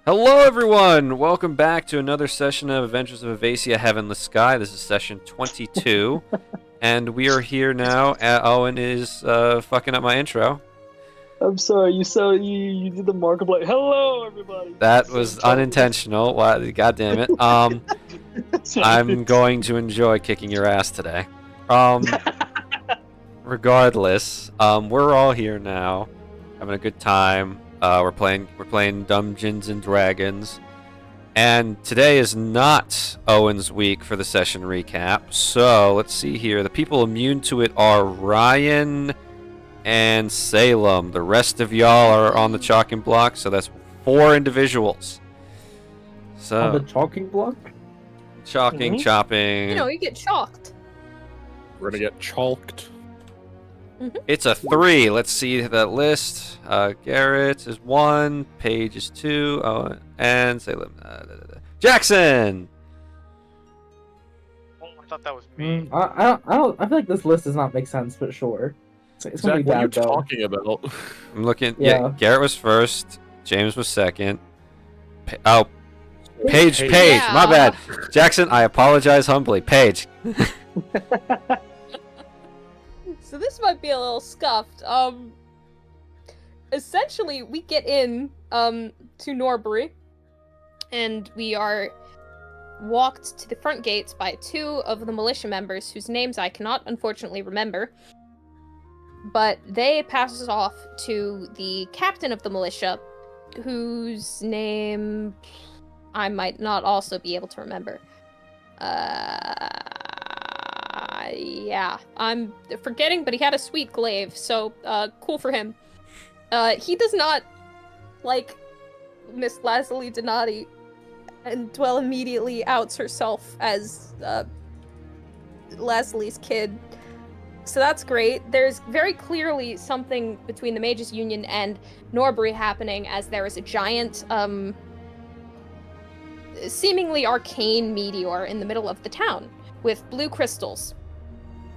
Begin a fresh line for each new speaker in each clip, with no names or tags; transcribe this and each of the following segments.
Hello, everyone! Welcome back to another session of Adventures of Avacia, Heavenless Sky. This is session 22, and we are here now. Owen is fucking up my intro.
I'm sorry, you did the mark of like, hello everybody.
That was unintentional. Wow, God damn it. I'm going to enjoy kicking your ass today. Regardless, we're all here now, having a good time. We're playing Dungeons and Dragons, and today is not Owen's week for the session recap. So let's see here. The people immune to it are Ryan and Salem. The rest of y'all are on the chalking block, so that's 4 individuals. So
on the chalking block?
Chalking, chopping.
You know, you get chalked.
We're gonna get chalked.
It's a 3. Let's see that list. Garrett is 1. Paige is 2. Oh, and Salem. Jackson.
Oh, I thought that was me.
I feel like this list does not make sense, but sure. It's gonna
Zach,
be
what are you
bad though.
talking about?
I'm looking. Yeah, Garrett was first. James was second. Paige.
Yeah.
My bad. Jackson, I apologize humbly. Paige.
So this might be a little scuffed. Essentially, we get in, to Norbury, and we are walked to the front gates by 2 of the militia members, whose names I cannot unfortunately remember. But they pass us off to the captain of the militia, whose name I might not also be able to remember. Yeah, I'm forgetting, but he had a sweet glaive, so, cool for him. He does not like Miss Lazuli Donati, and Dwell immediately outs herself as, Laslie's kid. So that's great. There's very clearly something between the Mages Union and Norbury happening, as there is a giant, seemingly arcane meteor in the middle of the town, with blue crystals.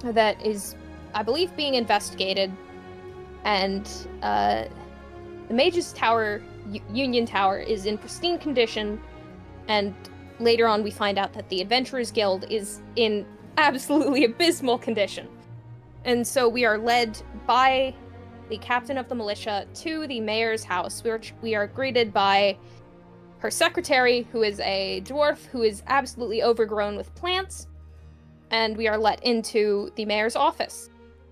That is, I believe, being investigated, and the Mage's Tower, Union Tower, is in pristine condition, and later on we find out that the Adventurers Guild is in absolutely abysmal condition. And so we are led by the captain of the militia to the mayor's house. We are greeted by her secretary, who is a dwarf who is absolutely overgrown with plants, and we are let into the mayor's office,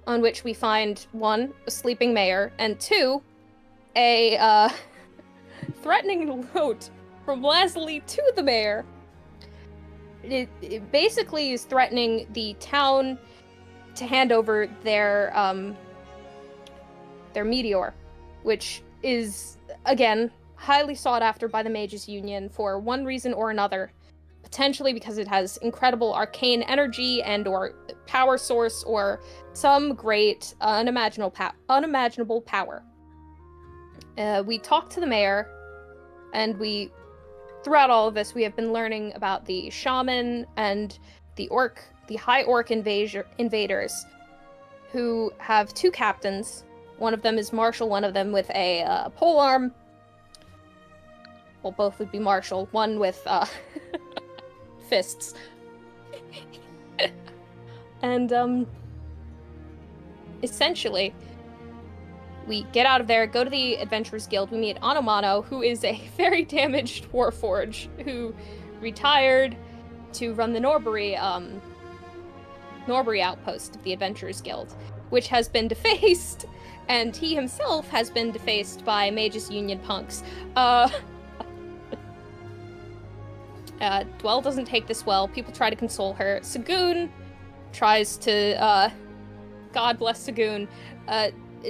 on which we find 1, a sleeping mayor, and 2, a threatening note from Leslie to the mayor. It basically is threatening the town to hand over their meteor, which is, again, highly sought after by the Mages Union for one reason or another. Potentially because it has incredible arcane energy and or power source or some great unimaginable power. We talk to the mayor, and throughout all of this, we have been learning about the shaman and the High Orc invaders, who have 2 captains. One of them is Marshall, one of them with a polearm. Well, both would be Marshall. One with fists. And essentially, we get out of there, go to the Adventurers Guild. We meet Anomano, who is a very damaged warforge who retired to run the Norbury outpost of the Adventurers Guild, which has been defaced, and he himself has been defaced by Mages Union punks. Dwell doesn't take this well. People try to console her. Sagoon tries to, God bless Sagoon,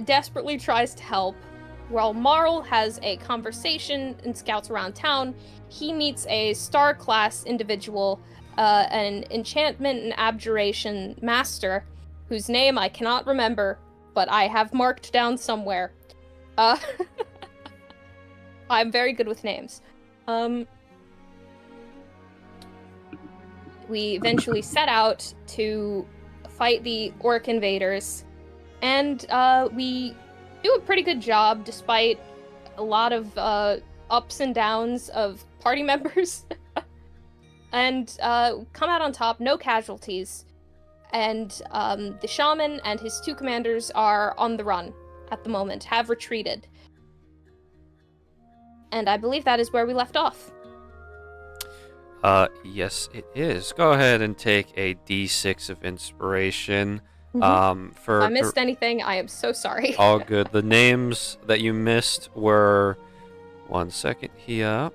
desperately tries to help. While Marl has a conversation and scouts around town, he meets a star-class individual, an enchantment and abjuration master, whose name I cannot remember, but I have marked down somewhere. I'm very good with names. We eventually set out to fight the orc invaders, and we do a pretty good job despite a lot of ups and downs of party members, and come out on top, no casualties. And the shaman and his 2 commanders are on the run at the moment, have retreated. And I believe that is where we left off.
Yes, it is. Go ahead and take a D6 of inspiration.
If I missed anything, I am so sorry.
All good. The names that you missed were... One second here.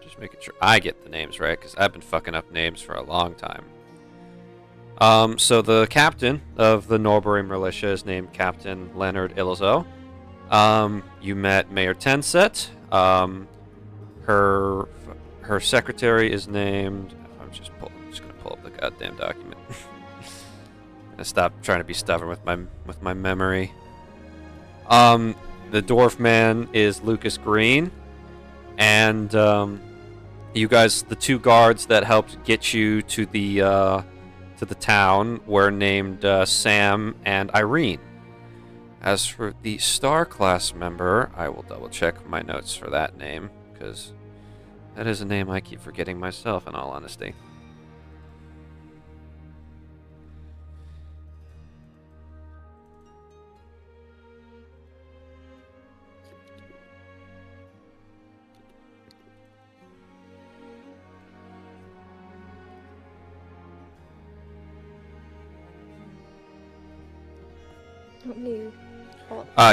Just making sure I get the names right, because I've been fucking up names for a long time. So the captain of the Norbury Militia is named Captain Leonard Illizo. You met Mayor Tenset. Her secretary is named... I'm just gonna pull up the goddamn document. I'm gonna stop trying to be stubborn with my memory. The dwarf man is Lucas Green, and you guys, the 2 guards that helped get you to the town, were named Sam and Irene. As for the Star class member, I will double check my notes for that name, because that is a name I keep forgetting myself, in all honesty.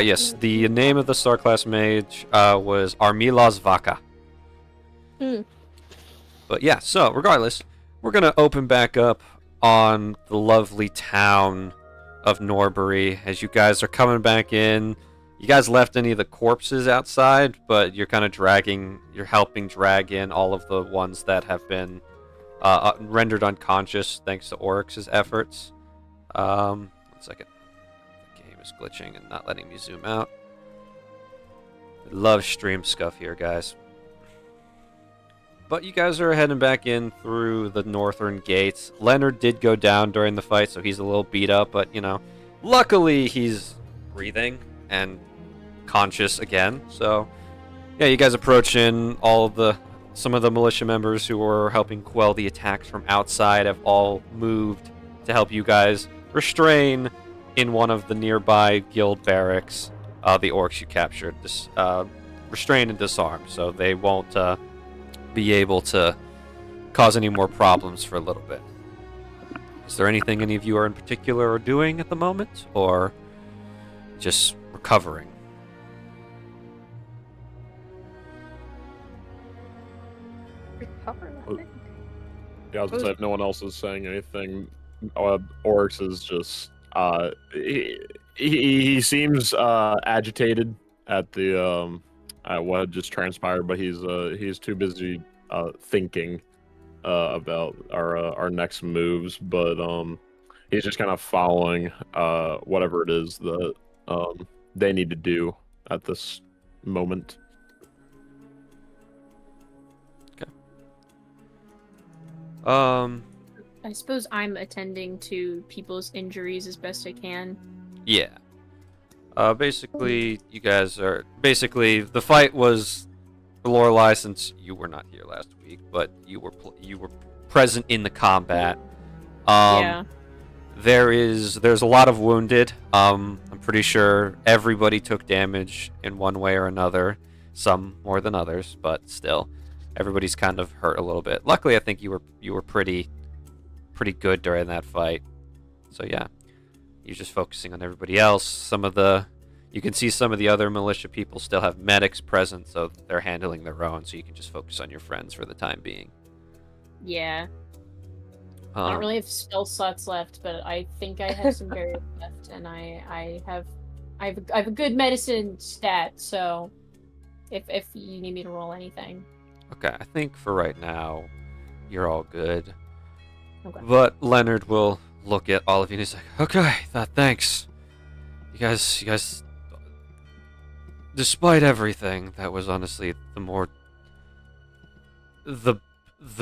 Yes, the name of the Star class mage was Armilas Vaca. But yeah, so regardless, we're going to open back up on the lovely town of Norbury as you guys are coming back in. You guys left any of the corpses outside, but you're kind of you're helping drag in all of the ones that have been rendered unconscious thanks to Oryx's efforts. 1 second. Is glitching and not letting me zoom out. I love stream scuff here, guys. But you guys are heading back in through the northern gates. Leonard did go down during the fight, so he's a little beat up, but, you know, luckily he's breathing and conscious again. So, yeah, you guys approach in. Some of the militia members who were helping quell the attacks from outside have all moved to help you guys restrain in one of the nearby guild barracks, the orcs you captured, restrain and disarm, so they won't be able to cause any more problems for a little bit. Is there anything any of you are in particular are doing at the moment, or just recovering?
Recovering, I think.
Yeah, I was gonna say, if no one else is saying anything, Oryx is just... he seems agitated at the at what had just transpired, but he's too busy thinking about our next moves. But he's just kind of following whatever it is that they need to do at this moment.
Okay.
I suppose I'm attending to people's injuries as best I can.
Yeah. Basically, you guys are... Basically, the fight was... Lorelei, since you were not here last week, but you were present in the combat.
Yeah.
There's a lot of wounded. I'm pretty sure everybody took damage in one way or another. Some more than others, but still. Everybody's kind of hurt a little bit. Luckily, I think you were pretty good during that fight. So yeah, you're just focusing on everybody else. You can see some of the other militia people still have medics present, so they're handling their own, so you can just focus on your friends for the time being.
Yeah. I don't really have spell slots left, but I think I have some barriers left, and I have a good medicine stat, so if you need me to roll anything.
Okay, I think for right now, you're all good.
Okay.
But Leonard will look at all of you and he's like, okay, thanks. You guys, despite everything, that was honestly the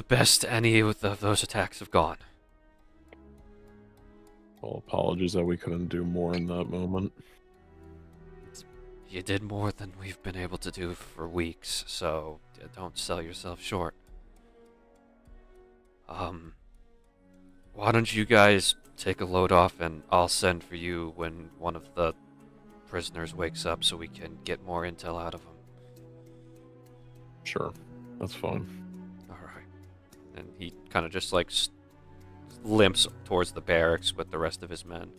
best any of those attacks have gone.
Well, apologies that we couldn't do more in that moment.
You did more than we've been able to do for weeks, so don't sell yourself short. Why don't you guys take a load off and I'll send for you when one of the prisoners wakes up so we can get more intel out of him.
Sure, that's fine.
Alright. And he kind of just like limps towards the barracks with the rest of his men.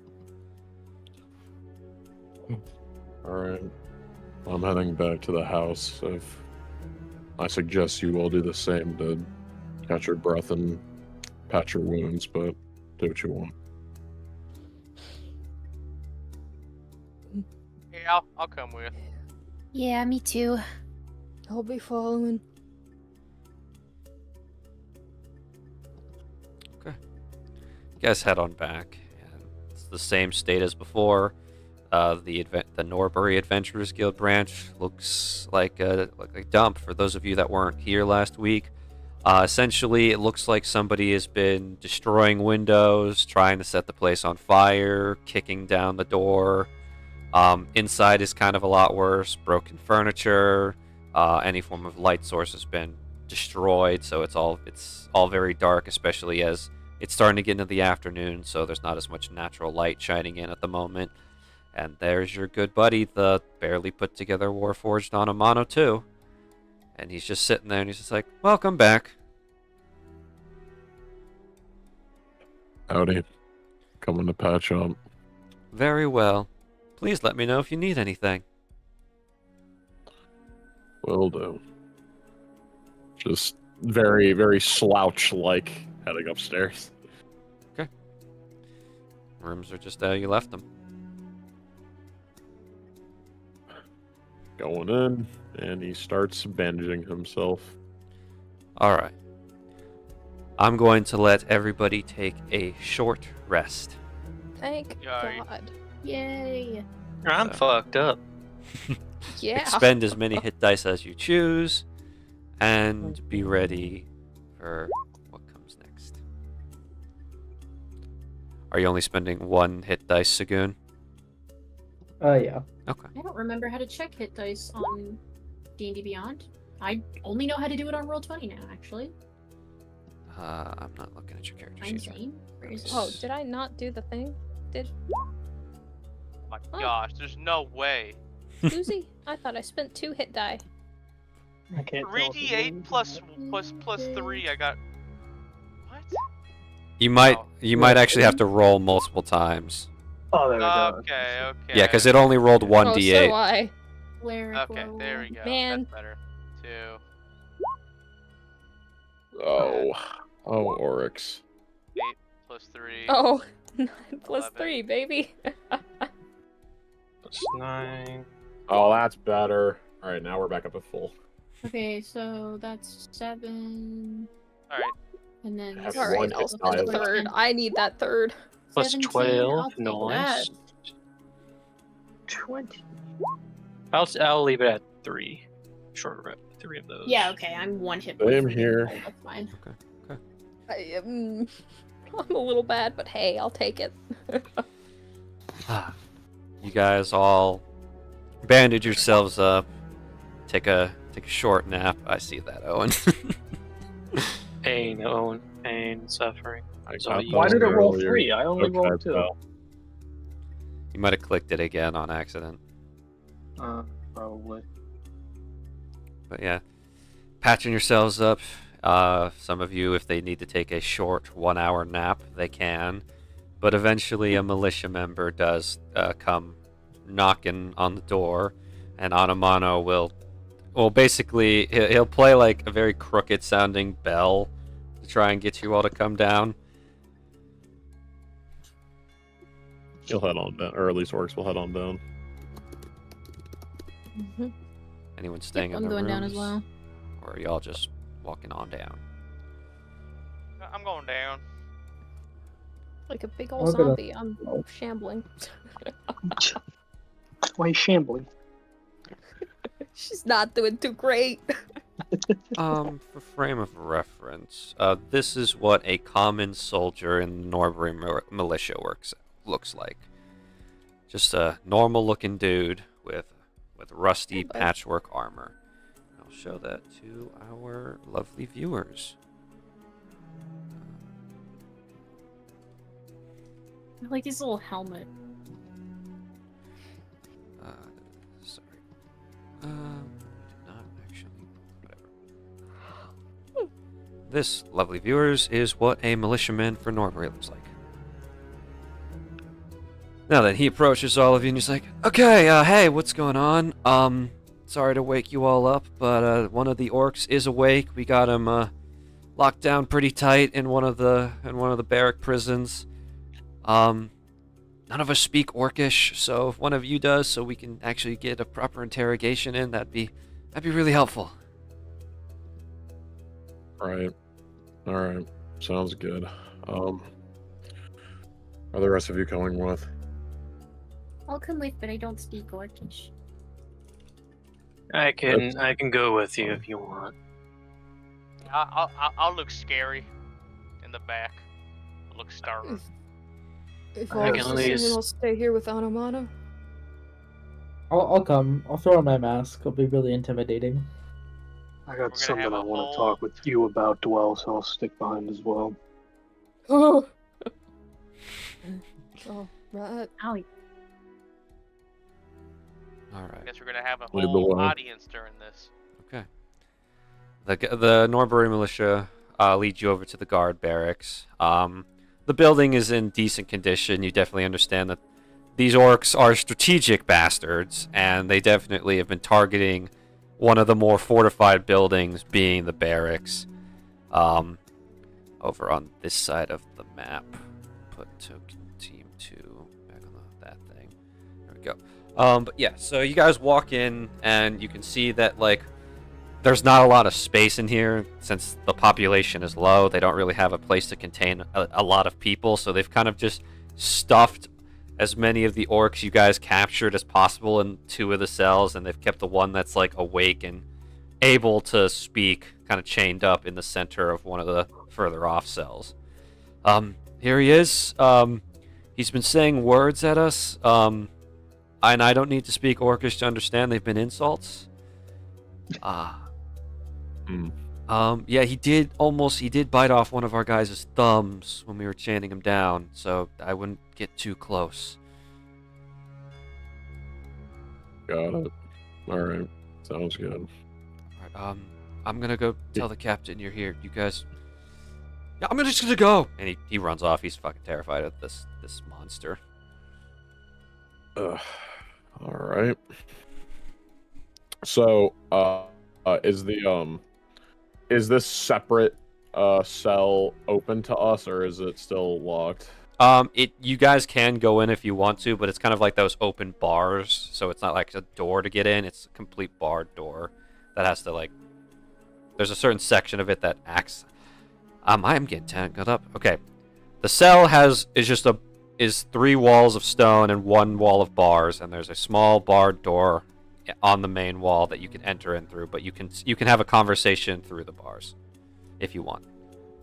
Alright. I'm heading back to the house. I suggest you all do the same to catch your breath and patch your wounds, but do what you want.
Yeah, I'll come with.
Yeah, me too.
I'll be following.
Okay. You guys head on back. And it's the same state as before. The Norbury Adventurers Guild branch looks like a dump for those of you that weren't here last week. Essentially, it looks like somebody has been destroying windows, trying to set the place on fire, kicking down the door. Inside is kind of a lot worse. Broken furniture, any form of light source has been destroyed, so it's all very dark, especially as it's starting to get into the afternoon, so there's not as much natural light shining in at the moment. And there's your good buddy, the barely put together Warforged Anamano too. And he's just sitting there and he's just like, welcome back.
Howdy. Coming to patch up.
Very well. Please let me know if you need anything.
Will do. Just very, very slouch-like heading upstairs.
Rooms are just how you left them.
Going in, and he starts bandaging himself.
Alright. I'm going to let everybody take a short rest.
Thank
Yay.
God.
Yay.
I'm fucked up.
Yeah.
Expend as many hit dice as you choose, and be ready for what comes next. Are you only spending one hit dice, Sagoon?
Yeah.
Okay.
I don't remember how to check hit dice on D&D Beyond. I only know how to do it on Roll20 now, actually.
I'm not looking at your character
I'm
sheet.
insane. Where is it?
Oh, did I not do the thing?
Oh my gosh, there's no way.
Susie? I thought I spent 2 hit die.
I can't tell.
3d8 plus 3, I got... What?
You might
Oh.
actually have to roll multiple times.
Oh, there we go.
Okay, okay.
Yeah, because it only rolled one
Oh,
d8.
so I.
Okay, there we go.
Man.
That's better. 2.
Oh, Oryx.
8 plus 3.
Oh, 9 plus
11.
3, baby.
Plus 9.
Oh, that's better. All right, now we're back up at full.
Okay, so that's 7.
Alright.
And then
Have
All
one
right, I'll
hit
spend
die.
a third. I need that third.
Plus
17,
12.
I'll take
Nice.
that.
20.
I'll leave it at 3. Short rep. 3 of those.
Yeah, okay, I'm 1 hit
Same
point from
here.
it. That's fine.
I'm a little bad, but hey, I'll take it.
You guys all bandage yourselves up. Take a short nap. I see that, Owen.
Pain, Owen. Pain, suffering.
I
So
got
you-
Why
those
did it roll
earlier.
3? I only
Okay,
rolled 2.
well,
You might have clicked it again on accident.
Probably.
But yeah, patching yourselves up. Some of you, if they need to take a short 1-hour nap, they can. But eventually a militia member does come knocking on the door, and Anamano will basically, he'll play like a very crooked sounding bell to try and get you all to come down.
He'll head on down, or at least Oryx will head on down.
Anyone staying
Yep,
in
I'm
the
going down as
rooms?
well.
Or are y'all just walking on down?
I'm going down.
Like a big
I'm
old
gonna-
zombie. I'm shambling.
Why are you shambling?
She's not doing too great.
For frame of reference, this is what a common soldier in the Norbury militia looks like. Just a normal-looking dude with with rusty patchwork armor. I'll show that to our lovely viewers.
I like his little helmet.
Sorry. Not actually. Whatever. This, lovely viewers, is what a militiaman for Norbury looks like. Now then, he approaches all of you and he's like, "Okay, hey, what's going on? Sorry to wake you all up, but one of the orcs is awake. We got him locked down pretty tight in one of the barrack prisons. None of us speak Orcish, so if one of you does, so we can actually get a proper interrogation in, that'd be really helpful."
Right. All right. Sounds good. Are the rest of you coming with?
I'll come with, but I don't speak Orcish.
I can go with you if you want.
I'll look scary in the back. I'll look stern.
If
I
all
can
is
at
listening,
least-
I'll stay here with Anamana.
I'll come. I'll throw on my mask. It'll be really intimidating.
I
We're
got
gonna
something
have
I
a
want
whole-
to talk with you about, Dwell, so I'll stick behind as well.
Oh. Oh, right.
Owie.
All
I
right.
guess we're gonna have a
Lead the
whole
way.
audience during this.
Okay. The Norbury militia leads you over to the guard barracks. The building is in decent condition. You definitely understand that these orcs are strategic bastards, and they definitely have been targeting one of the more fortified buildings, being the barracks. Over on this side of the map. Put token team 2 back on that thing. There we go. But yeah, so you guys walk in, and you can see that, like, there's not a lot of space in here since the population is low. They don't really have a place to contain a lot of people, so they've kind of just stuffed as many of the orcs you guys captured as possible in 2 of the cells, and they've kept the one that's like awake and able to speak kind of chained up in the center of one of the further off cells. Here he is. He's been saying words at us, and I don't need to speak Orcish to understand they've been insults. Yeah, he did bite off one of our guys' thumbs when we were chanting him down, so I wouldn't get too close.
Got it. All right. Sounds good.
Alright, I'm gonna go tell the captain you're here. You guys... Yeah, I'm just gonna go! And he runs off. He's fucking terrified of this monster.
All right. So, is this separate cell open to us, or is it still locked?
You guys can go in if you want to, but it's kind of like those open bars, so it's not like a door to get in. It's a complete barred door that has to, like... There's a certain section of it that acts... I am getting tangled up. Okay. The cell is 3 walls of stone and 1 wall of bars, and there's a small barred door on the main wall that you can enter in through, but you can have a conversation through the bars if you want.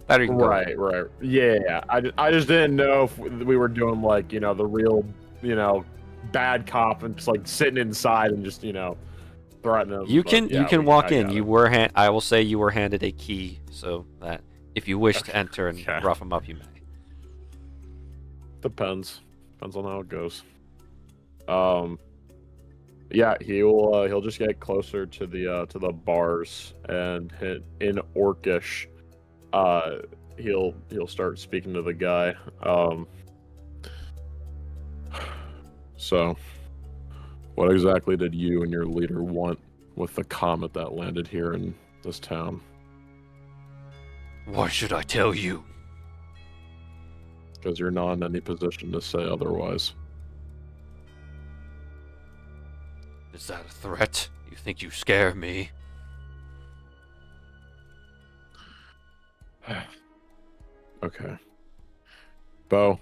That or you can go in.
Right. Yeah. I just didn't know if we were doing, like, the real, bad cop and just like sitting inside and just, threatening them.
You can walk in.
It.
I will say you were handed a key, so that if you wish to enter and
Okay.
rough them up, you may.
Depends on how it goes. Yeah, he'll just get closer to the bars and hit in Orcish. He'll start speaking to the guy. So, what exactly did you and your leader want with the comet that landed here in this town?
Why should I tell you?
Because you're not in any position to say otherwise.
Is that a threat? You think you scare me?
Okay. Bo.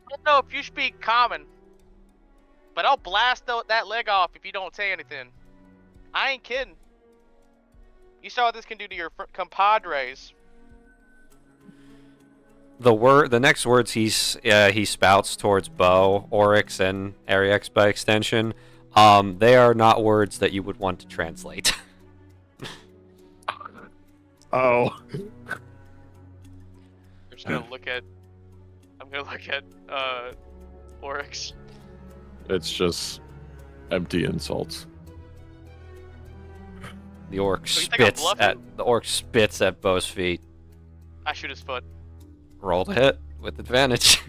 I don't know if you speak common, but I'll blast that leg off if you don't say anything. I ain't kidding. You saw what this can do to your compadres.
the next words he spouts towards Bo, Oryx, and Ariex by extension, they are not words that you would want to translate.
Oh.
I'm gonna look at Oryx.
It's just empty insults.
The orc
So you think I'm
spits at Bo's feet.
I shoot his foot.
Roll to hit with advantage.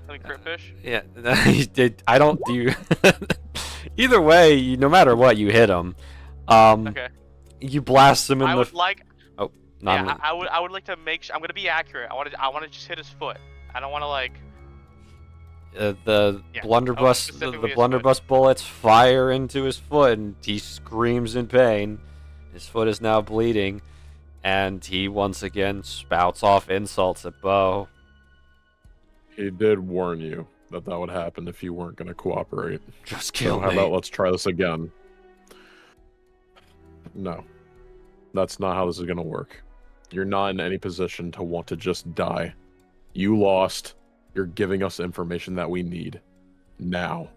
Any crit fish?
Yeah, he did. I don't do. Either way, no matter what, you hit him.
Okay.
You blast him in
I
the.
would like.
Oh,
Yeah,
not.
I would like to make sure. I'm gonna be accurate. I want to just hit his foot. I don't want to like.
The
Yeah,
blunderbuss,
specifically
the
his
blunderbuss bullets fire into his foot, and he screams in pain. His foot is now bleeding, and he once again spouts off insults at Bo.
He did warn you that would happen if you weren't going to cooperate.
Just kill
so how
me.
about let's try this again? No. That's not how this is going to work. You're not in any position to want to just die. You lost. You're giving us information that we need. Now.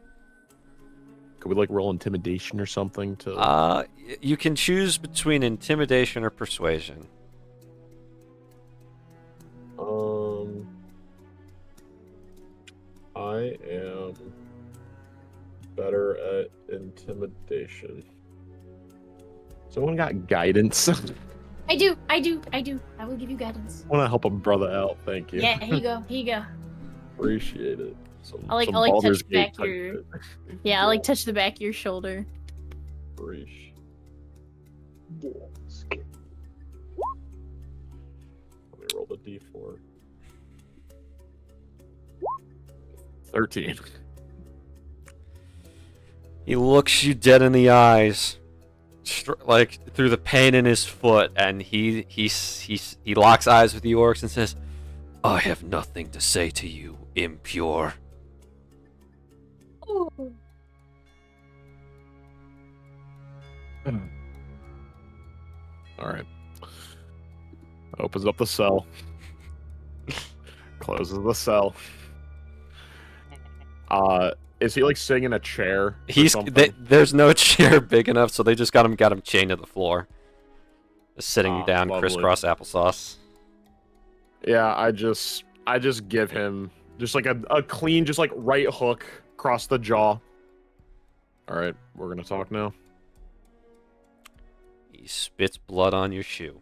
Could we, roll intimidation or something to...
You can choose between intimidation or persuasion.
I am better at intimidation. Someone got guidance?
I do. I will give you guidance.
I want to help a brother out. Thank you.
Yeah, here you go.
Appreciate it.
I like
Baldur's
touch the back
Gate
of your.
type shit.
Yeah, I like touch the back of your shoulder.
Appreciate. Let me roll the d4. 13.
He looks you dead in the eyes, through the pain in his foot, and he locks eyes with the orcs and says, "I have nothing to say to you, impure."
Alright. Opens up the cell. Closes the cell. Is he sitting in a chair? or something?
There's no chair big enough, so they just got him chained to the floor. Just sitting down,
lovely.
crisscross applesauce.
Yeah, I just give him just a clean, just right hook across the jaw. Alright, we're gonna talk now.
He spits blood on your shoe.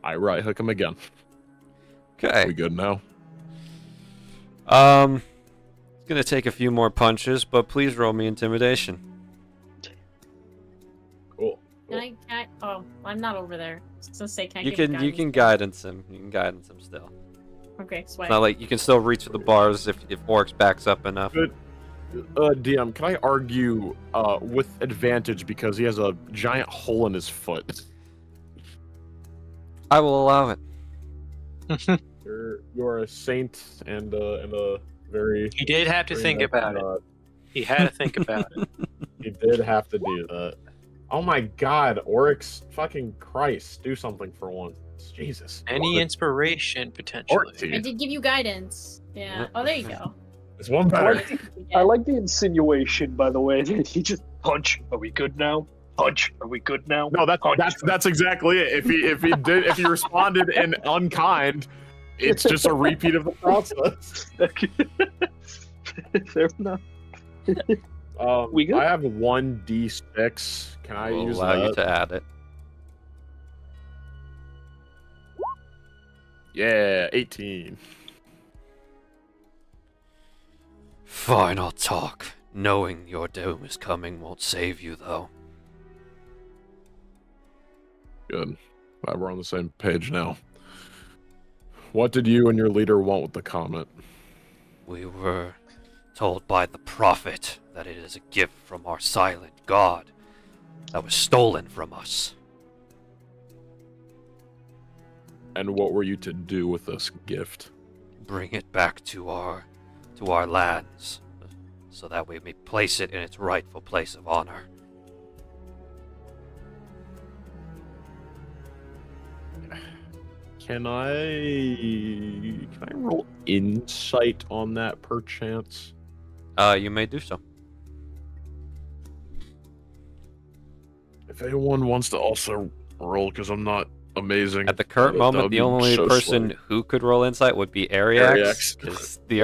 I right hook him again.
Okay.
We good now?
It's gonna take a few more punches, but please roll me intimidation.
Cool.
Can I? Oh, I'm not over there. So say, can I
You
give
can
guidance?
guidance him. You can guidance him still.
Okay, sweat.
It's not like you can still reach for the bars if Orcs backs up enough.
Good. DM, can I argue with advantage because he has a giant hole in his foot?
I will allow it.
You're a saint and a very.
He did have to
very
think
nice
about it.
god.
He had to think about it.
He did have to do that. Oh my god, Oryx, fucking Christ, do something for once. Jesus.
Any inspiration, potentially.
Orc
I did give you guidance. Yeah. Oh, there you go.
It's one
I
better.
like, I like the insinuation, by the way. He just punch. Are we good now? Punch. Are we good now?
No, that's exactly it. If he responded in unkind, it's just a repeat of the process.
Fair enough. We good?
I have 1d6. Can I
We'll
use
allow
that?
you to add it.
Yeah, 18.
Fine, I'll talk. Knowing your doom is coming won't save you, though.
Good. Glad we're on the same page now. What did you and your leader want with the comment?
We were told by the prophet that it is a gift from our silent god that was stolen from us.
And what were you to do with this gift?
Bring it back to our lands, so that we may place it in its rightful place of honor.
Can I roll insight on that perchance?
You may do so.
If anyone wants to also roll, because I'm not amazing.
At the current
that
moment,
would
the
be
only
so
person
slow.
who could roll insight would be Ariax,
Ariax.
because the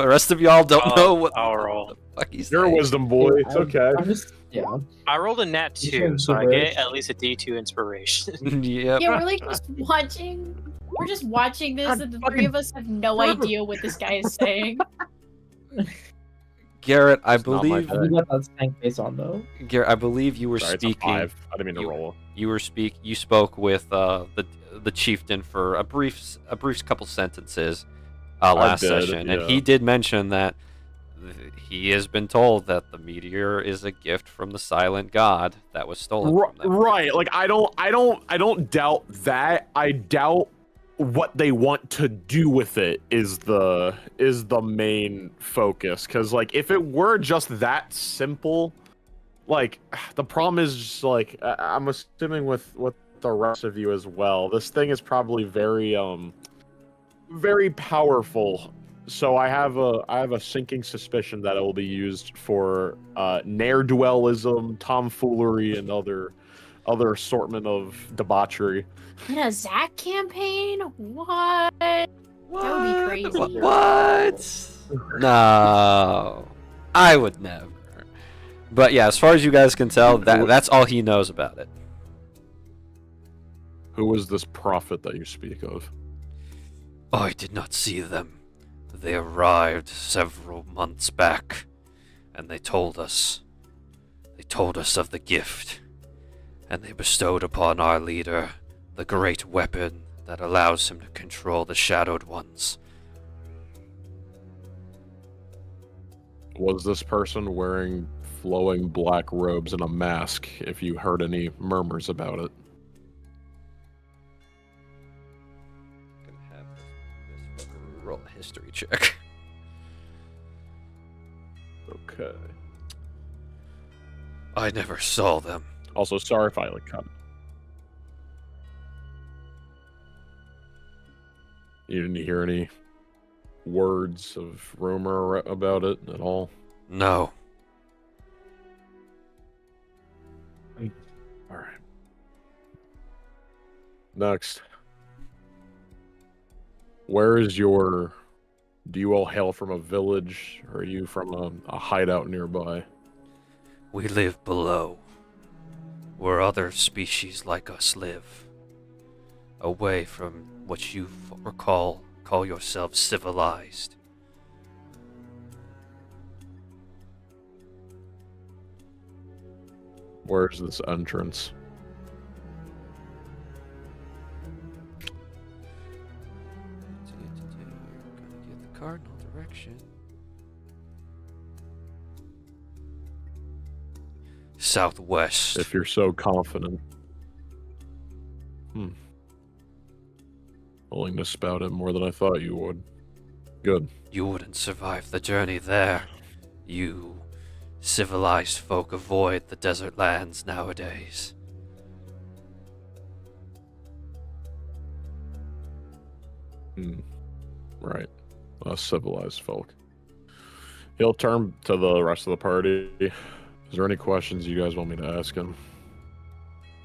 rest of y'all don't know what
I'll roll.
the fuck he's
You're a
saying.
wisdom boy. It's okay.
I'm just
I rolled a nat
You
2,
can
so I
super
get
it.
at least a D2 inspiration.
Yep.
Yeah, we're like just watching. We're just watching this, and the three of us have no idea what this guy is saying.
Garrett, I
It's not my
believe.
bad.
you got that stank face on though.
Garrett, I believe you were
Sorry, it's a
speaking.
5. I didn't mean to roll.
You spoke with the chieftain for a brief couple sentences last
did,
session, and
yeah.
he did mention that he has been told that the meteor is a gift from the silent god that was stolen from them.
Right. Like I don't doubt that. I doubt what they want to do with it is the main focus. Because like if it were just that simple, like the problem is just, like I'm assuming with the rest of you as well. This thing is probably very very powerful. So I have a sinking suspicion that it will be used for ne'er-do-wellism, tomfoolery, and other assortment of debauchery.
In a Zack campaign? What? That would be crazy.
What? No, I would never. But yeah, as far as you guys can tell, that's all he knows about it.
Who was this prophet that you speak of?
I did not see them. They arrived several months back, and they told us of the gift, and they bestowed upon our leader the great weapon that allows him to control the Shadowed Ones.
Was this person wearing flowing black robes and a mask, if you heard any murmurs about it?
Gonna have this fucker roll a history check.
Okay.
I never saw them.
Also, sorry if I cut. You didn't hear any words of rumor about it at all?
No.
All right. Next. Where is your... Do you all hail from a village, or are you from a hideout nearby?
We live below, where other species like us live, away from what you call yourselves civilized.
Where's this entrance?
You're gonna get the cardinal direction. Southwest.
If you're so confident. Willing to spout it more than I thought you would. Good.
You wouldn't survive the journey there. You civilized folk avoid the desert lands nowadays.
Right. Us civilized folk. He'll turn to the rest of the party. Is there any questions you guys want me to ask him?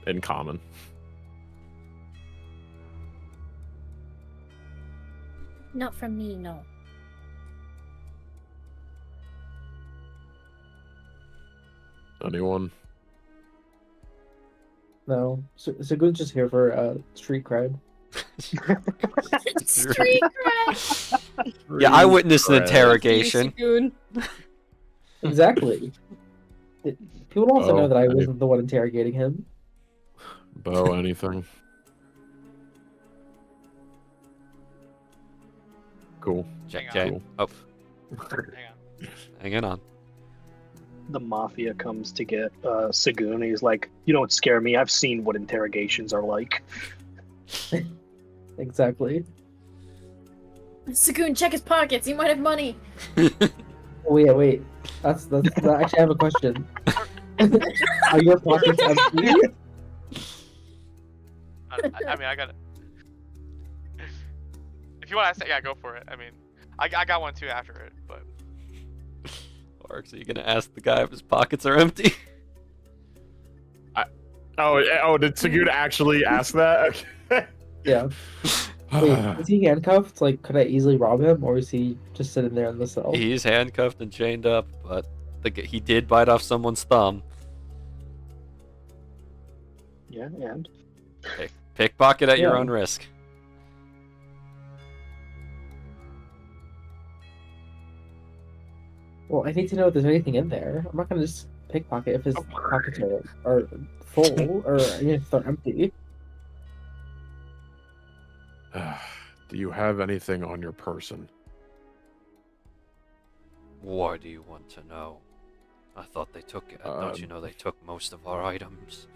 In common.
Not from me, no.
Anyone?
No. So good just here for street cred.
Street cred.
Yeah, I witnessed an
Right.
interrogation.
Sagoon.
Exactly. People also
Oh,
know that I
any-
wasn't the one interrogating him.
Bo, anything? Cool.
Okay.
Hang
Oh,
Hang on.
hanging on.
The mafia comes to get Sagoon, and he's like, "You don't scare me. I've seen what interrogations are like."
exactly.
Sagoon, check his pockets. He might have money.
Wait. That's actually, I have a question. Are your pockets empty?
I mean, I got it. If you want to ask that, yeah, go for it. I mean, I got one too after it, but.
Orcs, are you gonna ask the guy if his pockets are empty?
Did Sagoon actually ask that? Okay.
Yeah. Wait, is he handcuffed? Like, could I easily rob him, or is he just sitting there in the cell?
He's handcuffed and chained up, but he did bite off someone's thumb.
Yeah, and
Pickpocket at your
Yeah.
own risk.
Well, I need to know if there's anything in there. I'm not gonna just pickpocket if his pockets are full or if they're empty.
Do you have anything on your person?
Why do you want to know? I thought they took it. Don't you know they took most of our items?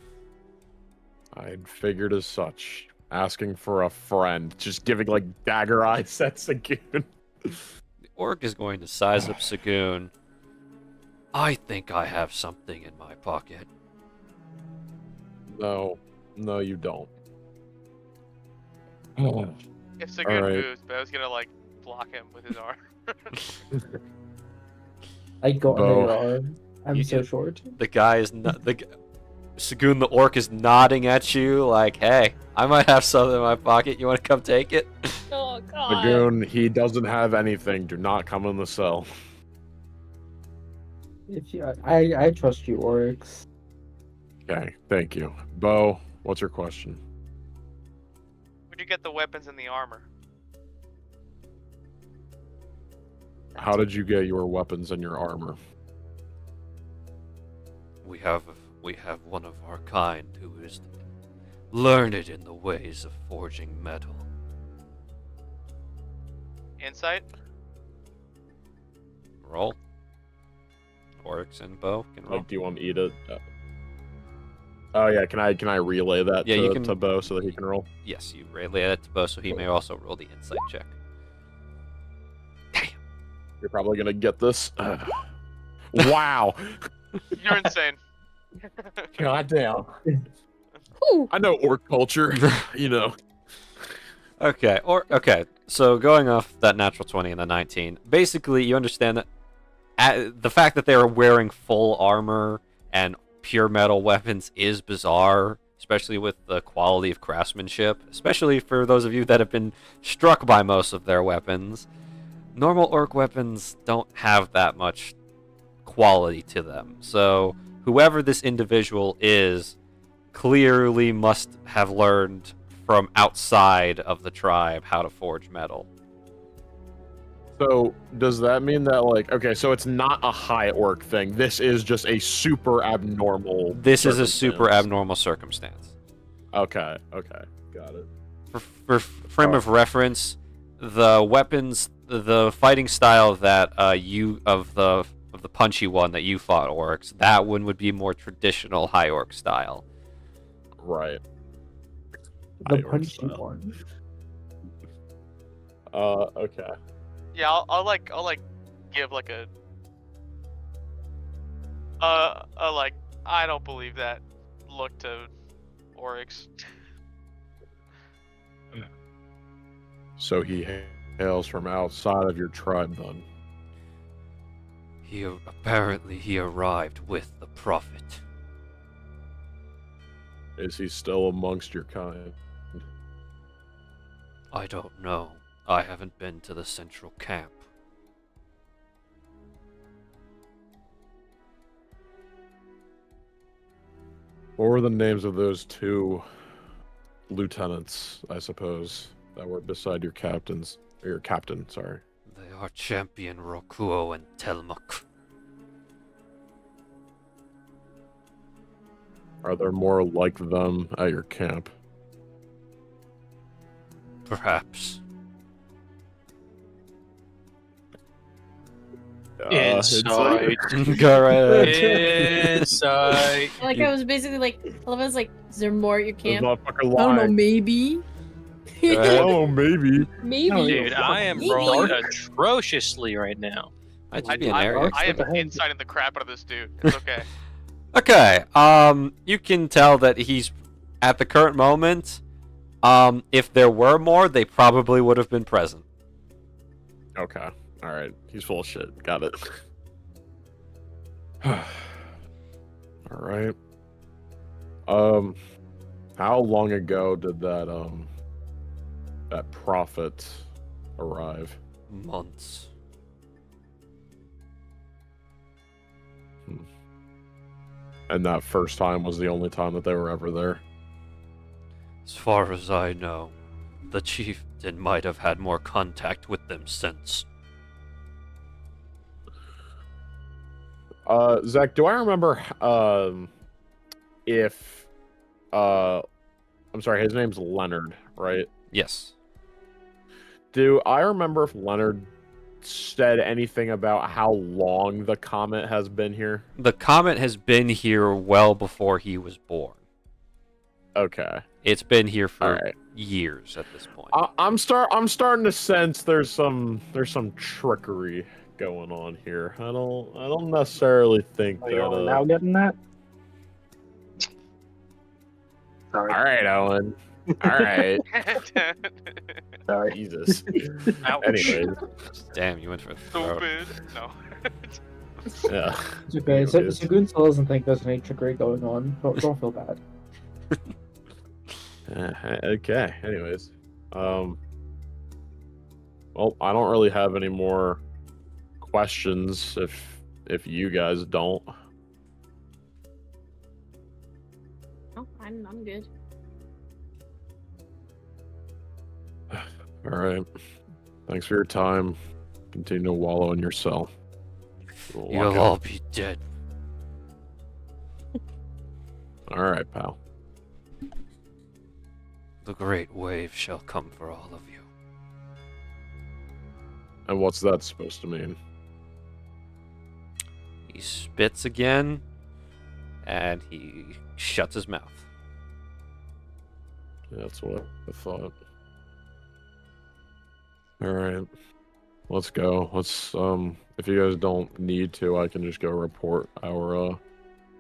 I'd figured as such. Asking for a friend, just giving like dagger eyes at Sagoon.
The orc is going to size up Sagoon. I think I have something in my pocket.
No, you don't.
If Sagoon
Alright.
moves, but I was gonna like block him with his arm.
I go under
Bo,
your arm. I'm
you
so
can-
short.
The guy is not Sagoon the orc is nodding at you like, "Hey, I might have something in my pocket. You want to come take it?"
Oh god.
Sagoon, he doesn't have anything. Do not come in the cell.
If you, I trust you, Oryx.
Okay, thank you. Bo, what's your question?
Where'd you get the weapons and the armor?
How did you get your weapons and your armor?
We have one of our kind who is learned in the ways of forging metal.
Insight?
Roll. Oryx and Bo can roll.
Like, do you want me to? Oh yeah, can I relay that
Yeah,
to,
you can-
to Bo so that he can roll?
Yes, you relay that to Bo, so he may also roll the insight check.
You're probably gonna get this. Wow.
You're insane.
God damn.
Whew.
I know orc culture. You know.
Okay. So going off that natural 20 and the 19, basically you understand that the fact that they are wearing full armor and pure metal weapons is bizarre, especially with the quality of craftsmanship, especially for those of you that have been struck by most of their weapons. Normal orc weapons don't have that much quality to them. So whoever this individual is clearly must have learned from outside of the tribe how to forge metal.
So does that mean that okay, so it's not a high orc thing. This is just a super abnormal.
This is a super
circumstance.
abnormal circumstance.
Okay, got it.
For frame of reference, the weapons, the fighting style that of the punchy one that you fought orcs, that one would be more traditional high orc style.
Right.
The
High orc
punchy
style.
one.
Okay.
Yeah, I'll give like a I don't believe that look to Oryx.
So he hails from outside of your tribe, then.
Apparently he arrived with the prophet.
Is he still amongst your kind?
I don't know. I haven't been to the central camp.
What were the names of those two lieutenants, I suppose, that were beside your captains? Or your captain, sorry.
They are Champion Rokuo and Telmuk.
Are there more like them at your camp?
Perhaps.
Insight.
Go right ahead.
Insight.
I was basically like, all of us like, is there more at your
This
camp?
motherfucker
I don't know,
lying.
maybe.
Oh, maybe.
Maybe.
No,
Dude, I am
Maybe.
rolling atrociously right now.
Might
I,
just be an area.
I am
What the heck?
inciting the crap out of this dude. It's okay.
Okay. You can tell that he's at the current moment. If there were more, they probably would have been present.
Okay. All right. He's full of shit. Got it. All right. How long ago did that prophet arrive?
Months.
And that first time was the only time that they were ever there.
As far as I know, the chieftain might have had more contact with them since.
Zach, do I remember if I'm sorry, his name's Leonard, right?
Yes.
Do I remember if Leonard said anything about how long the comet has been here?
The comet has been here well before he was born.
Okay.
It's been here for
Alright.
years at this point.
I'm starting to sense there's some trickery going on here. I don't necessarily think
Are
that.
you all now getting that? Sorry.
All right, Owen. All right.
Sorry.
Jesus.
Ouch.
Anyways,
Damn, you went for the throat.
Stupid. No.
yeah.
It's okay. So Goon still doesn't think there's any trickery going on. Don't feel bad.
Okay. Anyways, well, I don't really have any more questions. If you guys don't.
Oh, I'm good.
All right. Thanks for your time. Continue to wallow in your cell. We'll
You'll
lock
all
up.
be dead.
All right, pal.
The great wave shall come for all of you.
And what's that supposed to mean?
He spits again, and he shuts his mouth.
Yeah, that's what I thought. All right. Let's go. Let's if you guys don't need to, I can just go report our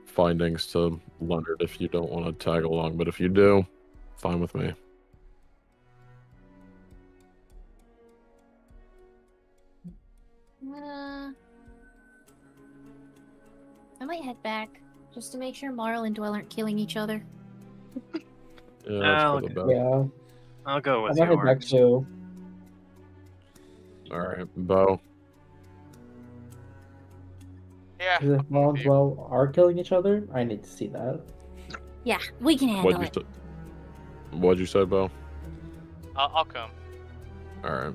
findings to Leonard if you don't want to tag along, but if you do, fine with me.
I might head back just to make sure Marl and Dwell aren't killing each other.
Yeah, that's
Oh,
for the
okay.
best.
Yeah.
I'll go
I'm
with
gonna
you.
head back too.
All right, Bo.
Yeah.
Because if Marl and Dwell are killing each other, I need to see that.
Yeah, we can handle
What'd
it.
you say, Bo?
I'll come.
All right.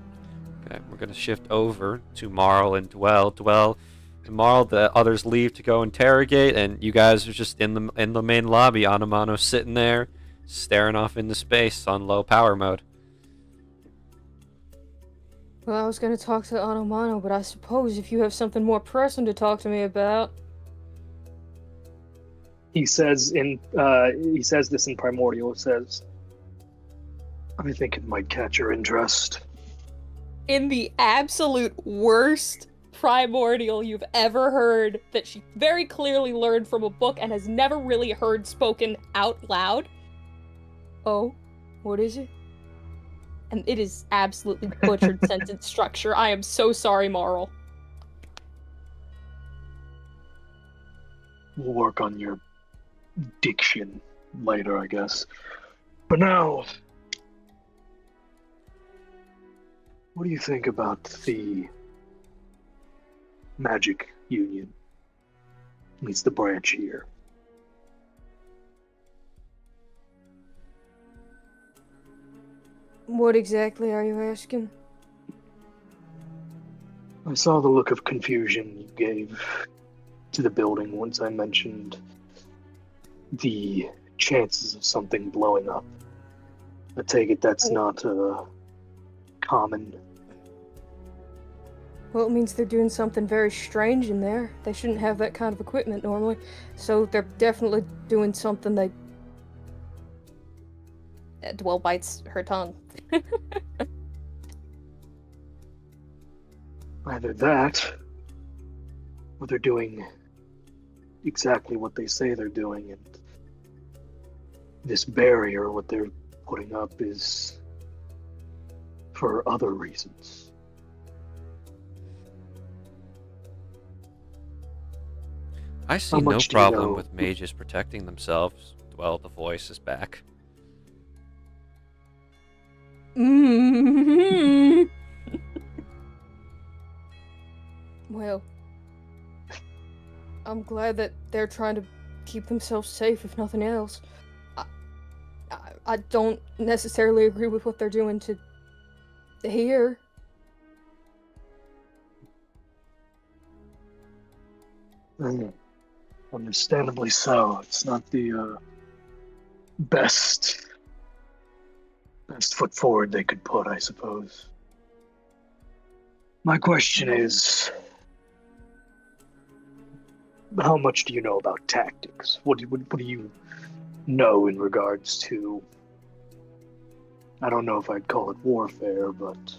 Okay, we're gonna shift over to Marl and Dwell. Dwell and Marl, the others leave to go interrogate, and you guys are just in the main lobby. Anamano sitting there, staring off into space on low power mode.
Well, I was gonna talk to Anomano, but I suppose if you have something more pressing to talk to me about.
He says this in Primordial. It says, I think it might catch your interest.
In the absolute worst primordial you've ever heard, that she very clearly learned from a book and has never really heard spoken out loud. Oh, what is it? And it is absolutely butchered sentence structure. I am so sorry, Marl.
We'll work on your diction later, I guess. But now, what do you think about the Magic Union? Meets the branch here.
What exactly are you asking?
I saw the look of confusion you gave to the building once I mentioned the chances of something blowing up. I take it that's not common.
Well, it means they're doing something very strange in there. They shouldn't have that kind of equipment normally. So they're definitely doing something they Dwell bites her tongue.
Either that, or they're doing exactly what they say they're doing, and this barrier, what they're putting up, is for other reasons.
I see
How
no
much do you
problem
know?
with mages protecting themselves. Well, the voice is back.
Well, I'm glad that they're trying to keep themselves safe, if nothing else. I don't necessarily agree with what they're doing to here.
Understandably so. It's not the best foot forward they could put, I suppose. My question is, how much do you know about tactics? What do you know in regards to, I don't know if I'd call it warfare, but...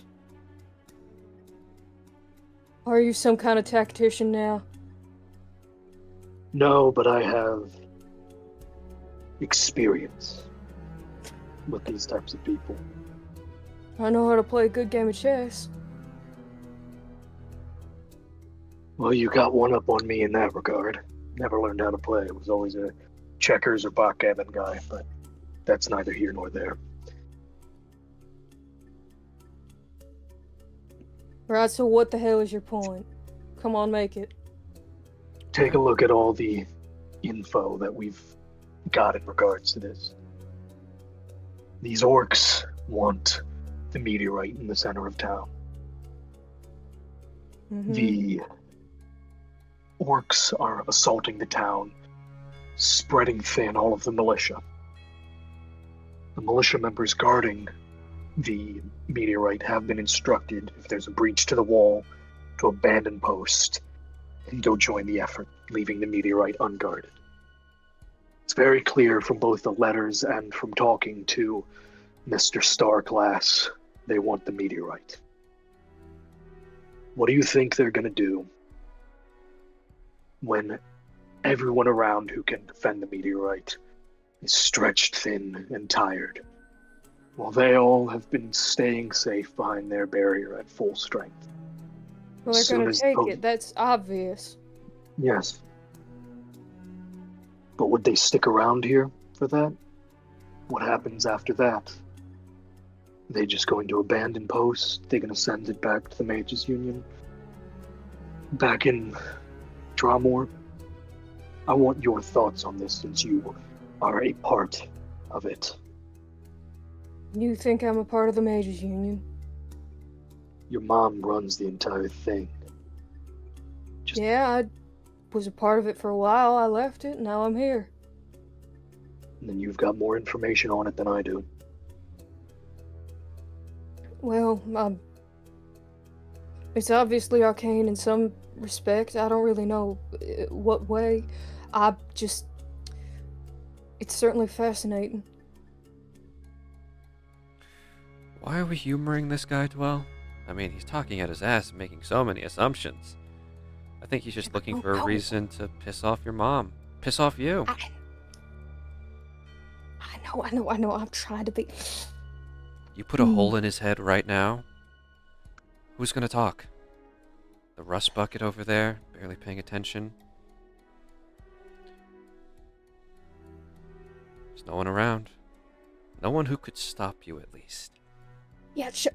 Are you some kind of tactician now?
No, but I have experience with these types of people.
I know how to play a good game of chess.
Well, you got one up on me in that regard. Never learned how to play. I was always a checkers or backgammon guy, but that's neither here nor there.
Right, so what the hell is your point? Come on, make it.
Take a look at all the info that we've got in regards to this. These orcs want the meteorite in the center of town.
Mm-hmm.
The orcs are assaulting the town, spreading thin all of the militia. The militia members guarding the meteorite have been instructed, if there's a breach to the wall, to abandon post and go join the effort, leaving the meteorite unguarded. It's very clear from both the letters and from talking to Mr. Starglass, they want the meteorite. What do you think they're going to do when everyone around who can defend the meteorite is stretched thin and tired? Well, they all have been staying safe behind their barrier at full strength.
Well, they're
As soon
gonna
as
take
those-
it. That's obvious.
Yes. But would they stick around here for that? What happens after that? They just going to abandon post? They're going to send it back to the Mages Union? Back in Dramor? I want your thoughts on this since you are a part of it.
You think I'm a part of the Mages Union?
Your mom runs the entire thing.
Yeah, I was a part of it for a while. I left it, now I'm here.
And then you've got more information on it than I do.
Well, it's obviously arcane in some respects. I don't really know what way. It's certainly fascinating.
Why are we humoring this guy, Dwell? I mean, he's talking at his ass and making so many assumptions. I think he's just looking for a reason to piss off your mom. Piss off you.
I know. I'm trying to be...
You put a hole in his head right now. Who's gonna talk? The rust bucket over there, barely paying attention. There's no one around. No one who could stop you, at least.
Yeah, sure.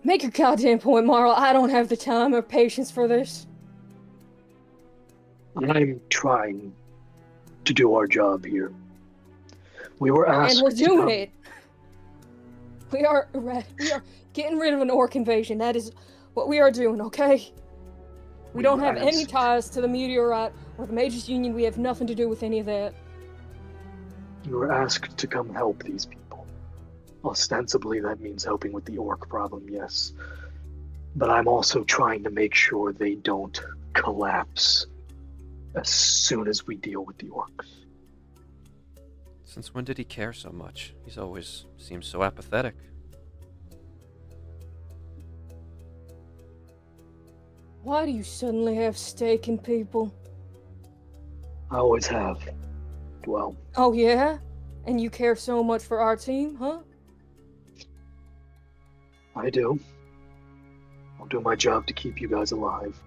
Make your goddamn point, Marl. I don't have the time or patience for this.
I'm trying to do our job here. We were asked
And we're
to
doing
come-
it. We are getting rid of an orc invasion. That is what we are doing, okay? We don't
were
have any
asked-
ties to the meteorite or the Mages Union. We have nothing to do with any of that.
You were asked to come help these people. Ostensibly, that means helping with the orc problem, yes. But I'm also trying to make sure they don't collapse as soon as we deal with the orcs.
Since when did he care so much? He's always seemed so apathetic.
Why do you suddenly have stake in people?
I always have. Well,
Oh yeah? And you care so much for our team, huh?
I do. I'll do my job to keep you guys alive.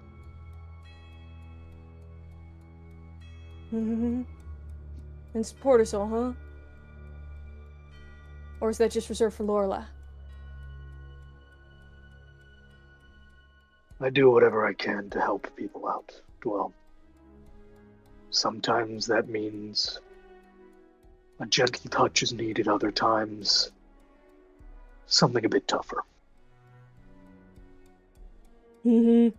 Mm-hmm. And support us all, huh? Or is that just reserved for Lorelai?
I do whatever I can to help people out. Well, sometimes that means a gentle touch is needed, other times something a bit tougher.
Mm-hmm.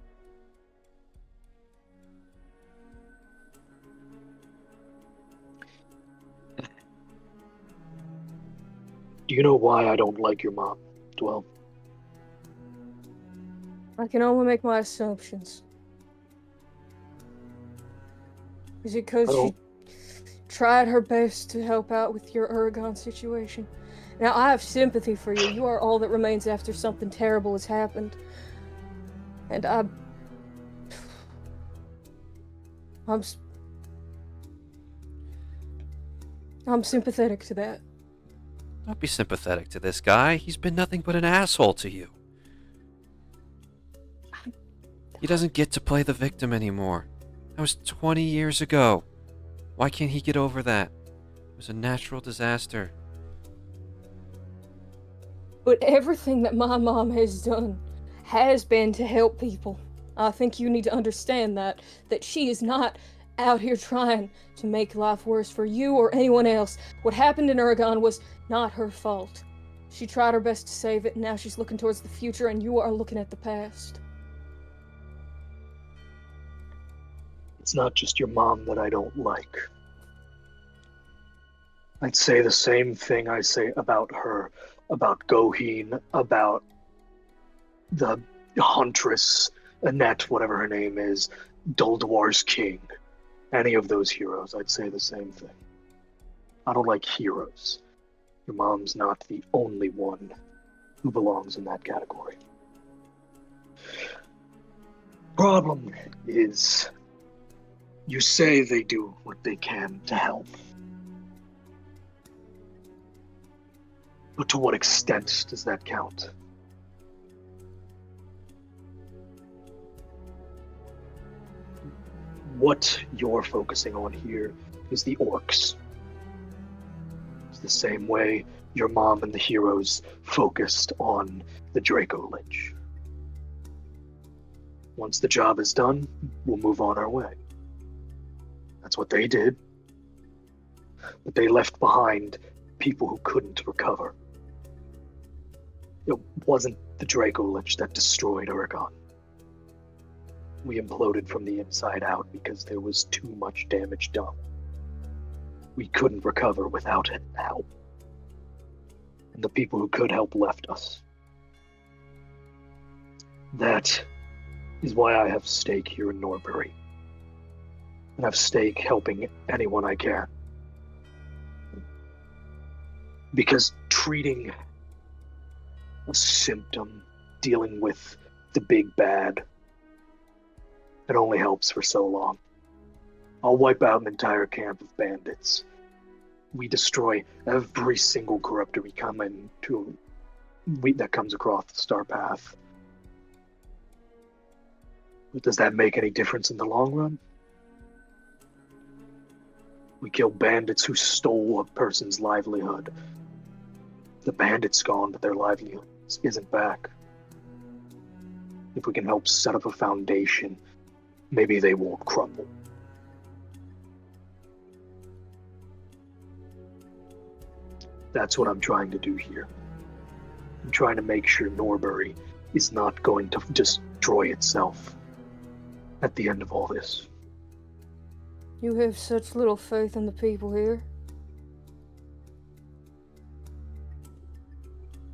Do you know why I don't like your mom, Dwell?
I can only make my assumptions. Is it because she tried her best to help out with your Uragon situation? Now, I have sympathy for you. You are all that remains after something terrible has happened. And I'm sympathetic to that.
Don't be sympathetic to this guy. He's been nothing but an asshole to you. He doesn't get to play the victim anymore. That was 20 years ago. Why can't he get over that? It was a natural disaster.
But everything that my mom has done has been to help people. I think you need to understand that she is not out here trying to make life worse for you or anyone else. What happened in Uragon was not her fault. She tried her best to save it, and now she's looking towards the future, and you are looking at the past.
It's not just your mom that I don't like. I'd say the same thing I say about her, about Goheen, about the Huntress, Annette, whatever her name is, Dulduar's King. Any of those heroes, I'd say the same thing. I don't like heroes. Your mom's not the only one who belongs in that category. Problem is, you say they do what they can to help. But to what extent does that count? What you're focusing on here is the orcs. It's the same way your mom and the heroes focused on the Draco Lich. Once the job is done, we'll move on our way. That's what they did. But they left behind people who couldn't recover. It wasn't the Draco Lich that destroyed Uragon. We imploded from the inside out because there was too much damage done. We couldn't recover without help. And the people who could help left us. That is why I have stake here in Norbury. And have stake helping anyone I can. Because treating a symptom, dealing with the big bad, it only helps for so long. I'll wipe out an entire camp of bandits. We destroy every single corruptor we come into that comes across the Star Path. But does that make any difference in the long run? We kill bandits who stole a person's livelihood. The bandit's gone, but their livelihood isn't back. If we can help set up a foundation, maybe they won't crumble. That's what I'm trying to do here. I'm trying to make sure Norbury is not going to destroy itself at the end of all this.
You have such little faith in the people here.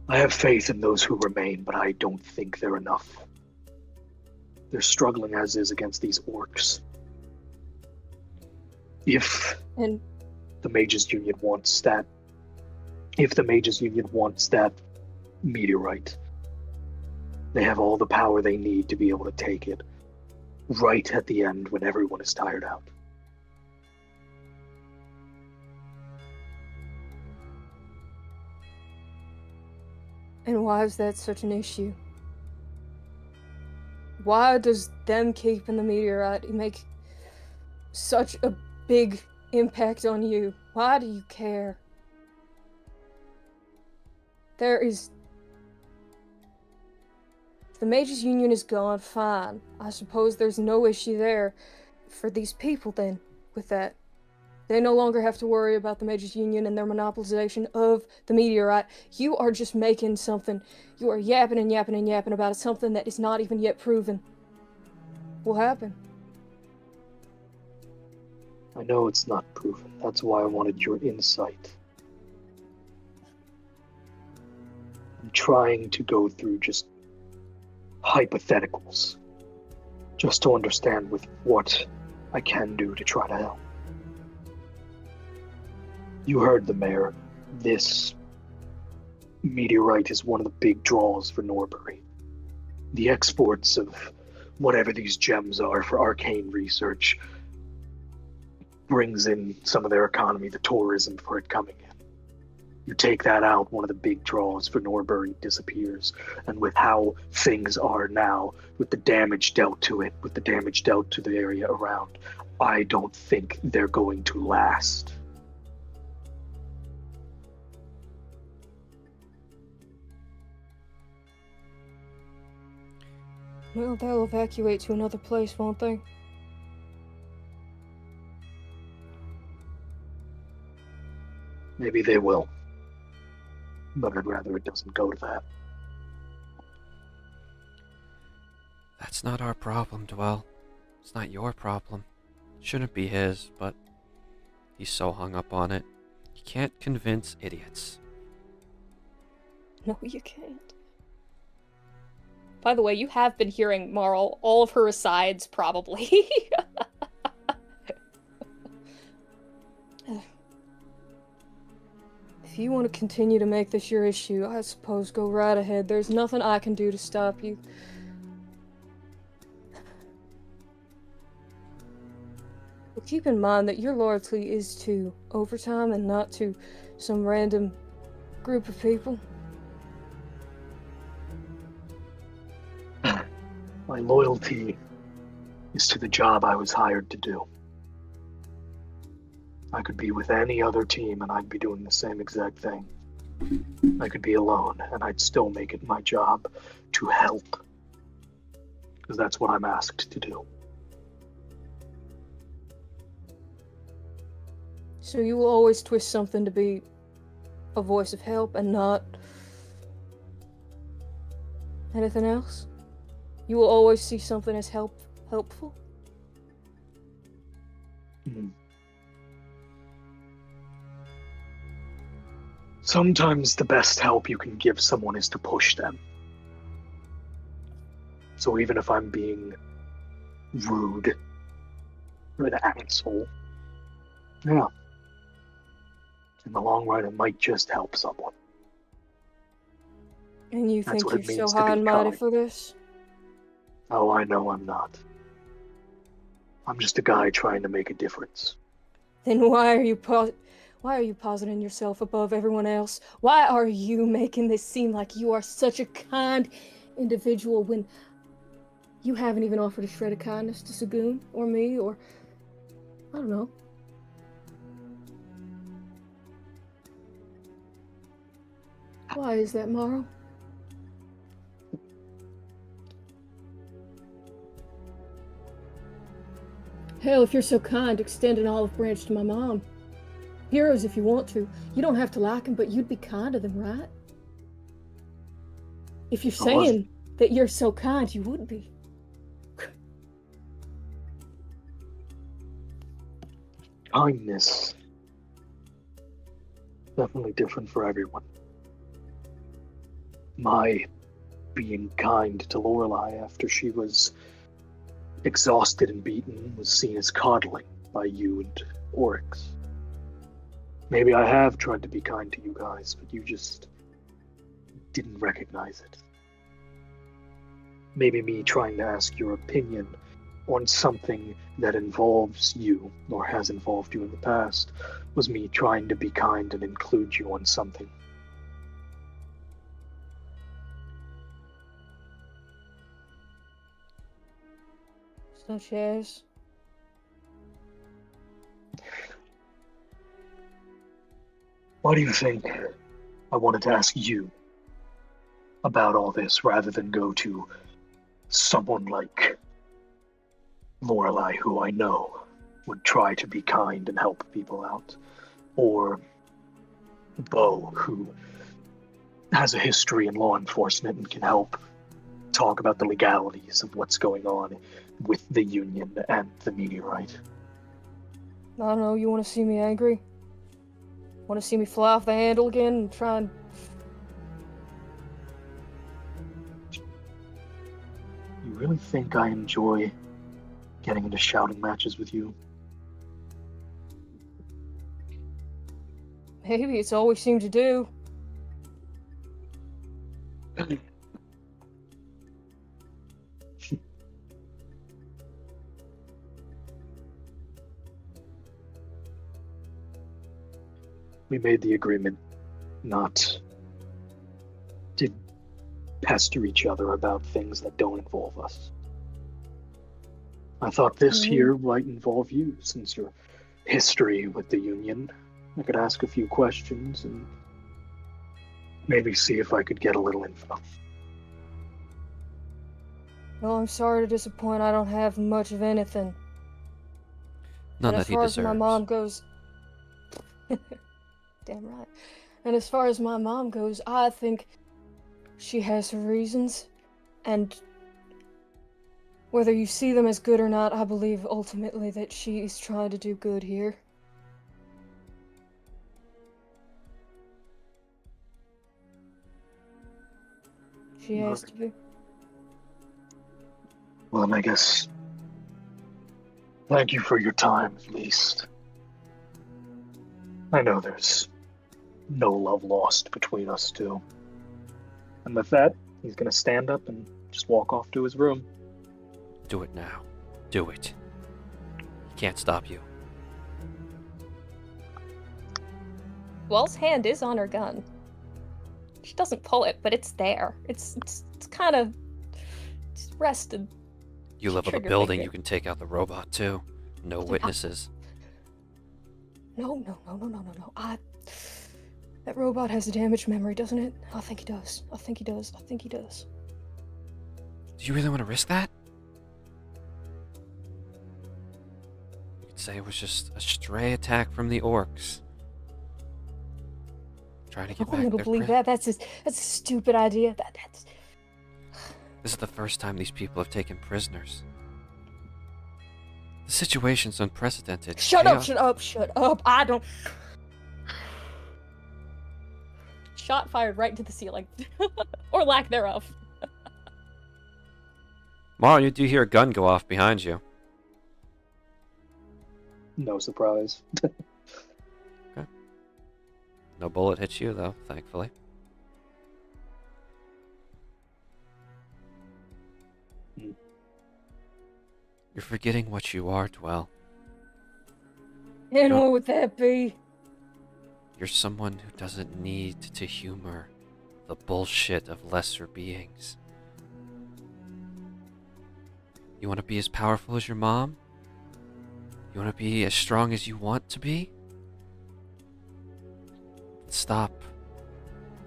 I have faith in those who remain, but I don't think they're enough. They're struggling as is against these orcs. If
And
the Mages Union wants that, meteorite, they have all the power they need to be able to take it right at the end when everyone is tired out.
And why is that such an issue? Why does them keeping the meteorite make such a big impact on you? Why do you care? If the Mages Union is gone, fine. I suppose there's no issue there for these people then with that. They no longer have to worry about the Mages Union and their monopolization of the meteorite. You are just making something. You are yapping and yapping and yapping about something that is not even yet proven. What happened?
I know it's not proven. That's why I wanted your insight. I'm trying to go through just hypotheticals, just to understand with what I can do to try to help. You heard the mayor. This meteorite is one of the big draws for Norbury. The exports of whatever these gems are for arcane research brings in some of their economy, the tourism for it coming in. You take that out, one of the big draws for Norbury disappears. And with how things are now, with the damage dealt to it, with the damage dealt to the area around, I don't think they're going to last.
Well, they'll evacuate to another place, won't they?
Maybe they will. But I'd rather it doesn't go to that.
That's not our problem, Dwell. It's not your problem. It shouldn't be his, but he's so hung up on it. You can't convince idiots.
No, you can't. By the way, you have been hearing Marl, all of her asides, probably. If you want to continue to make this your issue, I suppose go right ahead. There's nothing I can do to stop you. But keep in mind that your loyalty is to Overtime and not to some random group of people.
My loyalty is to the job I was hired to do. I could be with any other team and I'd be doing the same exact thing. I could be alone and I'd still make it my job to help. Because that's what I'm asked to do.
So you will always twist something to be a voice of help and not anything else? You will always see something as helpful?
Mm. Sometimes the best help you can give someone is to push them. So even if I'm being rude or an asshole, yeah, in the long run it might just help someone.
And you
That's
think
what it
you're
means
so
to be
high and mighty
kind.
for this?
Oh, I know I'm not. I'm just a guy trying to make a difference.
Then why are you positing yourself above everyone else? Why are you making this seem like you are such a kind individual when you haven't even offered a shred of kindness to Sagoon or me or I don't know. Why is that, Marl? Hell, if you're so kind, extend an olive branch to my mom. Heroes if you want to. You don't have to like them, but you'd be kind to them, right? If you're saying that you're so kind, you would be.
Kindness. Definitely different for everyone. My being kind to Lorelei after she was exhausted and beaten was seen as coddling. by you and Oryx. Maybe I have tried to be kind to you guys, but you just didn't recognize it. Maybe me trying to ask your opinion on something that involves you, or has involved you in the past, was me trying to be kind and include you on something.
Such as?
Why do you think I wanted to ask you about all this rather than go to someone like Lorelei, who I know would try to be kind and help people out, or Bo, who has a history in law enforcement and can help talk about the legalities of what's going on with the Union and the meteorite?
I don't know, you want to see me angry? Want to see me fly off the handle again and try and...
You really think I enjoy getting into shouting matches with you?
Maybe it's all we seem to do.
We made the agreement not to pester each other about things that don't involve us. I thought this here might involve you, since your history with the Union. I could ask a few questions and maybe see if I could get a little info.
Well, I'm sorry to disappoint, I don't have much of anything.
None
And
that he
as far as
deserves.
my mom goes... Damn right. And as far as my mom goes, I think she has her reasons, and whether you see them as good or not, I believe ultimately that she is trying to do good here. She has to be.
Well, then I guess thank you for your time, at least. I know there's no love lost between us two. And with that, he's gonna stand up and just walk off to his room.
Do it now. Do it. He can't stop you.
Well's hand is on her gun. She doesn't pull it, but it's there. It's kind of rested.
You level the
Trigger
building,
finger.
you can take out the robot too. No witnesses.
No. That robot has a damaged memory, doesn't it? I think he does. I think he does.
Do you really want to risk that? You could say it was just a stray attack from the orcs. Trying to get
I'm
back
gonna
their
believe that. That's a stupid idea. That's.
This is the first time these people have taken prisoners. The situation's unprecedented.
Shut
Chaos-
up! I don't.
Shot fired right into the ceiling. Or lack thereof.
Mara, you do hear a gun go off behind you.
No surprise.
No bullet hits you, though, thankfully. You're forgetting what you are, Dwell.
And
No.
what would that be?
You're someone who doesn't need to humor the bullshit of lesser beings. You want to be as powerful as your mom? You want to be as strong as you want to be? Stop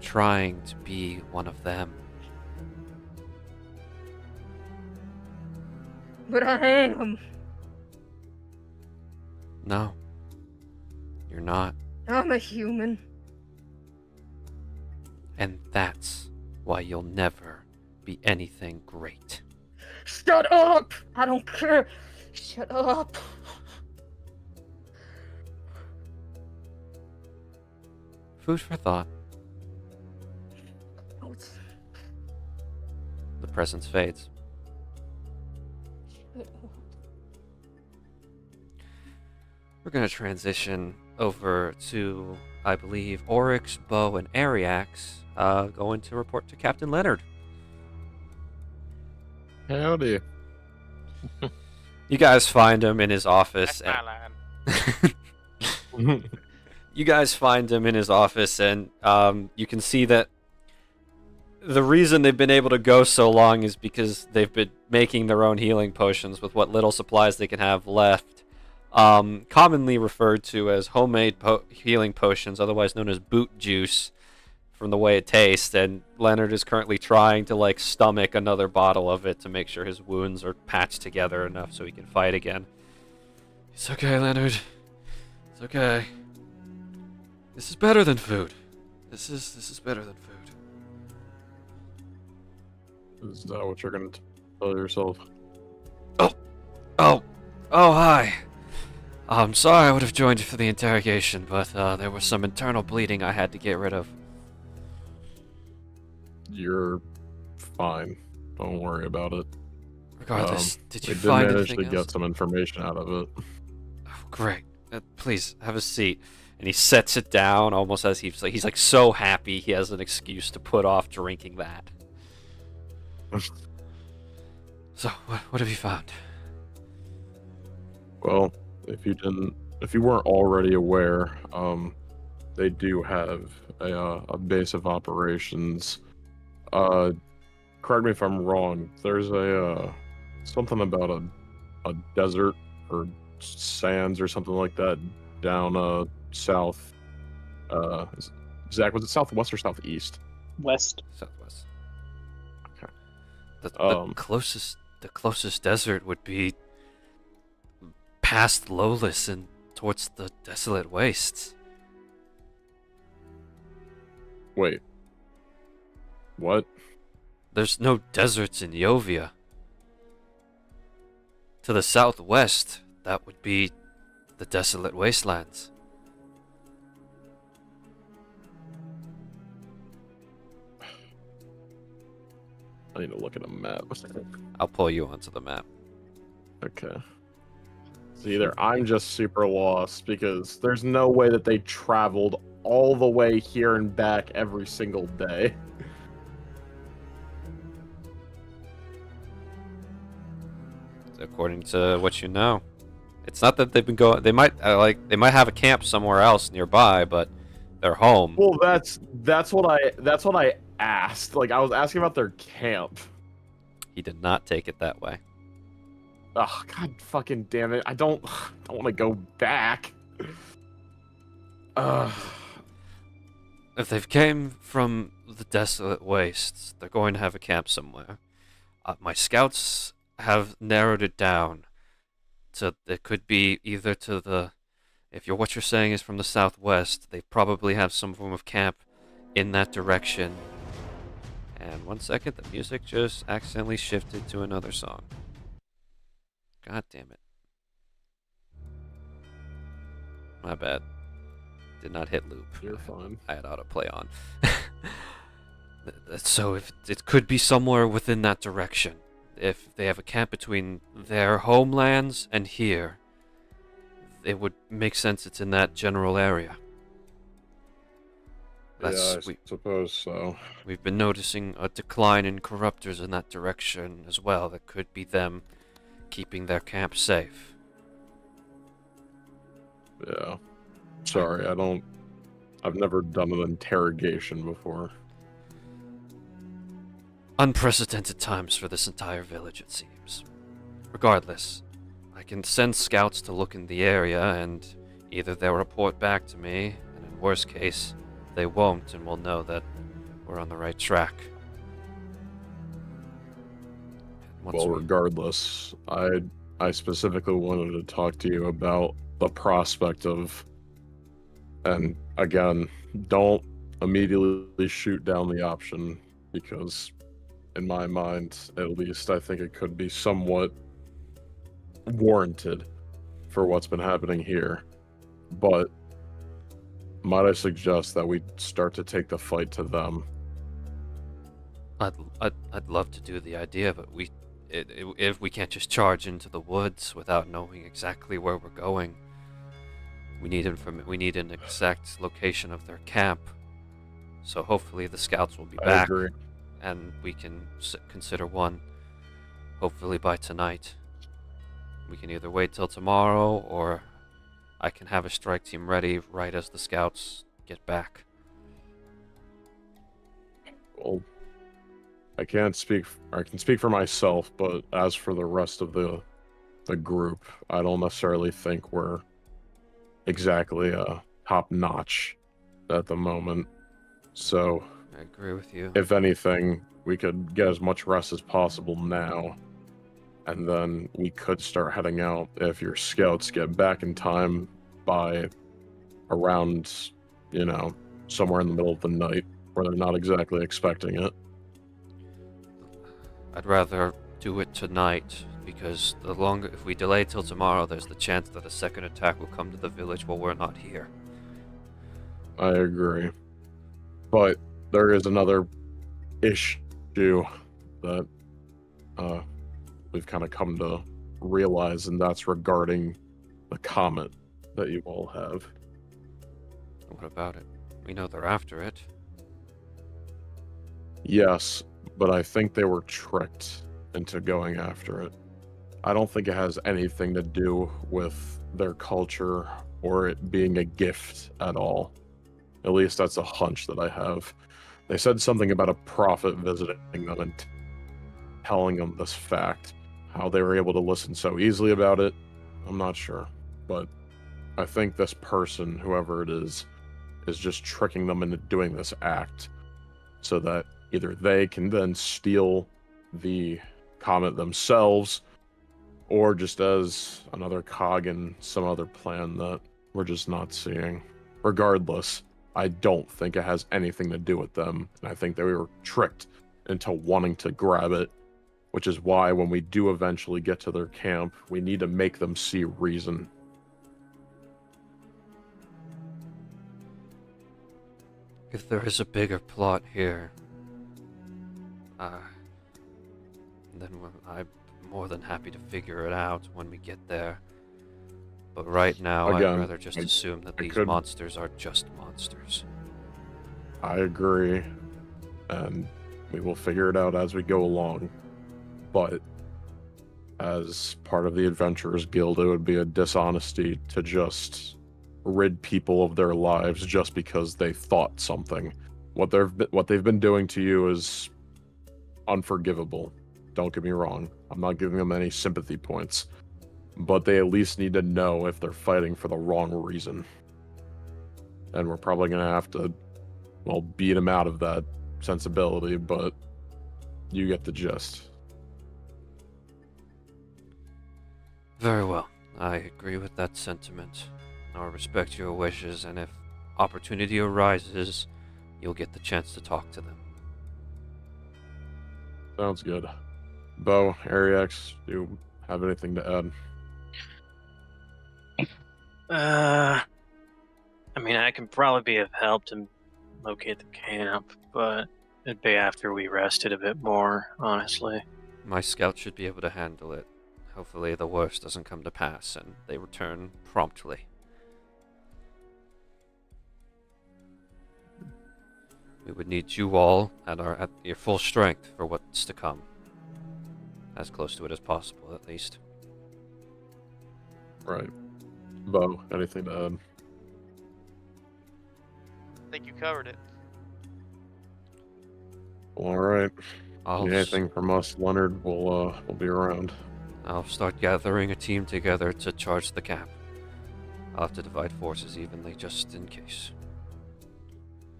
trying to be one of them.
But I am.
No, you're not.
I'm a human.
And that's why you'll never be anything great.
Shut up! I don't care. Shut up.
Food for thought.
No, it's-
The presence fades.
Shut up.
we're going to transition over to, I believe, Oryx, Bo, and Ariax going to report to Captain Leonard.
Howdy.
You guys find him in his office.
That's my line.
You guys find him in his office, and you can see that the reason they've been able to go so long is because they've been making their own healing potions with what little supplies they can have left. Commonly referred to as homemade healing potions, otherwise known as boot juice, from the way it tastes. And Leonard is currently trying to like stomach another bottle of it to make sure his wounds are patched together enough so he can fight again. It's okay, Leonard. It's okay. This is better than food. This is better than food.
Is that what you're gonna tell yourself?
Oh, hi. I'm sorry I would have joined you for the interrogation, but there was some internal bleeding I had to get rid of.
You're fine. Don't worry about it.
Regardless, did you
we
find
did manage
anything
to
else?
get some information out of it.
Oh, great. Please, have a seat. And he sets it down almost as he's like so happy he has an excuse to put off drinking that. So, what have you found?
Well, if you weren't already aware, they do have a base of operations. Correct me if I'm wrong. There's something about a desert or sands or something like that down south. Zach, was it southwest or southeast?
West.
Southwest.
Okay.
The closest desert would be past Lowless and towards the desolate wastes.
Wait. What?
There's no deserts in Yovia. To the southwest, that would be the desolate wastelands.
I need to look at a map.
I'll pull you onto the map.
Okay. So either I'm just super lost because there's no way that they traveled all the way here and back every single day.
According to what you know, it's not that they've been going. They might have a camp somewhere else nearby, but they're home.
Well, that's what I asked. Like I was asking about their camp.
He did not take it that way.
Oh god, fucking damn it! I don't want to go back.
If they've came from the desolate wastes, they're going to have a camp somewhere. My scouts have narrowed it down to it could be either to the. If what you're saying is from the southwest, they probably have some form of camp in that direction. And 1 second, the music just accidentally shifted to another song. God damn it. My bad. Did not hit loop.
You're fine.
I had autoplay on. So if it could be somewhere within that direction. If they have a camp between their homelands and here, it would make sense it's in that general area.
I suppose so.
We've been noticing a decline in corruptors in that direction as well. That could be them keeping their camp safe.
Yeah. Sorry, I've never done an interrogation before.
Unprecedented times for this entire village, it seems. Regardless, I can send scouts to look in the area, and either they'll report back to me, and in worst case, they won't, and we'll know that we're on the right track.
Well, regardless, I specifically wanted to talk to you about the prospect of, and again, don't immediately shoot down the option, because in my mind, at least, I think it could be somewhat warranted for what's been happening here. But might I suggest that we start to take the fight to them?
I'd love to do the idea, but if we can't just charge into the woods without knowing exactly where we're going, We need an exact location of their camp. So hopefully the scouts will be
I
back,
agree.
and we can consider one. Hopefully by tonight. We can either wait till tomorrow, or I can have a strike team ready right as the scouts get back.
Well, I can speak for myself, but as for the rest of the group, I don't necessarily think we're exactly top notch at the moment. So
I agree with you.
if anything, we could get as much rest as possible now, and then we could start heading out if your scouts get back in time by around, somewhere in the middle of the night where they're not exactly expecting it.
I'd rather do it tonight, because if we delay till tomorrow, there's the chance that a second attack will come to the village while we're not here.
I agree. But there is another issue that we've kind of come to realize, and that's regarding the comet that you all have.
What about it? We know they're after it.
Yes, but I think they were tricked into going after it. I don't think it has anything to do with their culture or it being a gift at all. At least that's a hunch that I have. They said something about a prophet visiting them and telling them this fact. How they were able to listen so easily about it, I'm not sure. But I think this person, whoever it is just tricking them into doing this act so that either they can then steal the comet themselves, or just as another cog in some other plan that we're just not seeing. Regardless, I don't think it has anything to do with them, and I think that we were tricked into wanting to grab it, which is why when we do eventually get to their camp, we need to make them see reason.
If there is a bigger plot here, then I'm more than happy to figure it out when we get there. But right now,
Again,
I'd rather just assume that these monsters are just monsters.
I agree, and we will figure it out as we go along. But as part of the Adventurers Guild, it would be a dishonesty to just rid people of their lives just because they thought something. What they've been doing to you is unforgivable. Don't get me wrong. I'm not giving them any sympathy points. But they at least need to know if they're fighting for the wrong reason. And we're probably going to have to, beat them out of that sensibility, but you get the gist.
Very well. I agree with that sentiment. I'll respect your wishes, and if opportunity arises, you'll get the chance to talk to them.
Sounds good. Bo, Ariax, do you have anything to add?
I mean, I can probably be of help to locate the camp, but it'd be after we rested a bit more, honestly.
My scout should be able to handle it. Hopefully the worst doesn't come to pass, and they return promptly. We would need you all at your full strength for what's to come. As close to it as possible, at least.
Right. Bo, anything to add?
I think you covered it.
All right. Anything from us, Leonard, we'll be around.
I'll start gathering a team together to charge the camp. I'll have to divide forces evenly just in case.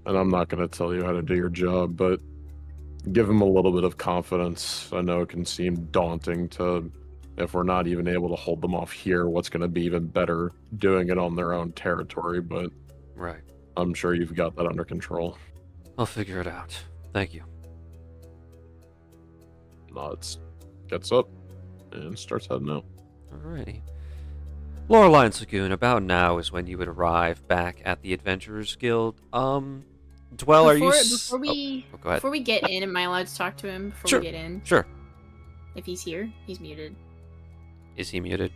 And I'm not going to tell you how to do your job, but give them a little bit of confidence. I know it can seem daunting if we're not even able to hold them off here, what's going to be even better doing it on their own territory, but
right.
I'm sure you've got that under control.
I'll figure it out. Thank you.
Nods, gets up, and starts heading out.
Alrighty. Loreline Lagoon, about now is when you would arrive back at the Adventurers Guild. Dwell, are you...
Before we
go ahead.
Before we get in, am I allowed to talk to him before
Sure.
we get in?
Sure.
If he's here, he's muted.
Is he muted?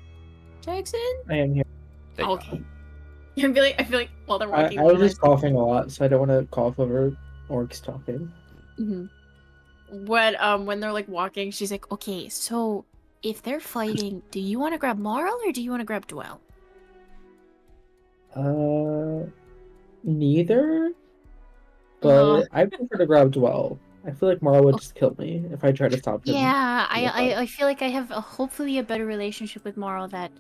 Jackson?
I am here.
There you
Okay. I feel like while they're
I
walking,
was just coughing a lot, so I don't want to cough over orcs talking.
When they're like walking, she's like, okay, so if they're fighting, do you want to grab Marl or do you want to grab Dwell?
Neither. But I prefer to grab Dwell. I feel like Marl would just kill me if I try to stop him.
Yeah, I feel like I have hopefully a better relationship with Marl that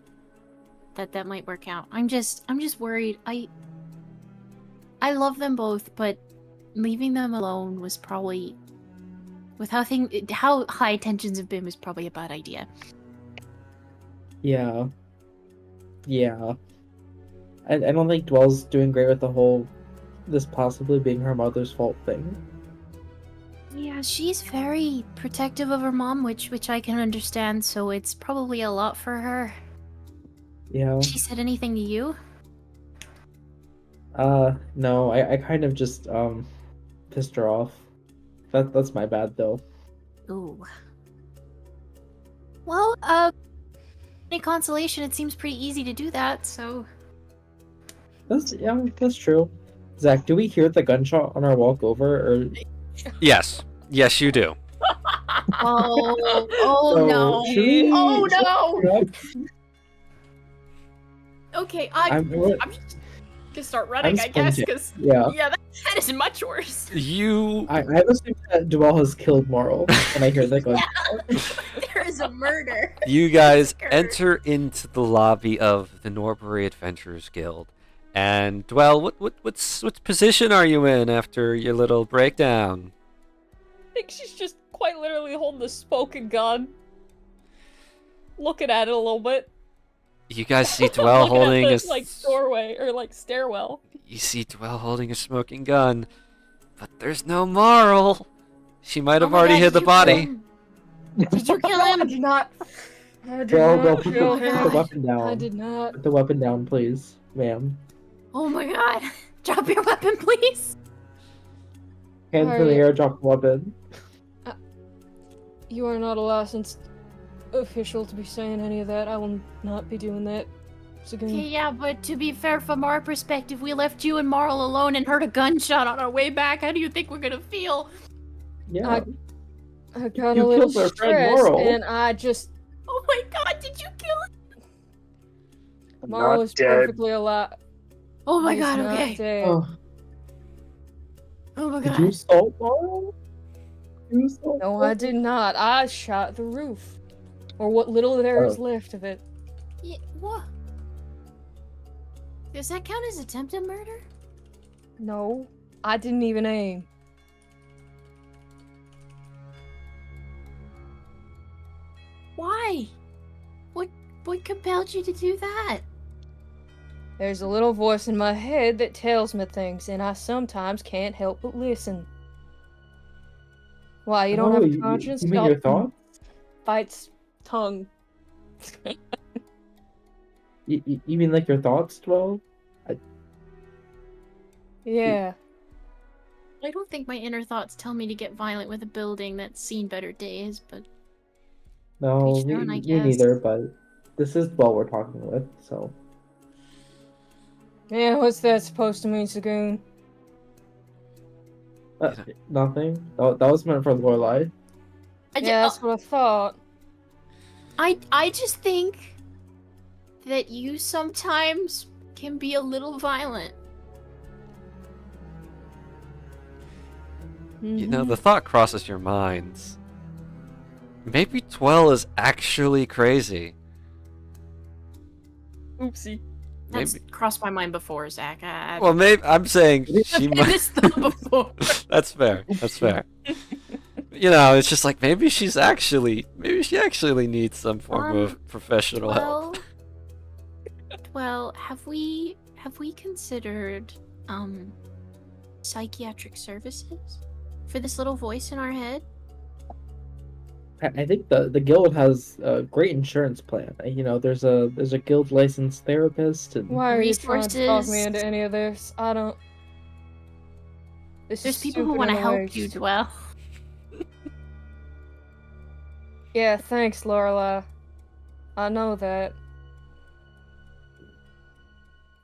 might work out. I'm just worried. I love them both, but leaving them alone was probably, with how high tensions have been, was probably a bad idea.
Yeah. I don't think Dwell's doing great with the whole this possibly being her mother's fault thing.
Yeah, she's very protective of her mom, which I can understand, so it's probably a lot for her.
Yeah.
She said anything to you?
No, I kind of just pissed her off. That's my bad though.
Ooh. Well, any consolation, it seems pretty easy to do that, so...
That's true. Zach, do we hear the gunshot on our walk over, or...
Yes, you do.
Oh
So,
no!
should we-
Oh no!
Yep.
Okay,
I'm
just gonna start running, I guess,
sprinting.
because
Yeah.
that is much worse.
I assume that Dwell has killed Marl when I hear that gunshot.
There is a murder.
You guys enter into the lobby of the Norbury Adventurers Guild. And Dwell, what position are you in after your little breakdown?
I think she's just quite literally holding the smoking gun. Looking at it a little bit.
You guys see Dwell
Looking
holding
at
a
the, like, doorway, or like stairwell.
You see Dwell holding a smoking gun, but there's no Marl. She might have already hit the body.
Did you kill him?
I did not. I did
Dwell,
not
put
kill
the
him.
weapon down.
I did not.
Put the weapon down, please, ma'am.
Oh my god. Drop your weapon, please.
Hands in the
Alright.
air, drop the weapon.
You are not a licensed official to be saying any of that. I will not be doing that.
Okay, yeah, but to be fair, from our perspective, we left you and Marl alone and heard a gunshot on our way back. How do you think we're gonna feel?
Yeah.
I got
You
a little
killed our friend
stressed,
Marl.
and I just...
Oh my god, did you kill him?
Marl
not
is
dead.
perfectly alive.
Oh my
He's
god,
not
okay.
dead.
Oh my
Did you
god.
assault Marl? You assault
No,
Marl?
I did not. I shot the roof. Or what little there is left of it.
Yeah, what? Does that count as attempted murder?
No, I didn't even aim.
Why? What compelled you to do that?
There's a little voice in my head that tells me things, and I sometimes can't help but listen. Why, you don't have a conscience?
You mean your thoughts?
Bites tongue.
You mean like your thoughts, Dwell?
Yeah.
I don't think my inner thoughts tell me to get violent with a building that's seen better days, but
No,
Each their own, I
me
guess.
neither, but this is Dwell we're talking with, so.
Yeah, what's that supposed to mean, Sagoon?
Nothing. That was meant for Lorelai.
Yeah, that's what I thought.
I just think that you sometimes can be a little violent.
You know, the thought crosses your minds. Maybe Dwell is actually crazy.
Oopsie.
That's
Maybe.
crossed my mind before, Zach.
Well, maybe I'm saying she
I've had
might.
this thought before.
That's fair. That's fair. You know, it's just like maybe she actually needs some form of professional help.
Well, have we considered psychiatric services for this little voice in our head?
I think the guild has a great insurance plan. You know, there's a guild licensed therapist and
Why are you trying to talk me
Resources.
into any of this? I don't... This
There's
is
people who
stupid
want to
and a
help
waste.
you, Dwell.
Yeah, thanks, Lorelai. I know that.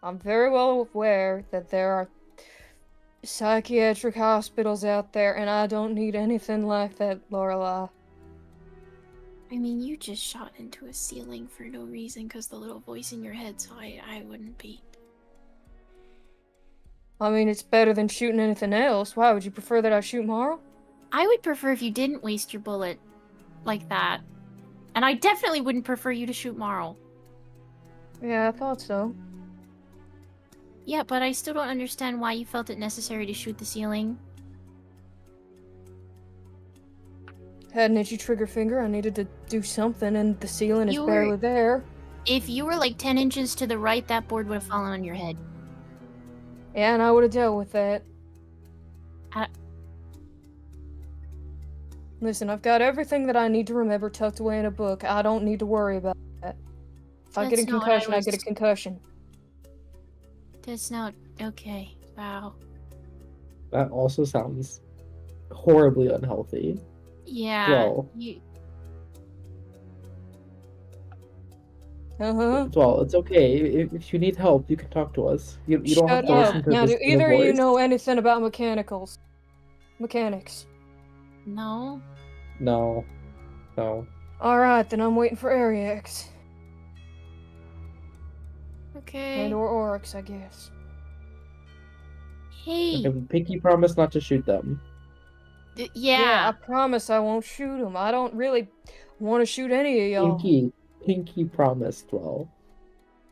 I'm very well aware that there are psychiatric hospitals out there, and I don't need anything like that, Lorelei.
I mean, you just shot into a ceiling for no reason because the little voice in your head, so I wouldn't be.
I mean, it's better than shooting anything else. Why would you prefer that I shoot Marl?
I would prefer if you didn't waste your bullet like that. And I definitely wouldn't prefer you to shoot Marl.
Yeah, I thought so.
Yeah, but I still don't understand why you felt it necessary to shoot the ceiling.
Had an itchy trigger finger, I needed to do something, and the ceiling is
You were-
barely there.
If you were like 10 inches to the right, that board would have fallen on your head.
Yeah, and I would have dealt with that.
I-
Listen, I've got everything that I need to remember tucked away in a book. I don't need to worry about that. If I get a
That's not what I
concussion, I get a
was-
concussion.
That's not okay. Wow.
That also sounds horribly unhealthy.
Yeah.
Well. Well, it's okay. If you need help, you can talk to us. You don't have
Shut
to
up.
listen to
Now,
this
do either of you
voice.
know anything about mechanics?
No.
No.
Alright, then I'm waiting for Ariax.
Okay.
And or Oryx, I guess.
Hey.
Okay, pinky promise not to shoot them.
Yeah.
I promise I won't shoot him. I don't really want to shoot any of y'all.
Pinky promise, Dwell.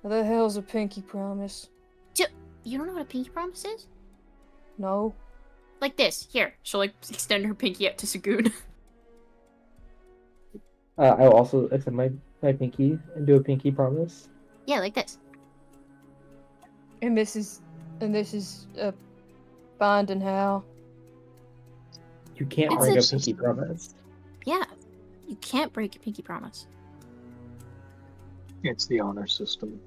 What the hell's a pinky promise?
You don't know what a pinky promise is?
No.
Like this. Here. She'll like extend her pinky up to Sagoon.
I'll also extend my pinky and do a pinky promise.
Yeah, like this.
And this is a binding how?
You can't
It's
break
a-
a pinky promise.
Yeah. You can't break a pinky promise.
It's the honor system.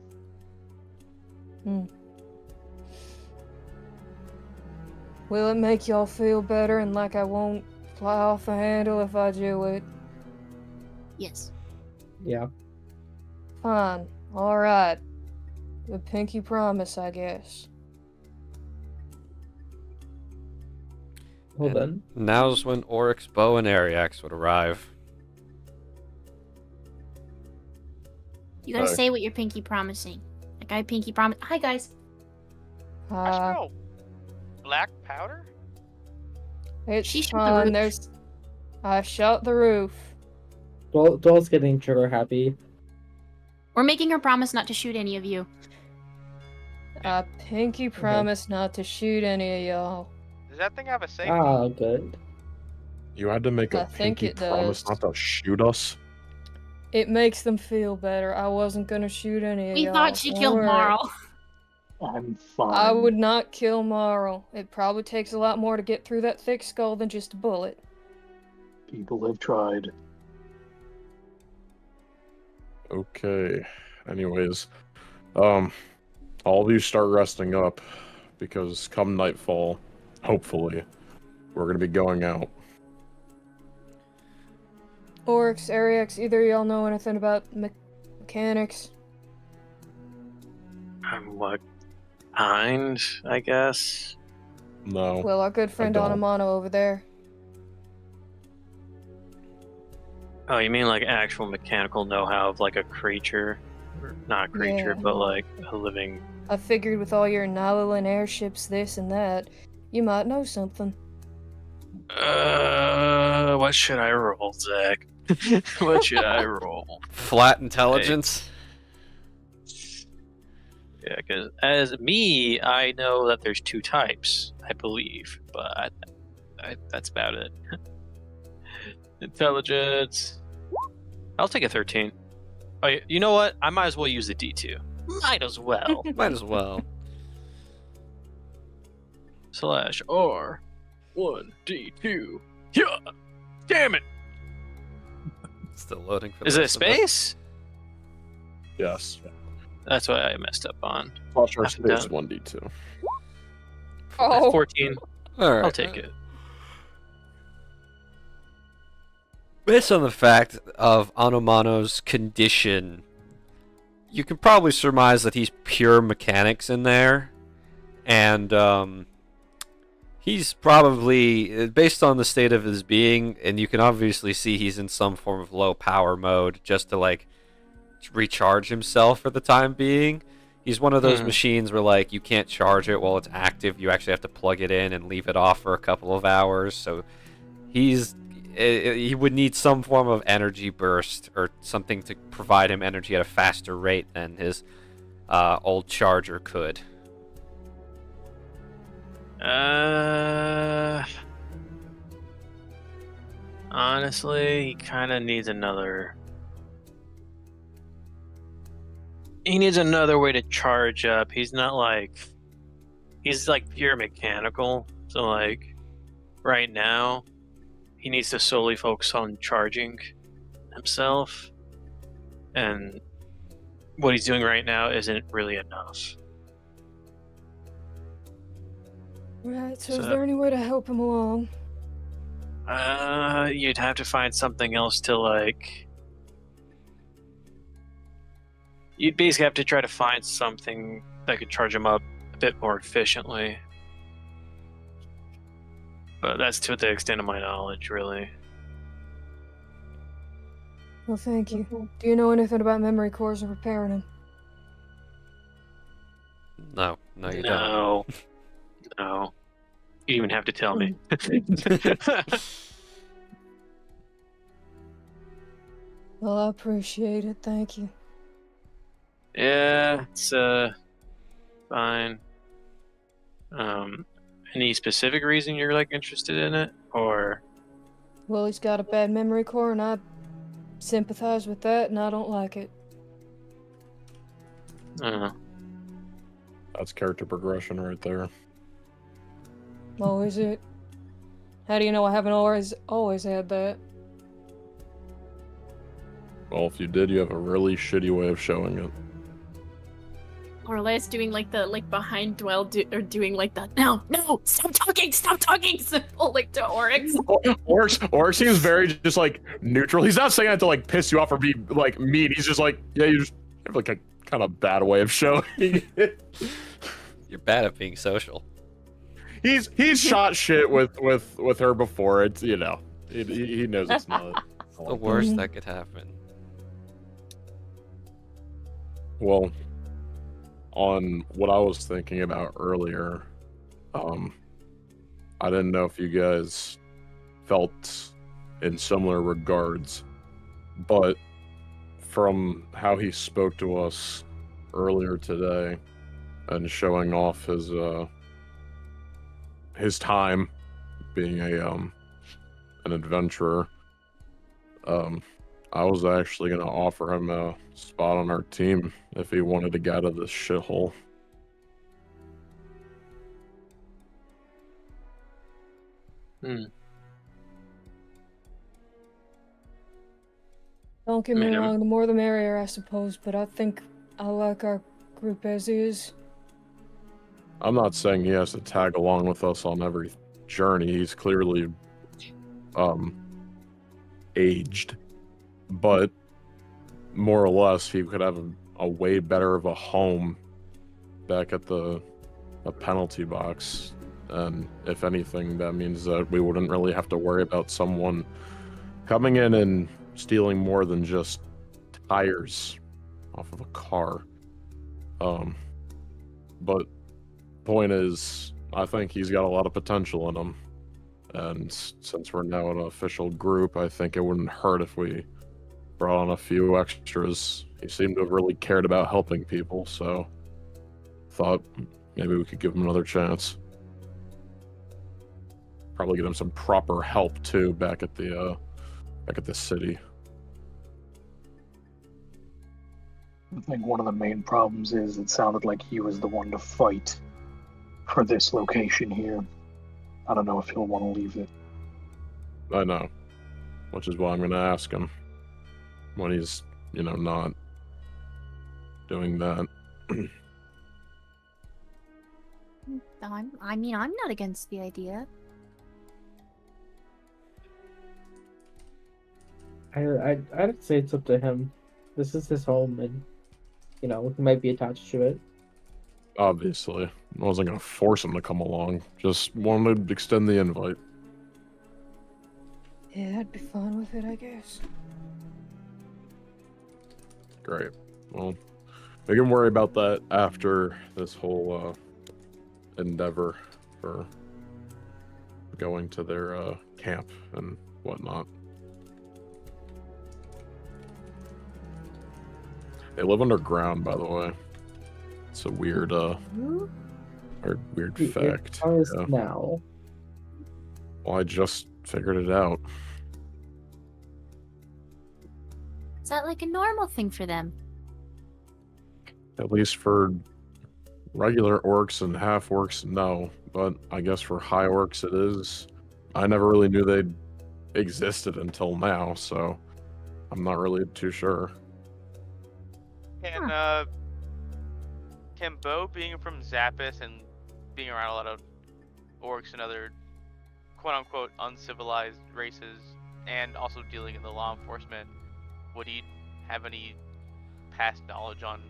Will it make y'all feel better and like I won't fly off the handle if I do it?
Yes.
Yeah.
Fine. Alright. The pinky promise, I guess.
Well
And
then.
Now's when Oryx, Bow, and Ariax would arrive.
You gotta
Hi.
say what you're pinky promising. Like I pinky promise. Hi guys.
I
Uh,
smell black powder.
it's
She shut the
fine.
roof.
I shut the roof.
Dwell's getting trigger happy.
We're making her promise not to shoot any of you.
I pinky promise not to shoot any of y'all.
Does that thing have a safety?
Ah, good.
You had to make a
I think
pinky
it
promise
does.
not to shoot us.
It makes them feel better. I wasn't gonna shoot any of
We
y'all.
thought she
Don't
killed
worry.
Marl.
I'm fine.
I would not kill Marl. It probably takes a lot more to get through that thick skull than just a bullet.
People have tried.
Okay. Anyways, all of you start resting up because come nightfall, hopefully, we're gonna be going out.
Oryx, Ariax, either of y'all know anything about mechanics?
What kind, I guess?
No.
Well, our good friend
don't.
Anamano over there.
Oh, you mean like actual mechanical know-how of like a creature? Or not a creature,
Yeah.
but like a living...
I figured with all your Nylalan airships, this and that, you might know something.
What should I roll, Zach? What should I roll?
Flat intelligence.
Yeah, because as me, I know that there's two types, I believe, but that's about it. Intelligence. I'll take a 13. Oh, you know what? I might as well use the D2. Might as well.
Might as well.
Slash R 1D2. Yeah. Damn it.
Still loading for the
Is it
rest of us.
space?
Yes.
That's what I messed up on.
Plus our
I've
space
done-
1d2.
Oh,
14.
All right.
I'll take it.
Based on the fact of Anomano's condition, you can probably surmise that he's pure mechanics in there, and he's probably, based on the state of his being, and you can obviously see he's in some form of low power mode just to like recharge himself for the time being. He's one of those machines where like you can't charge it while it's active. You actually have to plug it in and leave it off for a couple of hours. So he would need some form of energy burst or something to provide him energy at a faster rate than his old charger could.
Honestly, he kind of needs another. He needs another way to charge up. He's like pure mechanical. So like, right now, he needs to solely focus on charging himself, and what he's doing right now isn't really enough.
Right, so is there any way to help him along?
You'd have to find something else to like. You'd basically have to try to find something that could charge him up a bit more efficiently. But that's to the extent of my knowledge, really.
Well, thank you. Do you know anything about memory cores and repairing them?
No, you don't.
No. No. You even have to tell me.
Well, I appreciate it. Thank you.
Yeah, it's fine. Any specific reason you're like interested in it, or?
Well, he's got a bad memory core, and I sympathize with that, and I don't like it.
That's character progression right there.
Oh, is it? How do you know I haven't always had that?
Well, if you did, you have a really shitty way of showing it.
Or less doing like the behind dwell or doing like the no, stop talking, symbol like to Oryx.
Oryx seems very just like neutral. He's not saying that to like piss you off or be like mean. He's just like, yeah, you just have like a kind of bad way of showing it.
You're bad at being social.
He's shot shit with her before. It's, you know, he knows it's not
the worst that could happen.
Well, on what I was thinking about earlier, I didn't know if you guys felt in similar regards, but from how he spoke to us earlier today and showing off his time being an adventurer, I was actually going to offer him a spot on our team if he wanted to get out of this shithole.
Don't get me wrong, the more the merrier, I suppose, but I think I like our group as is.
I'm not saying he has to tag along with us on every journey. He's clearly aged, but more or less he could have a way better of a home back at the penalty box. And if anything, that means that we wouldn't really have to worry about someone coming in and stealing more than just tires off of a car. But point is, I think he's got a lot of potential in him, and since we're now an official group, I think it wouldn't hurt if we brought on a few extras. He seemed to have really cared about helping people, so thought maybe we could give him another chance. Probably get him some proper help too back at the city.
I think one of the main problems is it sounded like he was the one to fight for this location here. I don't know if he'll want to leave it.
I know, which is why I'm going to ask him when he's, not doing that.
I'm not against the idea.
I'd say it's up to him. This is his home, and you know, he might be attached to it.
Obviously. I wasn't going to force him to come along. Just wanted to extend the invite.
Yeah, I'd be fine with it, I guess.
Great. Well, we can worry about that after this whole endeavor for going to their camp and whatnot. They live underground, by the way. It's a weird weird fact.
Yeah. Now.
Well, I just figured it out.
Is that like a normal thing for them?
At least for regular orcs and half orcs, no. But I guess for high orcs it is. I never really knew they existed until now, so I'm not really too sure.
Can Bo, being from Zappis and being around a lot of orcs and other quote-unquote uncivilized races, and also dealing in the law enforcement, would he have any past knowledge on?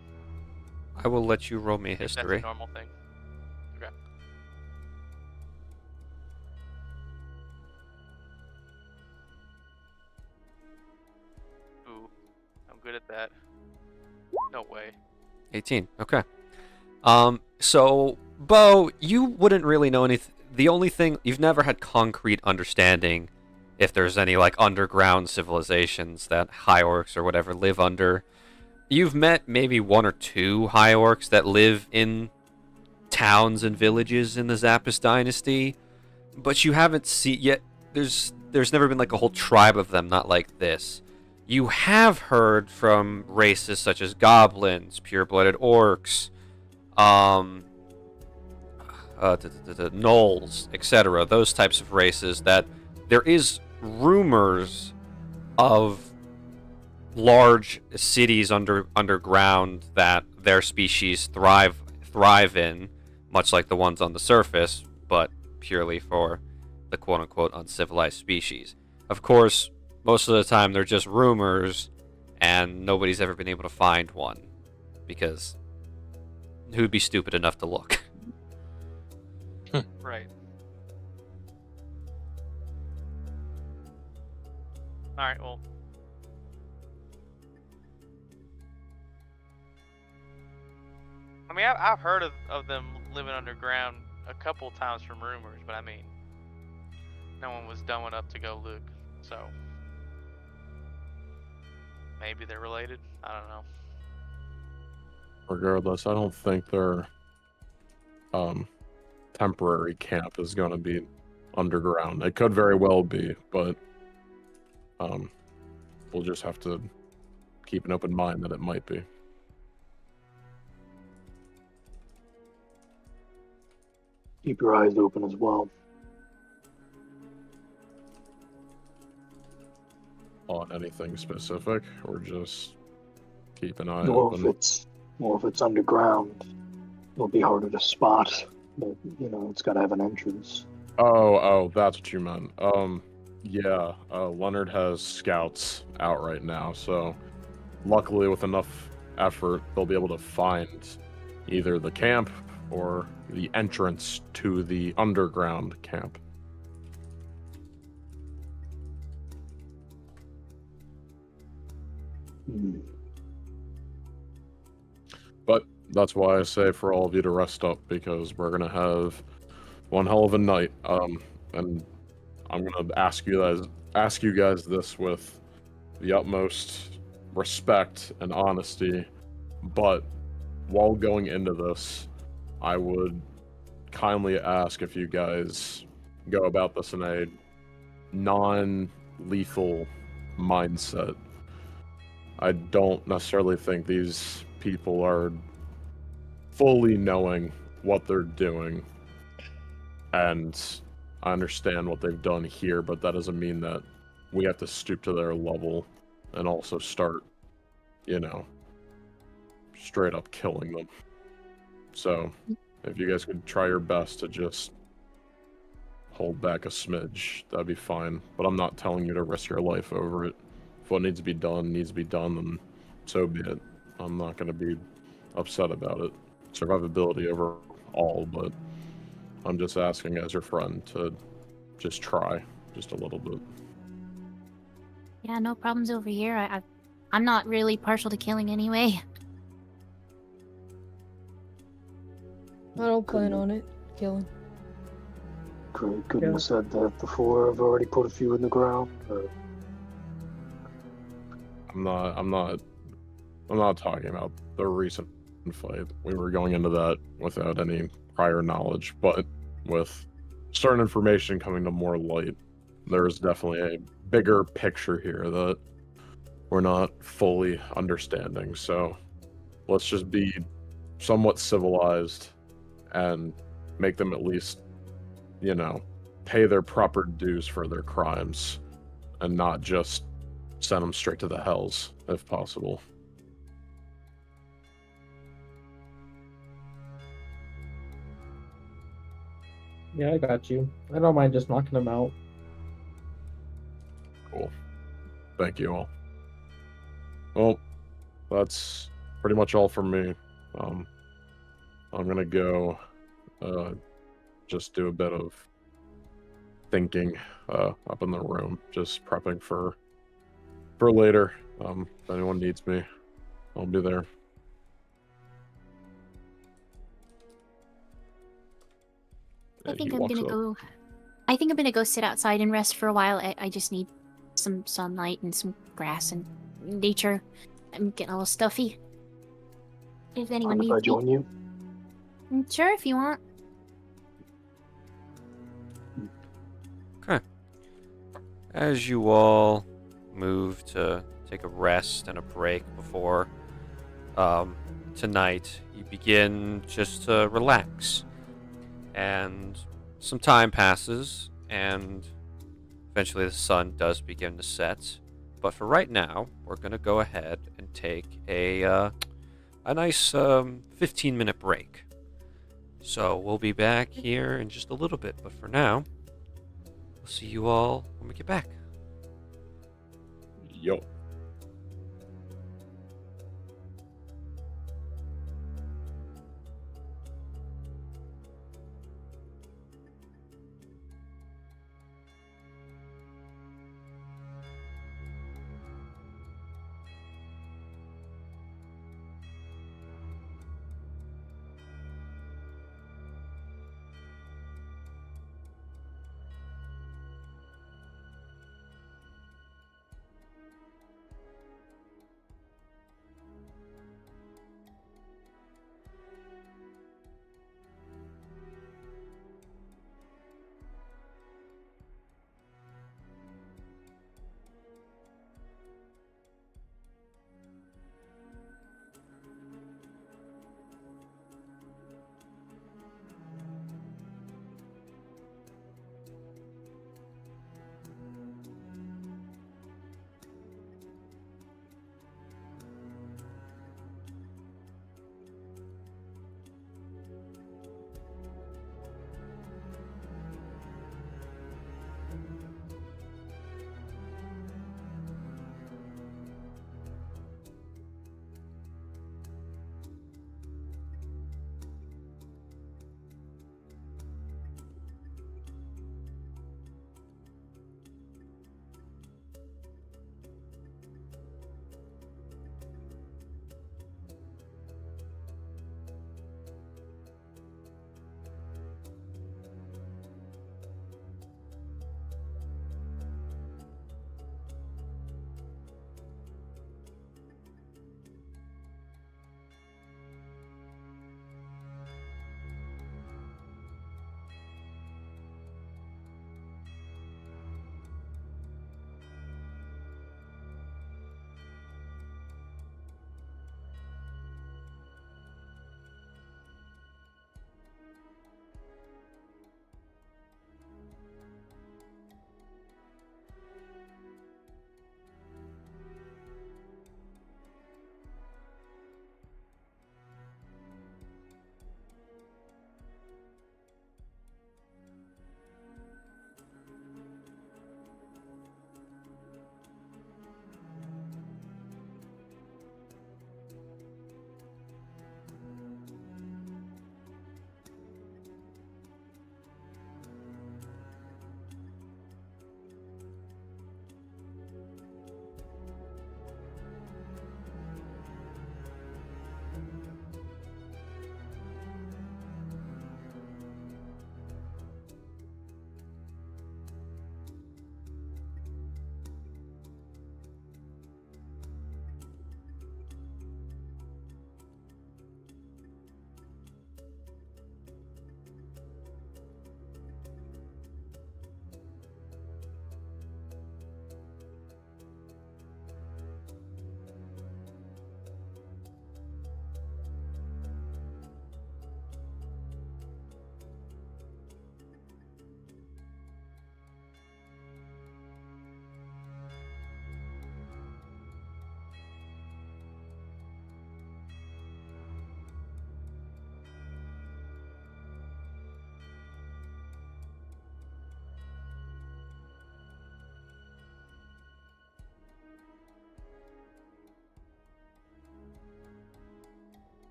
I will let you roll me a
That's
history.
a normal thing. Okay. Ooh, I'm good at that. No way.
18. Okay. So, Bo, you wouldn't really know anything. The only thing, you've never had concrete understanding if there's any, like, underground civilizations that high orcs or whatever live under. You've met maybe one or two high orcs that live in towns and villages in the Zappis dynasty, but you haven't seen yet. There's never been, like, a whole tribe of them, not like this. You have heard from races such as goblins, pure-blooded orcs, gnolls, etc. Those types of races that there is rumors of large cities underground that their species thrive in, much like the ones on the surface, but purely for the quote-unquote uncivilized species. Of course, most of the time they're just rumors, and nobody's ever been able to find one, because who'd be stupid enough to look?
Right. Alright, well. I mean, I've heard of them living underground a couple times from rumors, but I mean, no one was dumb enough to go look, so. Maybe they're related? I don't know.
Regardless, I don't think their temporary camp is going to be underground. It could very well be, but we'll just have to keep an open mind that it might be.
Keep your eyes open as well.
On anything specific, or just keep an eye
Well,
open?
if it's underground, it'll be harder to spot. But you know, it's got to have an entrance.
Oh, that's what you meant. Yeah, Leonard has scouts out right now, so luckily with enough effort, they'll be able to find either the camp or the entrance to the underground camp. But that's why I say for all of you to rest up, because we're gonna have one hell of a night. And I'm gonna ask you guys this with the utmost respect and honesty. But while going into this, I would kindly ask if you guys go about this in a non-lethal mindset. I don't necessarily think these people are fully knowing what they're doing, and I understand what they've done here, but that doesn't mean that we have to stoop to their level and also start, you know, straight up killing them. So if you guys could try your best to just hold back a smidge, that'd be fine. But I'm not telling you to risk your life over it. If what needs to be done, then so be it. I'm not going to be upset about it. Survivability overall, but I'm just asking as your friend to just try just a little bit.
Yeah, no problems over here. I'm not really partial to killing anyway.
I don't plan on it. Killing.
Couldn't have said that before. I've already put a few in the ground.
I'm not talking about the recent fight. We were going into that without any prior knowledge, but with certain information coming to more light, there's definitely a bigger picture here that we're not fully understanding. So let's just be somewhat civilized and make them at least, pay their proper dues for their crimes and not just send them straight to the hells, if possible.
Yeah, I got you. I don't mind just knocking them out.
Cool. Thank you all. Well, that's pretty much all from me. I'm gonna go just do a bit of thinking up in the room, just prepping for later. If anyone needs me, I'll be there.
I think I'm gonna go sit outside and rest for a while. I just need some sunlight and some grass and nature. I'm getting a little stuffy. If anyone needs
If I
me.
join you?
Sure, if you want.
Okay. As you all move to take a rest and a break before tonight, you begin just to relax. And some time passes, and eventually the sun does begin to set. But for right now, we're going to go ahead and take a nice 15-minute break. So we'll be back here in just a little bit. But for now, we'll see you all when we get back.
Yo.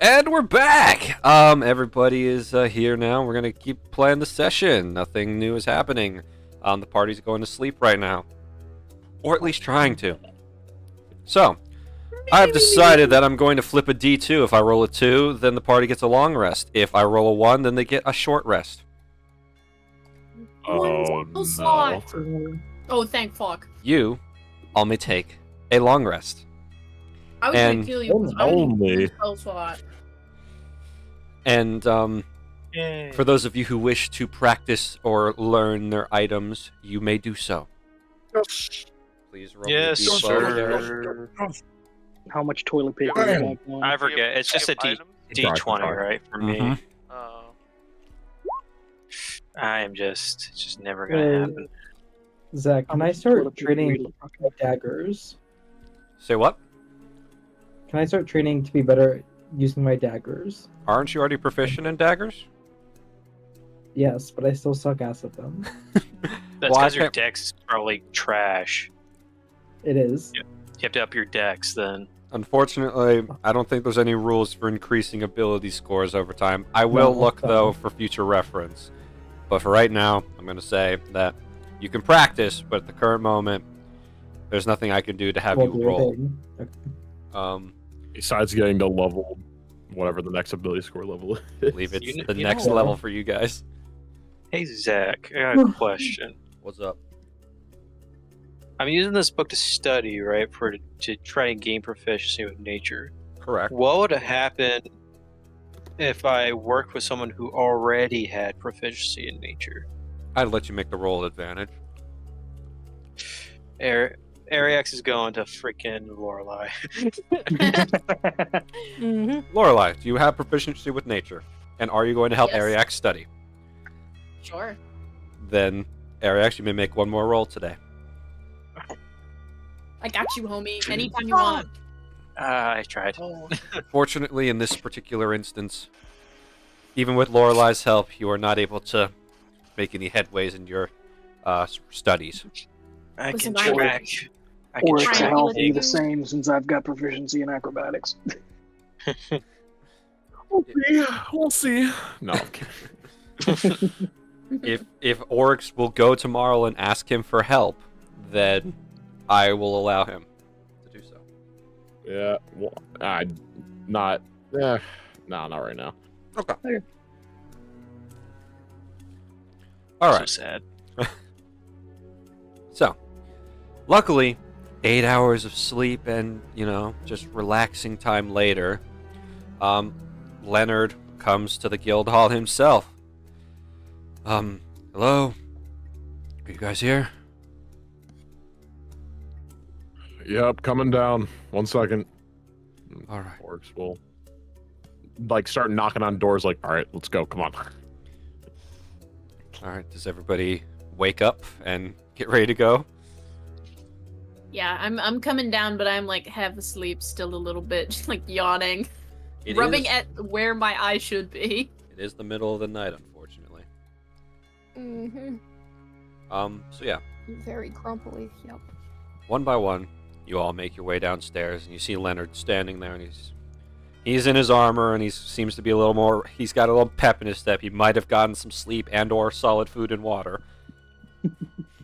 And we're back! Everybody is here now. We're gonna keep playing the session. Nothing new is happening. The party's going to sleep right now. Or at least trying to. So, I've decided that I'm going to flip a D2. If I roll a 2, then the party gets a long rest. If I roll a 1, then they get a short rest.
Oh, no.
Slot. Oh, thank fuck.
You all may take a long rest.
I was
And-
gonna kill you.
Only.
Oh, slot.
And,
Yay.
for those of you who wish to practice or learn their items, you may do so. Please roll
Yes,
me a D12 there.
sir.
How much toilet paper do you have on?
I forget. It's just a D20, right? For me.
Mhm.
It's just never gonna happen.
Zach,
How
can I
much
start
toilet paper
training
really?
my daggers?
Say what?
Can I start training to be better using my daggers?
Aren't you already proficient in daggers?
Yes, but I still suck ass at them.
That's
Well, I
because your
can't-
dex is probably trash.
It is.
You have to up your dex then.
Unfortunately, I don't think there's any rules for increasing ability scores over time. I will
No,
look,
no.
though, for future reference. But for right now, I'm going to say that you can practice, but at the current moment, there's nothing I can do to have
Won't
you
do a
roll.
thing. Okay.
Besides getting to level, whatever the next ability score level
I
is.
believe it's
You
the
know
next
what?
level for you guys.
Hey, Zach, I got a question.
What's up?
I'm using this book to study, right, to try and gain proficiency with nature.
Correct.
What would happen if I worked with someone who already had proficiency in nature?
I'd let you make the roll advantage.
Ariax is going to freaking Lorelei.
Mm-hmm.
Lorelei, do you have proficiency with nature? And are you going to help
Yes.
Ariax study?
Sure.
Then, Ariax, you may make one more roll today.
I got you, homie. Anytime you want.
I tried.
Fortunately, in this particular instance, even with Lorelei's help, you are not able to make any headways in your studies.
I
Listen,
can
I-
track. I
Or
can
to
try and
track.
do
help
it.
me the same since I've got proficiency in acrobatics.
We'll see. No. I'm kidding.
If Oryx will go tomorrow and ask him for help, then I will allow him to do so.
Yeah. Well, not. No, not right now.
Okay. All
So
right.
sad.
So, luckily, 8 hours of sleep and, just relaxing time later, Leonard comes to the guild hall himself. Hello? Are you guys here?
Yep, coming down. 1 second.
All right.
Orcs will start knocking on doors. All right, let's go. Come on.
All right. Does everybody wake up and get ready to go?
Yeah, I'm coming down, but I'm half asleep still a little bit, just yawning,
It
rubbing
is-
at where my eye should be.
It is the middle of the night, unfortunately.
Mm-hmm.
So yeah,
Very crumply. Yep.
one by one, you all make your way downstairs, and you see Leonard standing there, and he's in his armor, and he seems to be a little more. He's got a little pep in his step. He might have gotten some sleep and/or solid food and water.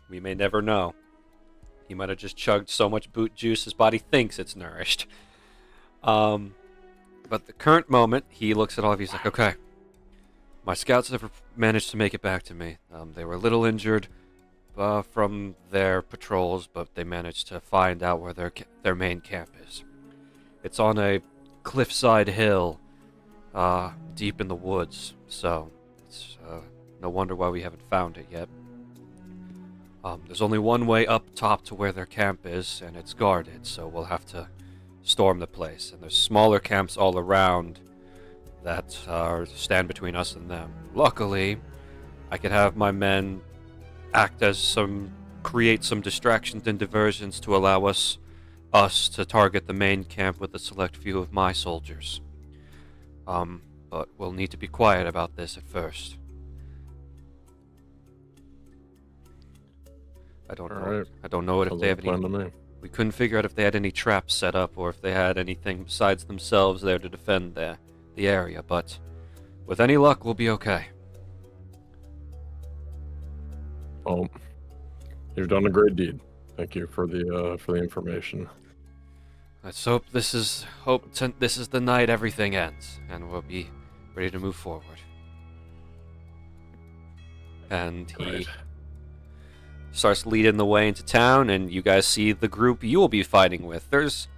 We may never know. He might have just chugged so much boot juice his body thinks it's nourished. But the current moment, he looks at all of you. He's like, "Okay, my scouts have managed to make it back to me. They were a little injured from their patrols, but they managed to find out where their main camp is. It's on a cliffside hill, deep in the woods. So it's no wonder why we haven't found it yet. There's only one way up top to where their camp is, and it's guarded. So we'll have to storm the place. And there's smaller camps all around that stand between us and them. Luckily, I can have my men act as create some distractions and diversions to allow us to target the main camp with a select few of my soldiers. But we'll need to be quiet about this at first. I don't know.
Alright.
I don't know if
Sounds
they
like
have
a plan
any.
to me.
We couldn't figure out if they had any traps set up or if they had anything besides themselves there to defend the area, but with any luck, we'll be okay.
Oh, you've done a great deed. Thank you for the information.
Let's hope this is the night everything ends, and we'll be ready to move forward. And he
Right.
starts leading the way into town, and you guys see the group you will be fighting with. There's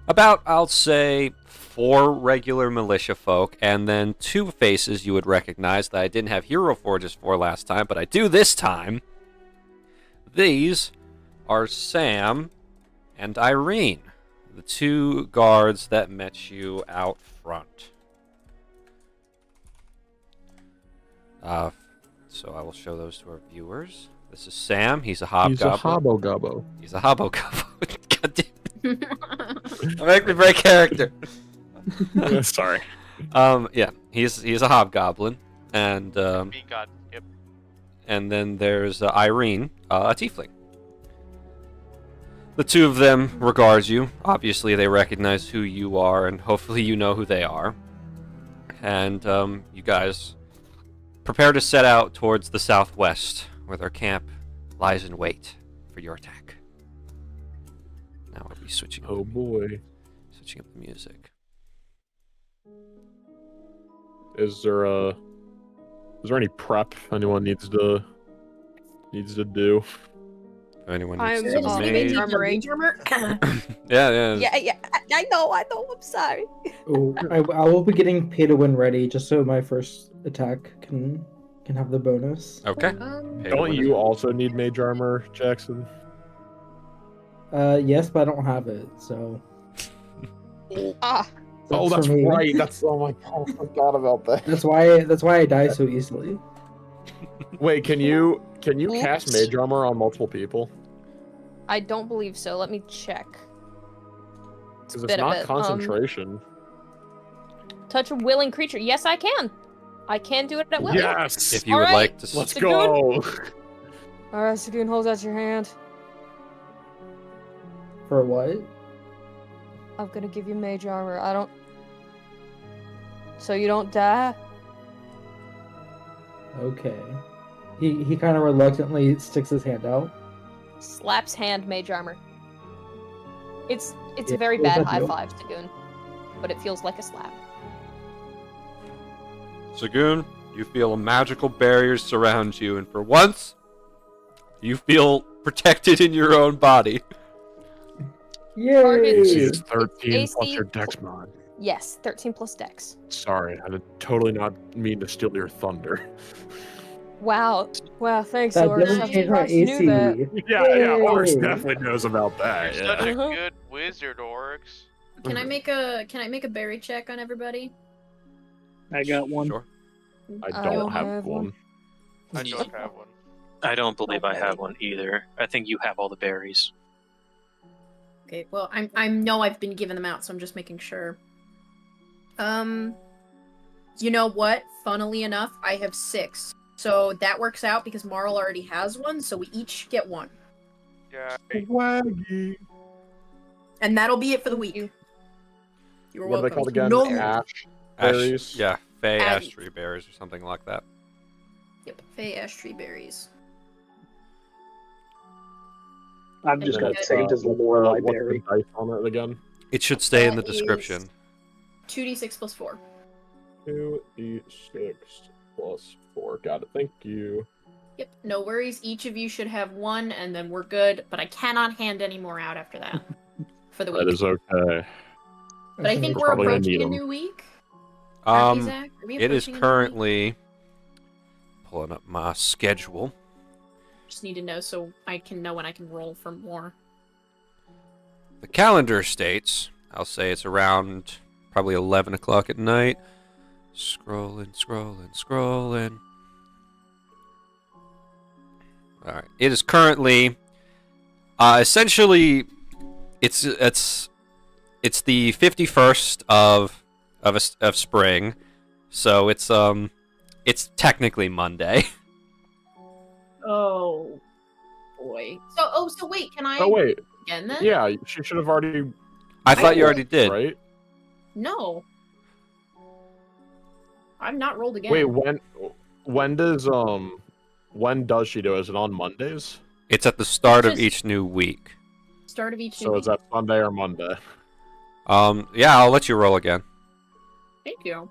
about, I'll say, 4 regular militia folk, and then 2 faces you would recognize that I didn't have hero forges for last time, but I do this time. These are Sam and Irene, the 2 guards that met you out front. So I will show those to our viewers. This is Sam. He's a hobgoblin.
He's a hobogobbo.
He's a hobgoblin. God damn. Don't make me break character.
Sorry.
Yeah, he's a hobgoblin, and
Being God. Yep.
and then there's Irene, a tiefling. The 2 of them regard you. Obviously, they recognize who you are, and hopefully you know who they are. And you guys prepare to set out towards the southwest, where their camp lies in wait for your attack. Now we'll be switching
Oh boy.
switching up the music.
Is there any prep anyone needs to do?
If anyone
I'm
needs to
mage
mage.
armor.
Yeah.
Yeah, I know, I'm sorry.
Oh, I will be getting pay to win ready just so my first attack can have the bonus.
Okay. Pay to
Don't
win.
you also need mage armor, Jackson?
Yes, but I don't have it, so.
Ah,
Oh,
Sucks
that's
for me.
right. That's oh my god, I forgot about that.
That's why I die so easily.
Wait, can you cast
Oops.
mage armor on multiple people?
I don't believe so. Let me check.
Because
bit
it's
of
not
it.
concentration.
Touch a willing creature. Yes, I can. I can do it at will.
Yes.
If you
All
would
right.
like to
Let's
It's a
go.
alright, Sagoon, hold out your hand.
For what?
I'm gonna give you mage armor. I don't. So you don't die?
Okay. He kind of reluctantly sticks his hand out.
Slaps hand mage armor. It's
Yeah,
a very
what does
bad
that
high
do?
five, Sagoon, but it feels like a slap.
Sagoon, you feel a magical barrier surround you, and for once, you feel protected in your own body.
Yay!
Target
It's 13
AC
plus your dex mod.
Yes, 13 plus dex.
Sorry, I did totally not mean to steal your thunder.
Wow, thanks,
That
Oris.
doesn't
I'm
change my
surprised you knew that.
AC.
Yeah, Oris
Yay.
definitely knows about that.
You're
Yeah.
such a
Uh-huh.
good wizard, Oryx.
Can I make a berry check on everybody?
I got one.
Sure.
I
I
don't
don't
have
have
one.
I don't have one.
I don't believe I have one either. I think you have all the berries.
Okay, well, I know I've been giving them out, so I'm just making sure. You know what? Funnily enough, I have 6. So that works out because Marl already has one, so we each get one.
Yeah.
Waggy.
And that'll be it for the week.
you.
You're
What are they
welcome.
called again?
No.
Ash berries.
Yeah, Fey
Add-
ash tree berries or something like that.
Yep, Fey ash tree berries.
I've just
And
got saved as Lore
what's the
Library.
dice on it again?
It should stay in the
That
description.
is 2d6 plus 4.
2d6 plus 4. Got it. Thank you.
Yep, no worries. Each of you should have one, and then we're good. But I cannot hand any more out after that for the week.
That is okay.
But I think we're
Probably gonna
approaching
need
a
'em.
new week. Aren't we, Zach? Are we
It is
approaching a new week?
currently pulling up my schedule.
Just need to know so I can know when I can roll for more.
The calendar states, I'll say it's around probably 11 o'clock at night. Scrolling. All right. It is currently, essentially, it's the 51st of spring, so it's technically Monday.
Oh boy. So wait, can I
Oh wait.
again then?
Yeah, she should have already.
I thought you already did.
Right?
No. I've not rolled again.
Wait, when does she do it? Is it on Mondays?
It's at the start of
Just-
each new week.
Start of each
So
new
is that Sunday or Monday?
Yeah, I'll let you roll again.
Thank you. All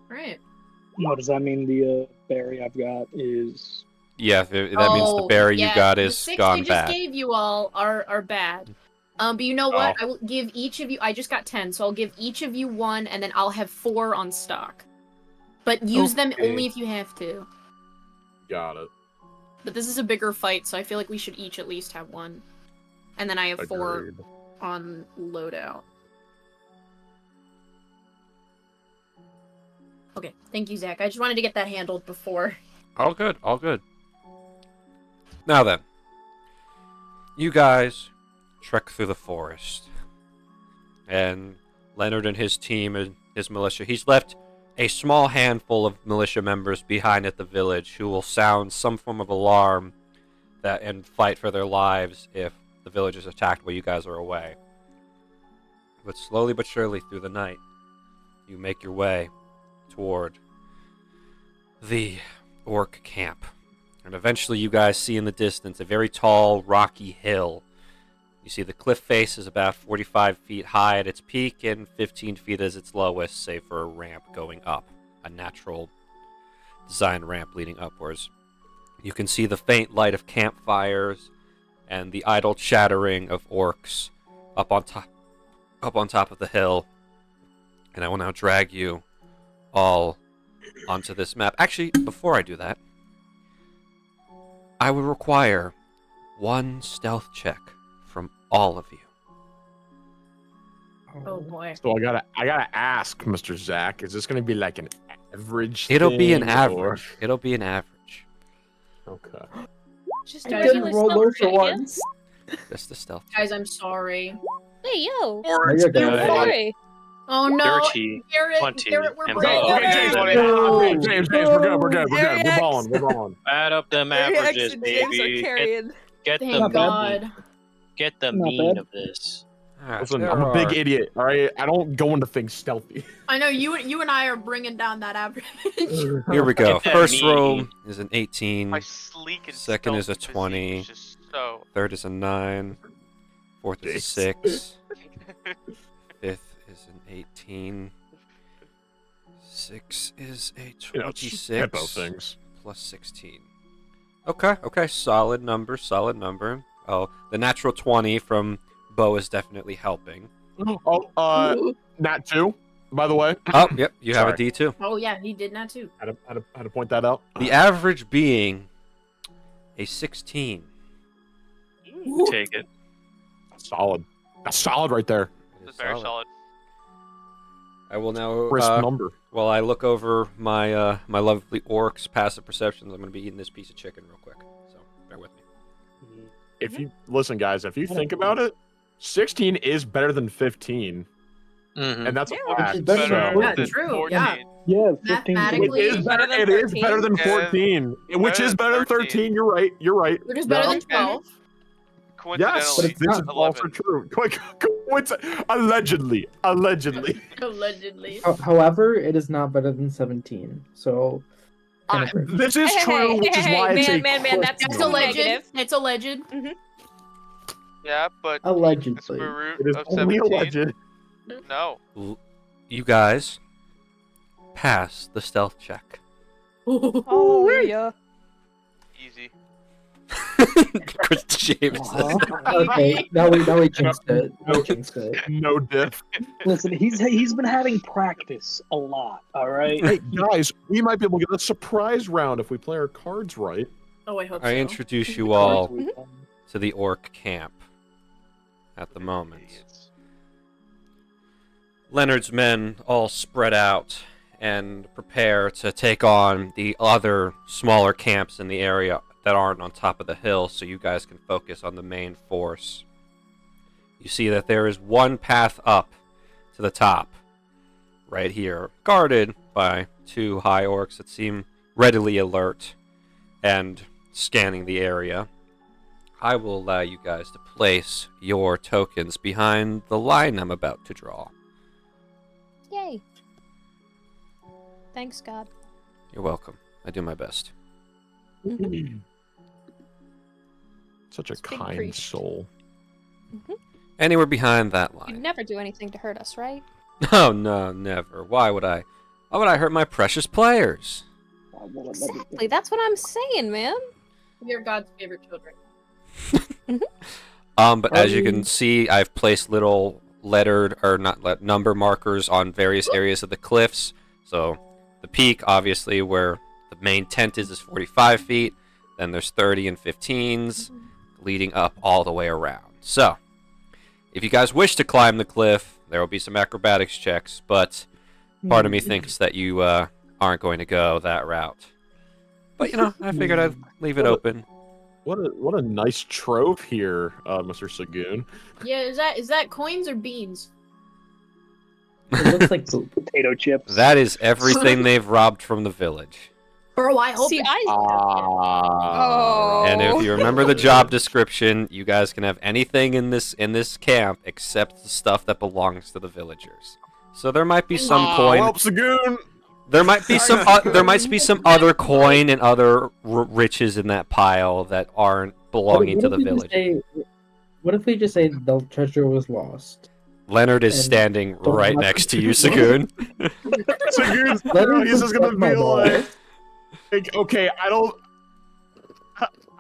right.
What does that mean? The berry I've got is.
Yeah, that means the berry you got
the
is
6
gone
I just
bad.
gave you all are bad. But you know what? I will give each of you. I just got 10, so I'll give each of you 1, and then I'll have 4 on stock. But use them
Okay.
only if you have to.
Got it.
But this is a bigger fight, so I feel like we should each at least have 1. And then I have 4
Agreed.
on loadout. Okay, thank you, Zach. I just wanted to get that handled before.
All good, all good. Now then, you guys trek through the forest. And Leonard and his team and his militia, he's left a small handful of militia members behind at the village who will sound some form of alarm and fight for their lives if the village is attacked while you guys are away. But slowly but surely through the night, you make your way toward the orc camp. And eventually you guys see in the distance a very tall, rocky hill. You see the cliff face is about 45 feet high at its peak and 15 feet as its lowest, save for a ramp going up. A natural design ramp leading upwards. You can see the faint light of campfires and the idle chattering of orcs up on top of the hill. And I will now drag you all onto this map. Actually, before I do that, I would require 1 stealth check from all of you.
Oh boy.
So I gotta ask, Mr. Zach, is this gonna be like an average?
It'll be an
thing,
average.
or-
It'll be an average.
Okay.
Just
I
do
didn't
a
roll
stealth
those for
check, yeah?
once.
That's the stealth check.
Guys, I'm sorry.
Hey, yo.
There you go.
Good.
Sorry.
Oh no,
Dirty.
Garrett,
20
Garrett, we're
and
breaking.
below.
Okay, James, James, we're good. We're balling. We're balling.
Add up them averages, baby. Get the
Thank God.
get the
Not
mean
bad.
of this.
Alright,
Listen,
there
I'm a big
are-
idiot. All right, I don't go into things stealthy.
I know you and I are bringing down that average.
Here we go.
Get that
First roll
meat.
is an 18.
My sleek and
Second is a
stealthy physique
20.
is just so.
Third is a 9. Fourth is a
Six.
6. Fifth is an 18. 6 is a
You know, it's
26.
hippo things.
Plus 16. Okay. Solid number. Oh, the natural 20 from Bo is definitely helping.
Oh, nat 2, by the way.
Oh, yep, you have a
Sorry.
D2.
Oh yeah, he did that too.
Had to point that out.
The average being a 16.
Take it.
Solid. That's solid right there.
It's very solid.
I will now,
Crisp number.
while I look over my my lovely orcs' passive perceptions, I'm going to be eating this piece of chicken real quick. So bear with me.
If you listen, guys, if you think about it, 16 is better than 15,
Mhm.
and that's a
Yeah,
fact.
it's better
so-
than
Yeah,
14.
true. Yeah.
Yeah, 15.
Mathematically-
It is better,
Better than
it is
13?
better than
Yeah,
14, which is better than 13. You're right.
Which is better
No.
than 12.
Yes,
Coincidentally,
this is also
11.
true. Allegedly.
Allegedly.
However, it is not better than 17. So,
This is true, which is why it's a
man, that's
That's
too
alleged.
negative.
It's alleged.
Yeah, but the
allegedly.
square root
It is
of
only
17.
alleged.
No.
You guys pass the stealth check.
Oh, yeah.
Easy.
Chris James.
Okay, now we jinxed it. We jinxed it.
No diff.
Listen, he's been having practice a lot. All right.
Hey, guys, we might be able to get a surprise round if we play our cards right.
Oh, I hope
I
so.
introduce you all to the orc camp at the moment. Leonard's men all spread out and prepare to take on the other smaller camps in the area that aren't on top of the hill, so you guys can focus on the main force. You see that there is one path up to the top, right here, guarded by 2 high orcs that seem readily alert and scanning the area. I will allow you guys to place your tokens behind the line I'm about to draw.
Yay.
Thanks, God.
You're welcome. I do my best.
Such a
Big
kind
priest.
soul.
Anywhere behind that
You'd
line.
never do anything to hurt us, right?
Oh, no, never. Why would I hurt my precious players?
Exactly. That's what I'm saying, man.
We are God's favorite children.
But as you can see, I've placed little lettered, or not number markers on various areas of the cliffs. So the peak, obviously, where the main tent is 45 feet. Then there's 30 and 15s leading up all the way around. So if you guys wish to climb the cliff, there will be some acrobatics checks, but part of me thinks that you aren't going to go that route. But, I figured I'd leave it open.
What a nice trove here, Mr. Sagoon.
Yeah, is that coins or beans?
It looks like poop.
Potato chips.
That is everything they've robbed from the village.
Bro, I hope.
See,
Oh.
And if you remember the job description, you guys can have anything in this camp except the stuff that belongs to the villagers. So there might be some coin.
Well, Sagoon.
There might be some. There might be some other coin and other riches in that pile that aren't belonging to the village.
What if we just say the treasure was lost?
Leonard is
And
standing
don't
right
have
next
to
to you,
keep
Sagoon.
Sagoon's
Leonard
he's just gonna
my
be
ball.
like, okay, I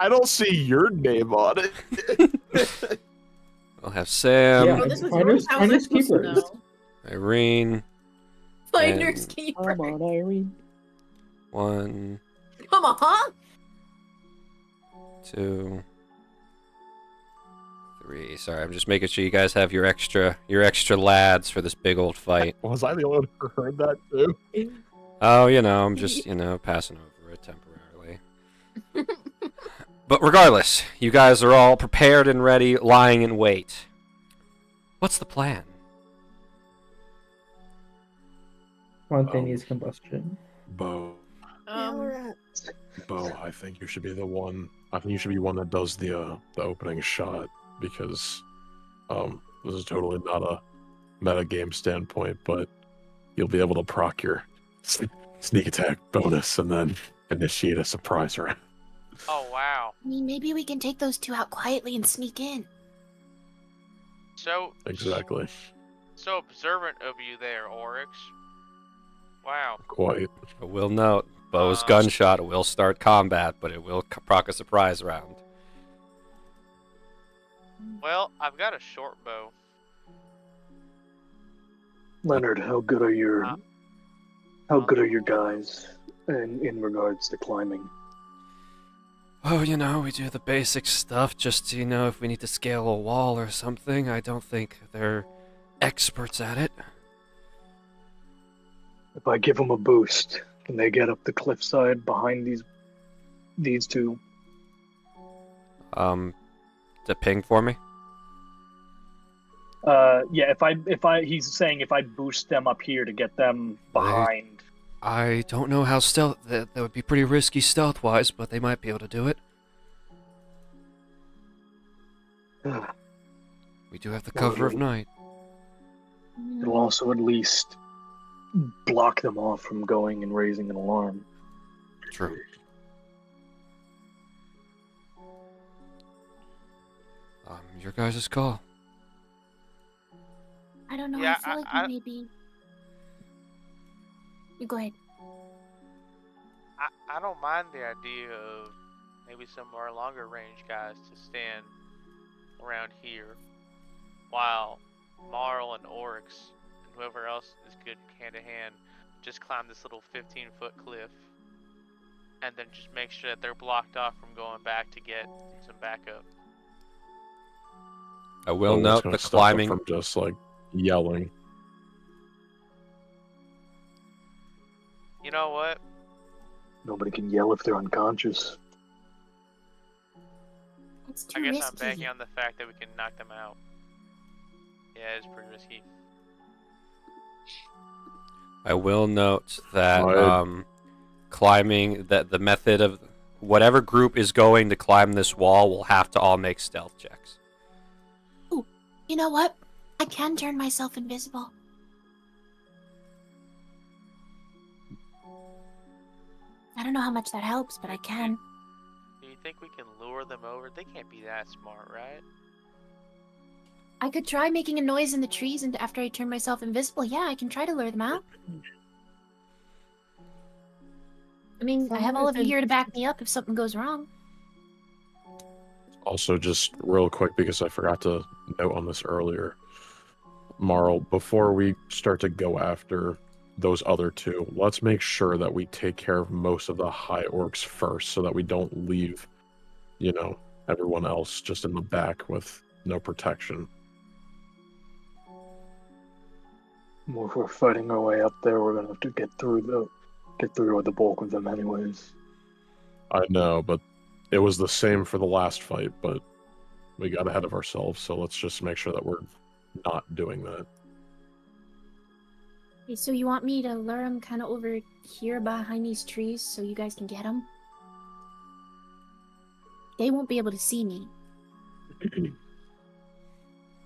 don't see your name on it.
We'll have Sam,
Yeah.
Bro, this is
Finders-
yours. How's
finders
I supposed to
keepers.
know?
Irene.
Finders
And-
keeper.
Come on, Irene.
1,
Come on.
2, 3. Sorry, I'm just making sure you guys have your extra lads for this big old fight.
Was I the only one who heard that too?
Oh, I'm just, passing over it temporarily. But regardless, you guys are all prepared and ready, lying in wait. What's the plan?
Spontaneous combustion.
Bo,
Um,
I think you should be the one. I think you should be one that does the opening shot because this is totally not a meta game standpoint, but you'll be able to proc your sneak attack bonus and then initiate a surprise round.
Oh wow.
I mean, maybe we can take those two out quietly and sneak in.
So
Exactly.
So observant of you there, Oryx. Wow.
Quite.
I will note, Bo's gunshot will start combat, but it will proc a surprise round.
Well, I've got a short bow.
Leonard, how good are your guys in regards to climbing?
Oh, we do the basic stuff just to, if we need to scale a wall or something. I don't think they're experts at it.
If I give them a boost, can they get up the cliffside behind these two?
To ping for me?
Yeah. He's saying if I boost them up here to get them behind.
I don't know how stealth. That would be pretty risky stealth-wise, but they might be able to do it. We do have the cover of night.
It'll also at least block them off from going and raising an alarm.
True. Your guys' call.
I don't know.
Yeah,
I feel like we maybe. You go ahead.
I don't mind the idea of maybe some of our longer range guys to stand around here while Marl and Oryx and whoever else is good hand to hand just climb this little 15-foot cliff and then just make sure that they're blocked off from going back to get some backup.
I will
It's
note
gonna
the
stop them
climbing.
from just like yelling.
You know what?
Nobody can yell if they're unconscious.
It's
I
too
guess
risky.
I'm banking on the fact that we can knock them out. Yeah, it's pretty risky.
I will note that
Right.
climbing that the method of whatever group is going to climb this wall will have to all make stealth checks.
You know what? I can turn myself invisible. I don't know how much that helps, but I can.
Do you think we can lure them over? They can't be that smart, right?
I could try making a noise in the trees, and after I turn myself invisible, yeah, I can try to lure them out. I mean, I have all of you here to back me up if something goes wrong.
Also, just real quick, because I forgot to note on this earlier, Marl, before we start to go after those other two, let's make sure that we take care of most of the high orcs first, so that we don't leave, you know, everyone else just in the back with no protection.
Well, if we're fighting our way up there, we're gonna have to get through with the bulk of them anyways.
I know, but it was the same for the last fight, but we got ahead of ourselves, so let's just make sure that we're not doing that.
Okay, so you want me to lure them kind of over here behind these trees so you guys can get them? They won't be able to see me.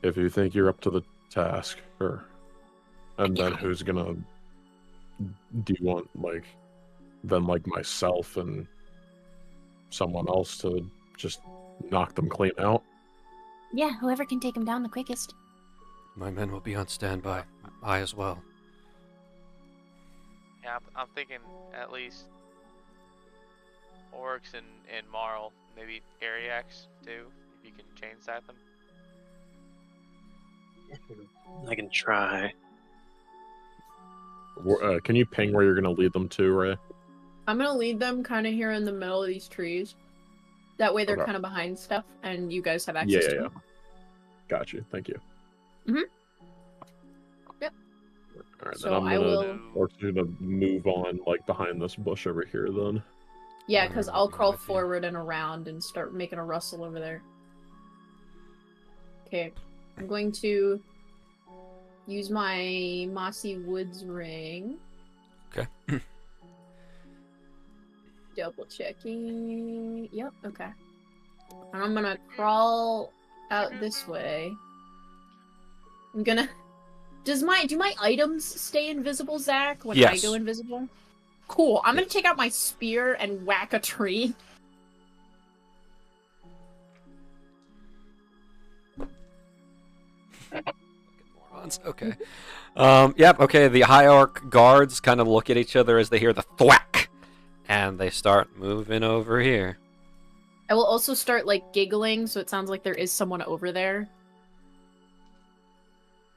If you think you're up to the task, sure. And then who's gonna... Do you want, like myself and someone else to just knock them clean out?
Yeah, whoever can take them down the quickest.
My men will be on standby. I as well.
Yeah, I'm thinking at least orcs and Marl, maybe Ariax too, if you can chain sight them.
I can try.
Can you ping where you're gonna lead them to, Ray?
I'm gonna lead them kind of here in the middle of these trees. That way they're
Okay.
kind of behind stuff, and you guys have access to them.
Got you. Thank you.
Mhm. Yep.
All right,
So
then I'm
I
gonna
will.
force you to move on, like behind this bush over here. Then.
Yeah, because I'll crawl
with you.
forward and around and start making a rustle over there. Okay, I'm going to use my Mossy Woods ring.
Okay.
Double checking. Yep, okay. And I'm gonna crawl out this way. I'm gonna... do my items stay invisible, Zach, when I
Yes.
go invisible? Cool. I'm gonna take out my spear and whack a tree.
Morons. Okay. Yep. Okay. The High Orc guards kind of look at each other as they hear the thwack, and they start moving over here.
I will also start, like, giggling, so it sounds like there is someone over there.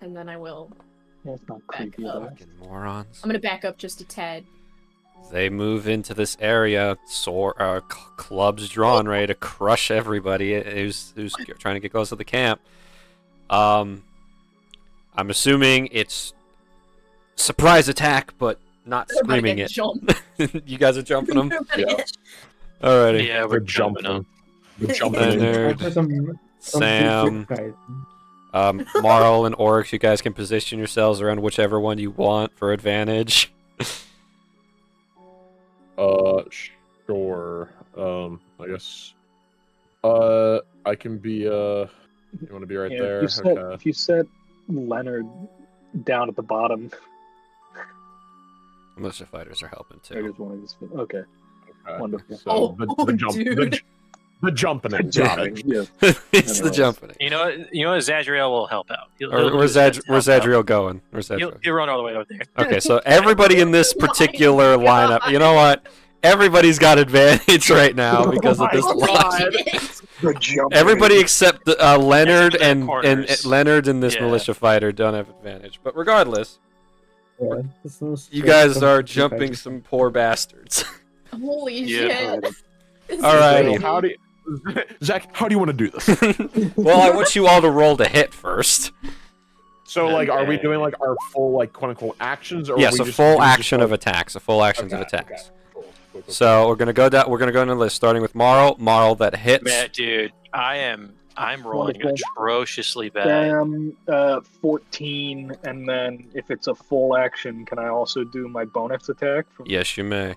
And then I will...
That's not
Back
creepy
up.
though.
Fucking morons.
I'm gonna back up just a tad.
They move into this area, clubs drawn, ready to crush everybody who's trying to get close to the camp. I'm assuming it's surprise attack, but not
They're about to
screaming
get
it.
jumped.
You guys are jumping them.
They're about to get-
Alrighty.
Yeah, we're jumping them.
We're jumping in.
Leonard,
For some
Sam,
guys.
Marl, and Oryx. You guys can position yourselves around whichever one you want for advantage.
Sure. I guess. I can be. You want to be right
Yeah,
there?
if you set Leonard down at the bottom,
Militia fighters are helping
I
too.
just wanted to. Okay,
Okay.
wonderful.
So the jumping in. Got it.
Yeah.
It's the
Anyways.
jumping.
You know what? Zadriel will help out.
Where's Zadriel going? Where's
He'll
Zadriel?
run all the way over there.
Okay, so everybody in this particular lineup, you know what? Everybody's got advantage right now because of this line.
The jumping.
Everybody except Leonard
Except for
and
corners.
Leonard and this
Yeah.
militia fighter don't have advantage. But regardless,
Yeah, this is
you
straight
guys
from
are
Street
jumping
Fighter.
some poor bastards.
Holy
Yeah.
shit. This is
Alrighty.
crazy.
How do you, Zach? How do you want to do this?
Well, I want you all to roll to hit first.
So, like, are we
Okay.
doing like our full, like, quote unquote actions, or
Yes,
we
a
just,
full
we just
action
go-
of attacks. A full actions of
Okay,
attacks.
okay. Cool.
So we're gonna go down. We're gonna go into the list, starting with Marl. Marl that hits.
Man, dude, I'm rolling
Wonderful.
atrociously bad.
14, and then if it's a full action, can I also do my bonus attack? From...
Yes, you may.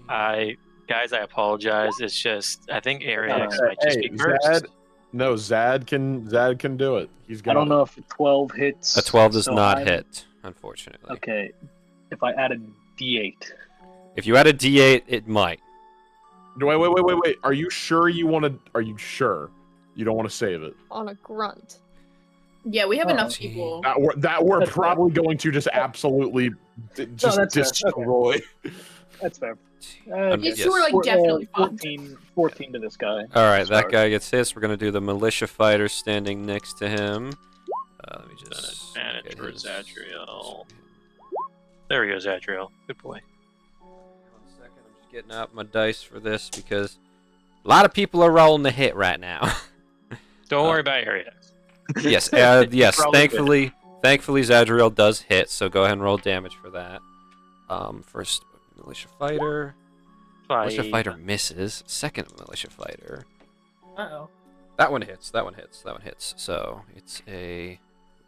14.
Guys, I apologize. It's just I think Ariax
Uh,
might just
Hey,
be first.
Zad can do it. He's got.
I don't know if a 12 hits.
A 12 does
so
not
I'm-
hit, unfortunately.
Okay, if I add a D8.
If you had a D8, it might.
Wait. Are you sure you want to? Are you sure you don't want to save it?
On a grunt.
Yeah, we have enough
gee.
people.
That we're
That's
probably going to just absolutely just
that's fair.
destroy.
That's fair.
These
yes.
two are like definitely fun.
14 to this guy.
All right, that
Start.
guy gets hit. We're gonna do the militia fighter standing next to him. Let me just
Advantage
get
for
his-
Zadriel. There we go, Zadriel. Good boy.
1 second, I'm just getting out my dice for this because a lot of people are rolling the hit right now.
Don't worry about Ariax.
Yes, yes.
Probably
Thankfully, Zadriel does hit. So go ahead and roll damage for that. First militia fighter. Militia fighter misses. Second militia fighter.
Uh-oh.
That one hits. That one hits. That one hits. So it's a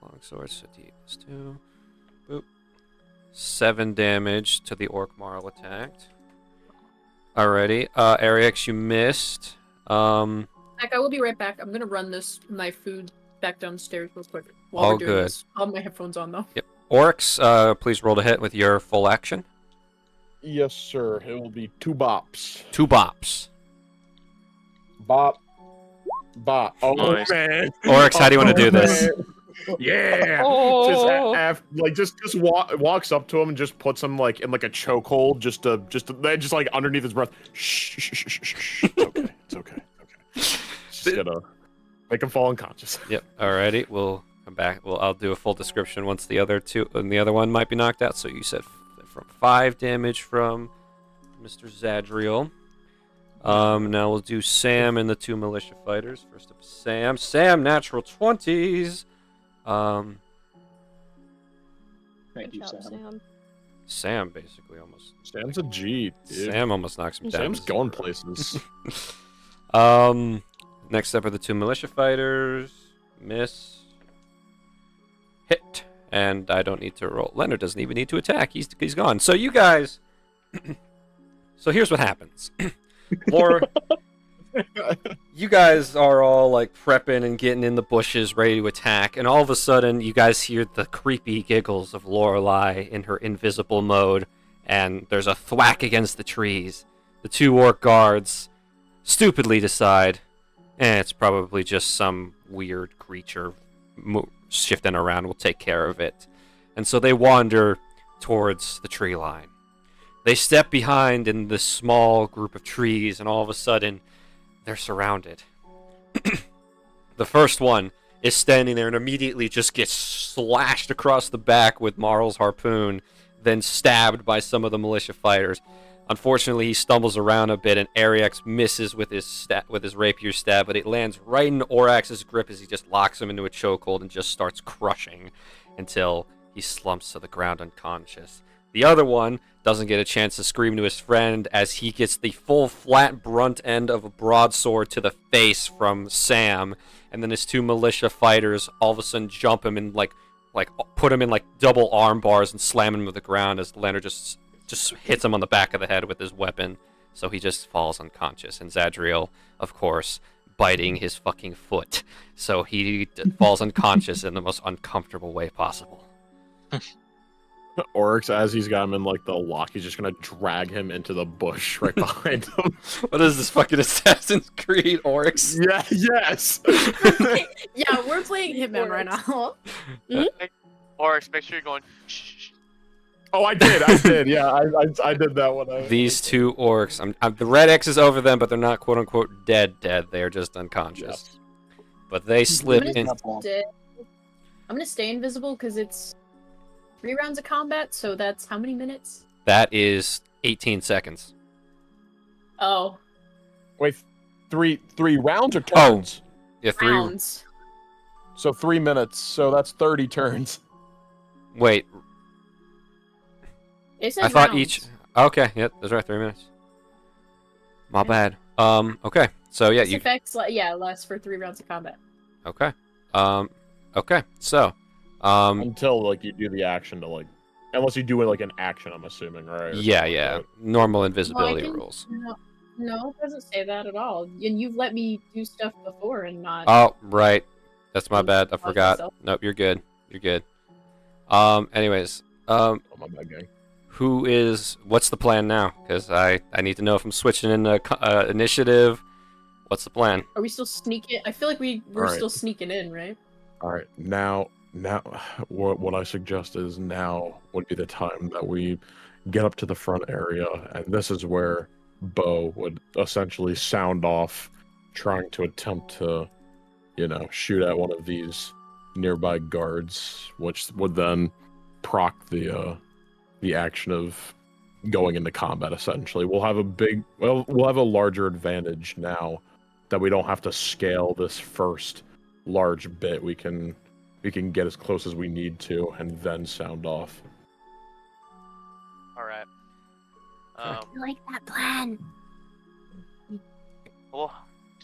longsword. So D plus 2. Boop. 7 damage to the orc marl attacked. Alrighty. Ariax, you missed.
Heck, I will be right back. I'm gonna run my food back downstairs real quick. While
All
we're doing
good.
this. I'll have my headphones on though.
Yep. Orcs, please roll to hit with your full action.
Yes, sir. It will be 2 bops.
2 bops.
Bop. Bop. Oh
Nice.
man.
Orcs, how do you want to do this?
Man. Yeah.
Oh.
Just walks up to him and just puts him like in like a chokehold, just like underneath his breath. Shh. It's okay. It's okay. Just gonna make him fall unconscious.
Yep. Alrighty. We'll come back. I'll do a full description once the other two and the other one might be knocked out. So you said from 5 damage from Mr. Zadriel. Now we'll do Sam and the 2 militia fighters. First up, Sam. Sam, natural 20s.
Thank you,
Good job,
Sam.
Sam basically almost.
Sam's a G. Dude.
Sam almost knocks him down.
Sam's going places.
Next up are the 2 militia fighters. Miss. Hit. And I don't need to roll. Leonard doesn't even need to attack. He's gone. So you guys. So here's what happens. Laura, you guys are all like prepping and getting in the bushes, ready to attack, and all of a sudden, you guys hear the creepy giggles of Lorelei in her invisible mode, and there's a thwack against the trees. The 2 orc guards stupidly decide, it's probably just some weird creature shifting around. We'll take care of it, and so they wander towards the tree line. They step behind in this small group of trees, and all of a sudden, they're surrounded. The first one is standing there and immediately just gets slashed across the back with Marl's harpoon, then stabbed by some of the militia fighters. Unfortunately, he stumbles around a bit, and Ariax misses with his rapier stab, but it lands right in Orax's grip as he just locks him into a chokehold and just starts crushing until he slumps to the ground unconscious. The other one doesn't get a chance to scream to his friend as he gets the full flat brunt end of a broadsword to the face from Sam, and then his 2 militia fighters all of a sudden jump him and like put him in like double arm bars and slam him to the ground as Leonard just hits him on the back of the head with his weapon, so he just falls unconscious. And Zadriel, of course, biting his fucking foot, so he falls unconscious in the most uncomfortable way possible.
Oryx, as he's got him in like the lock, he's just gonna drag him into the bush right behind him.
What is this fucking Assassin's Creed, Oryx?
Yeah, yes.
Yeah, we're playing Hitman right now.
Or make sure you're going. Shh.
Oh, I did. Yeah, I did that one.
These 2 orcs, the red X is over them, but they're not quote unquote dead. They are just unconscious.
Yes.
But they slip in.
I'm gonna stay invisible because it's 3 rounds of combat, so that's how many minutes?
That is 18 seconds.
Oh.
Wait, three rounds or turns?
Yeah, 3
rounds.
So 3 minutes. So that's 30 turns.
Wait,
It says
I thought
rounds.
each. Okay, yep, that's right. 3 minutes. My bad. Okay. So yeah,
This affects lasts for 3 rounds of combat.
Okay. Okay. So,
Until like you do the action to like, unless you do it like an action, I'm assuming, right?
yeah. Normal invisibility rules.
No, it doesn't say that at all. And you've let me do stuff before and not.
Oh, right. That's my bad. I forgot.
myself.
Nope, you're good. Anyways,
Oh, my bad, gang.
What's the plan now? Because I need to know if I'm switching into initiative. What's the plan?
Are we still sneaking? I feel like we're
Alright.
still sneaking in, right?
All right, now, what I suggest is now would be the time that we get up to the front area, and this is where Bo would essentially sound off, trying to attempt to, shoot at one of these nearby guards, which would then proc the action of going into combat. Essentially, we'll have a larger advantage now that we don't have to scale this first large bit. We can get as close as we need to and then sound off.
All right.
I like that plan.
Well,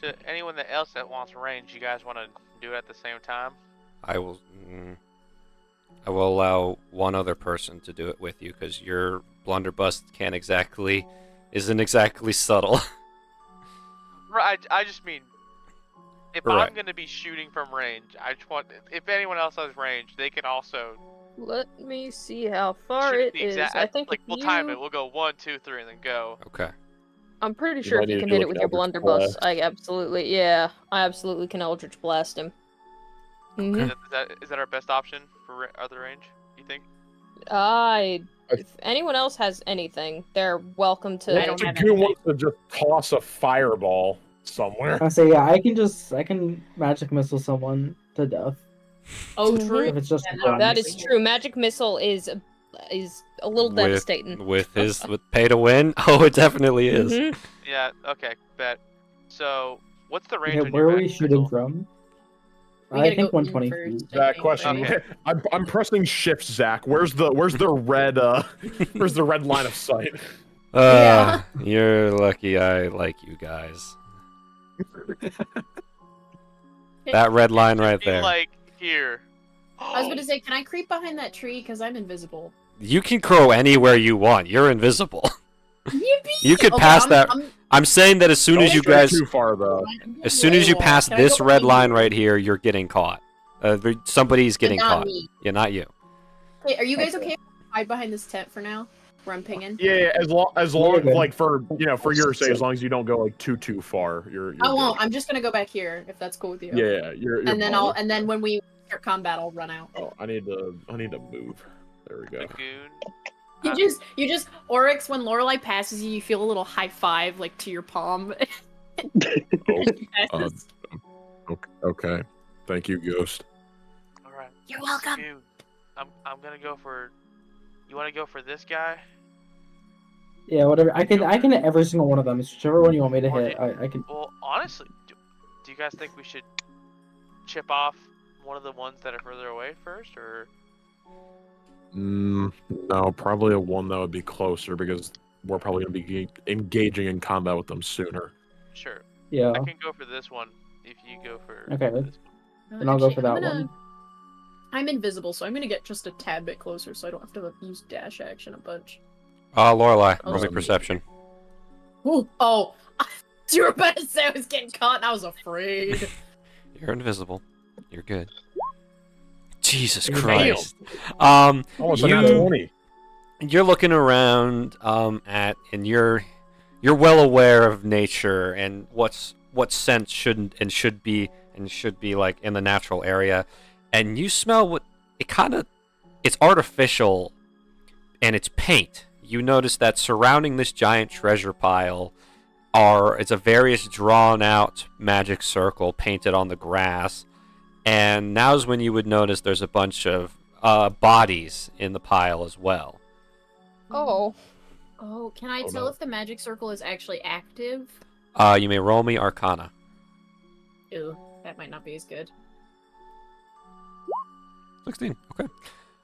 to anyone else that wants range, you guys want to do it at the same time?
I will allow one other person to do it with you because your blunderbuss isn't exactly subtle.
Right. I just mean, if
Right.
I'm going to be shooting from range, I just want, if anyone else has range, they can also
Let me see how far
shoot
it
the
is.
exact.
I think
like
if
we'll
you...
time it. We'll go 1, 2, 3, and then go.
Okay.
I'm pretty
You
sure
might
if you
need
can
to
hit
do
it with
an
your
Eldritch
blunderbuss,
Blast.
I absolutely can Eldritch Blast him. Mhm.
Is that our best option for other range? You think?
If anyone else has anything, they're welcome to.
I don't have
Who wants to just toss a fireball somewhere?
I say, yeah, I can magic missile someone to death
Oh,
Mhm.
true.
if it's just
Yeah,
one.
That is true. Magic missile is a little devastating.
With pay to win. Oh, it definitely is.
Mhm.
Yeah. Okay. Bet. So, what's the range
Okay,
on
where
your
are we
magic
shooting
missile?
from?
We
I
gotta
think
go in
120
first,
feet.
I
That
think,
question.
right?
I'm pressing shift, Zach. Where's the red where's the red line of sight?
Yeah.
You're lucky I like you guys. That red line right
Be
there.
like here.
I was gonna say, can I creep behind that tree? Because I'm invisible.
You can crow anywhere you want. You're invisible.
Yippee!
You could
Okay,
pass
I'm-
that.
I'm-
I'm saying that as soon as
Don't
you
stray
guys,
too far though.
as soon as you
Can
pass
I
this
go
red
behind
line
you?
right here, you're getting caught. Somebody's getting
not
caught.
me.
Yeah, not you.
Hey, are you guys
Okay.
okay if I hide behind this tent for now? Where I'm pinging?
Yeah, as long
good.
like for your sake, as long as you don't go like too far, you're
I
good.
won't. I'm just gonna go back here if that's cool with you.
Yeah, you're
And then when we start combat, I'll run out.
Oh, I need to move. There we go.
Lagoon.
You just Oryx, when Lorelei passes you, you feel a little high five like to your palm. Passes.
Okay. Thank you, Ghost.
All right.
You're welcome.
Dude, I'm gonna go for. You want to go for this guy?
Yeah, whatever. I can hit every single one of them. It's whichever one you want me to
Or
hit.
do-
I can.
Well, honestly, do you guys think we should chip off one of the ones that are further away first, or?
No, probably a one that would be closer because we're probably gonna be engaging in combat with them sooner.
Sure.
Yeah.
I can go for this one if you go for.
Okay.
This one.
Then I'll go
Actually,
for
I'm
that
gonna-
one.
I'm invisible, so I'm gonna get just a tad bit closer, so I don't have to use dash action a bunch.
Lorelei, roll me
Awesome.
perception.
Ooh, oh, you were about to say I was getting caught, and I was afraid.
You're invisible. You're good. Jesus
Damn.
Christ.
Almost
You-
an 20.
You're looking around and you're well aware of nature and what scent should be like in the natural area, and you smell it's artificial and it's paint. You notice that surrounding this giant treasure pile it's a various drawn out magic circle painted on the grass, and now's when you would notice there's a bunch of bodies in the pile as well.
Oh.
Oh, can I
Oh,
tell
no.
if the magic circle is actually active?
You may roll me Arcana.
Ew, that might not be as good.
16. Okay.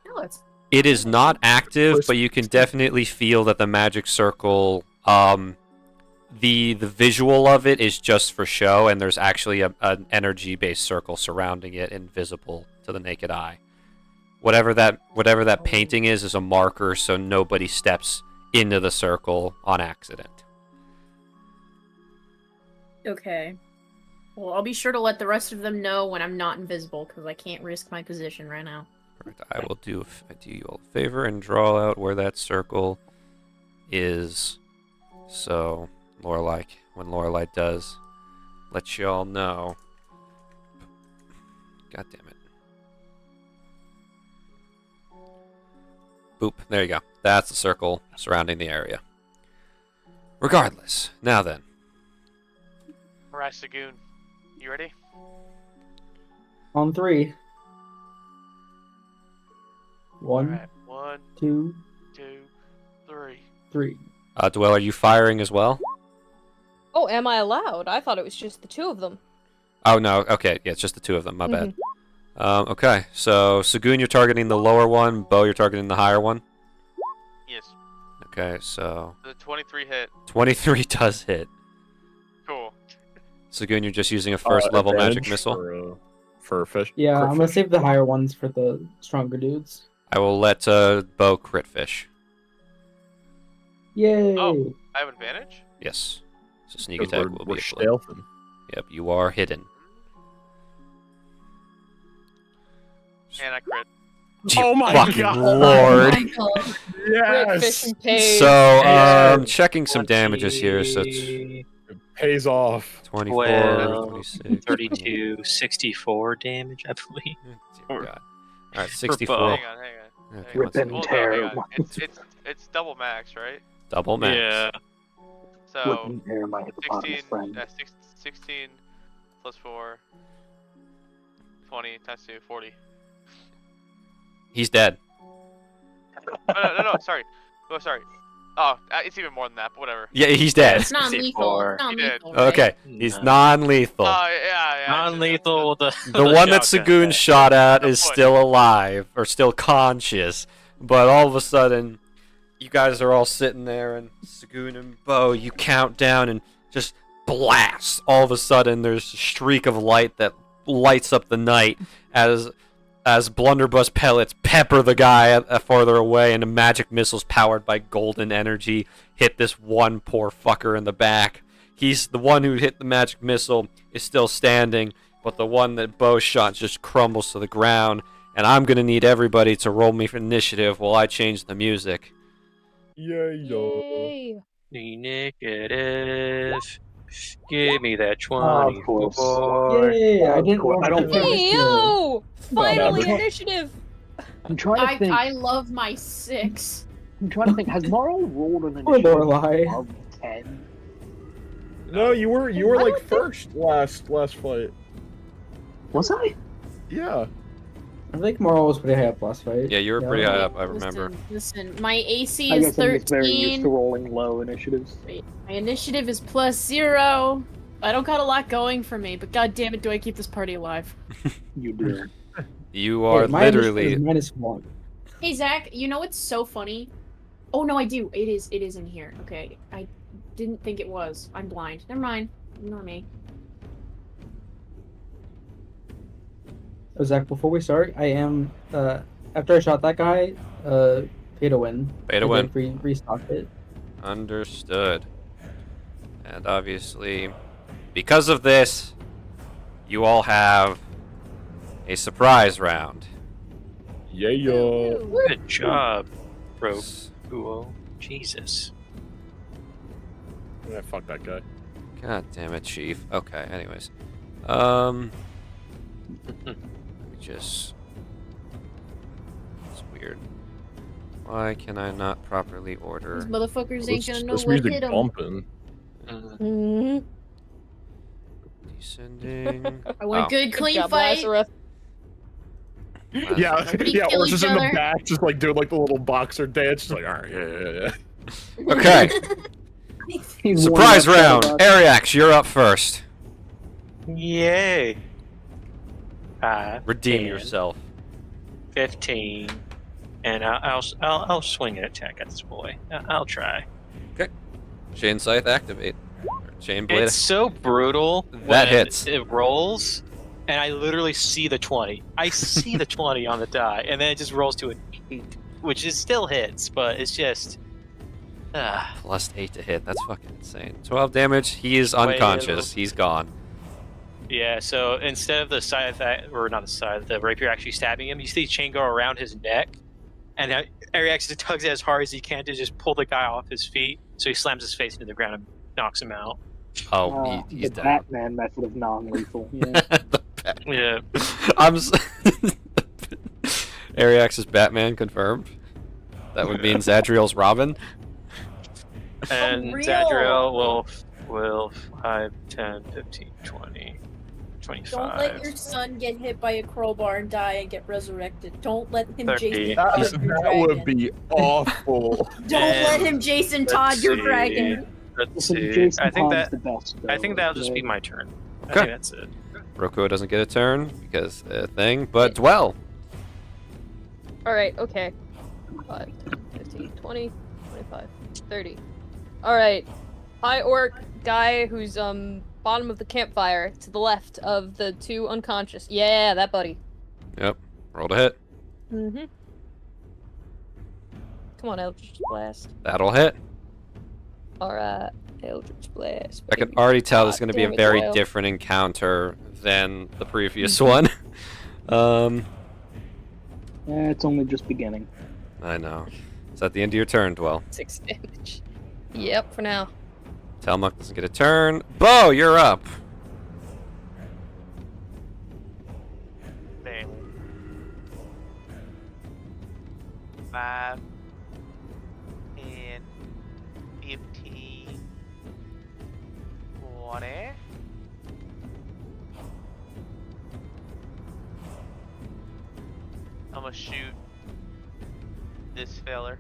No, it's
It is not active, but you can definitely feel that the magic circle, the visual of it is just for show, and there's actually an energy-based circle surrounding it, invisible to the naked eye. Whatever that painting is a marker, so nobody steps into the circle on accident.
okay. Well, I'll be sure to let the rest of them know when I'm not invisible, because I can't risk my position right now.
Correct. I will do you all a favor and draw out where that circle is. So, when Lorelei does, let you all know. God damn it. Boop. There you go. That's the circle surrounding the area. Regardless. Now then.
Alright, Sagoon. You ready?
On 3. 1,
Alright, 1,
2,
2, 3.
3.
Dwell, are you firing as well?
Oh, am I allowed? I thought it was just the 2 of them.
Oh, no. Okay. Yeah, it's just the 2 of them. My bad. Okay. So, Sagoon, you're targeting the lower one. Bo, you're targeting the higher one.
Yes.
Okay, so...
The 23 hit.
23 does hit.
Cool.
Sagoon, you're just using a first level magic
Advantage
missile.
For fish.
Yeah,
crit
I'm gonna
fish.
save the higher ones for the stronger dudes.
I will let Bo crit fish.
Yay!
Oh. I have advantage?
Yes. So sneak
'Cause
attack
we're
will be a flip.
stealthing.
Yep, you are hidden.
And I crit.
Oh my
fucking
God.
lord!
Crit, fish, and pay.
So, checking some damages here. So,
It pays off.
24,
12,
26,
32, 64 damage, I believe.
Dear God. Alright,
Bo.
64.
Hang on.
Okay,
Hang
Rip
one second.
and
Hold on,
tear.
hang on. It's double max, right?
Double max.
Yeah.
Rip
So,
and tear my hippopotamus
16,
friend.
16 plus 4, 20 times 2, 40.
He's dead.
Oh, no, sorry. Oh, sorry. Oh, it's even more than that, but whatever.
Yeah, he's dead.
It's not lethal. It's not
You did.
lethal. Right?
Okay, he's
No.
non-lethal.
Yeah.
Non-lethal with the
The one that
shotgun.
Sagoon shot at
Good
is
point.
still alive, or still conscious, but all of a sudden, you guys are all sitting there, and Sagoon and Bo, you count down and just blast. All of a sudden, there's a streak of light that lights up the night as blunderbuss pellets pepper the guy farther away, and the magic missiles powered by golden energy hit this one poor fucker in the back. He's the one who hit the magic missile is still standing, but the one that Bo shot just crumbles to the ground. And I'm gonna need everybody to roll me for initiative while I change the music.
Yeah.
Yay.
Negative. Give me that
Of course.
24.
Yay! I didn't roll
I don't
for
think-
Hey, yo! Finally,
Whatever.
initiative!
I'm trying to think.
I love my 6.
I'm trying to think. Has Morrow rolled an
Poor
initiative
Lorelei.
above 10?
No, you were
I
like
don't think-
first last fight.
Was I?
Yeah.
I think Moral was pretty high up last fight.
Yeah, you were pretty high up, I remember.
Listen, my AC
I
is
guess I'm just very used
13.
to rolling low initiatives.
Wait, my initiative is +0. I don't got a lot going for me, but god damn it, do I keep this party alive?
You do.
You are
Hey, my initiative
literally...
is -1.
Hey Zach, you know what's so funny? Oh no, I do. It is in here. Okay, I didn't think it was. I'm blind. Never mind. Ignore me.
Oh, Zach, before we start, I am after I shot that guy, pay to win.
Pay to
I
win.
did restock it.
Understood. And obviously, because of this, you all have a surprise round.
Yeah.
Good job, Rogue Uo. Jesus.
Yeah, fuck that guy.
God damn it, Chief. Okay, anyways. Let me just... It's weird. Why can I not properly order?
These motherfuckers ain't gonna know
This
what
music
hit them.
bumping.
Mm-hmm.
Descending.
I want
Oh.
a good,
Good
clean
job,
fight.
Lazarus.
Yeah,
Nobody
yeah.
kill
Or just
each
in the
other.
back, just like doing like the little boxer dance. Just like, all right, yeah.
Okay,
He's
surprise
warming up
round.
so much.
Ariax, you're up first.
Yay.
Redeem
10,
yourself.
15, and I'll swing an attack at this boy. I'll try.
Chain Scythe activate. Or Chain Blade.
It's so brutal.
That
when
hits.
It rolls, and I literally see the 20. I see the 20 on the die, and then it just rolls to an 8, which is still hits, but it's just.
Plus 8 to hit. That's fucking insane. 12 damage. He is unconscious. He's gone.
Yeah, so instead of the side of that, or not the side, the rapier actually stabbing him, you see the chain go around his neck, and Ariax just tugs it as hard as he can to just pull the guy off his feet, so he slams his face into the ground and knocks him out.
Oh, he's
the
down.
Batman method of non-lethal. Yeah.
Yeah.
Ariax's Batman confirmed. That would mean Zadriel's Robin.
And
real.
Zadriel will 5, 10, 15, 20, 25.
Don't let your son get hit by a crowbar and die and get resurrected. Don't let him
30.
Jason
That,
Todd your
that
dragon.
would be awful.
Don't let him Jason Todd your dragon.
Let's
Listen,
see.
Jason
I think
Todd's
that
the best.
I think
though,
that'll just
okay?
be my turn. I
Okay.
think that's it.
Roko doesn't get a turn because thing, but Dwell.
Alright, okay. 5, 10, 15, 20, 25, 30. Alright. High Orc guy who's bottom of the campfire to the left of the two unconscious. Yeah, that buddy.
Yep. Roll to hit.
Mm-hmm. Come on, Eldritch Blast.
That'll hit.
Alright, Eldritch Blast.
I can
baby.
already tell this is
God
going to be a
damn it,
very
Doyle.
different encounter than the previous one.
It's only just beginning.
I know. It's at the end of your turn, Dwell.
6 damage. Yep, for now.
Telmuck doesn't get a turn. Bo, you're up.
Bam. 5, 10, 15, 20. I'm gonna shoot this feller.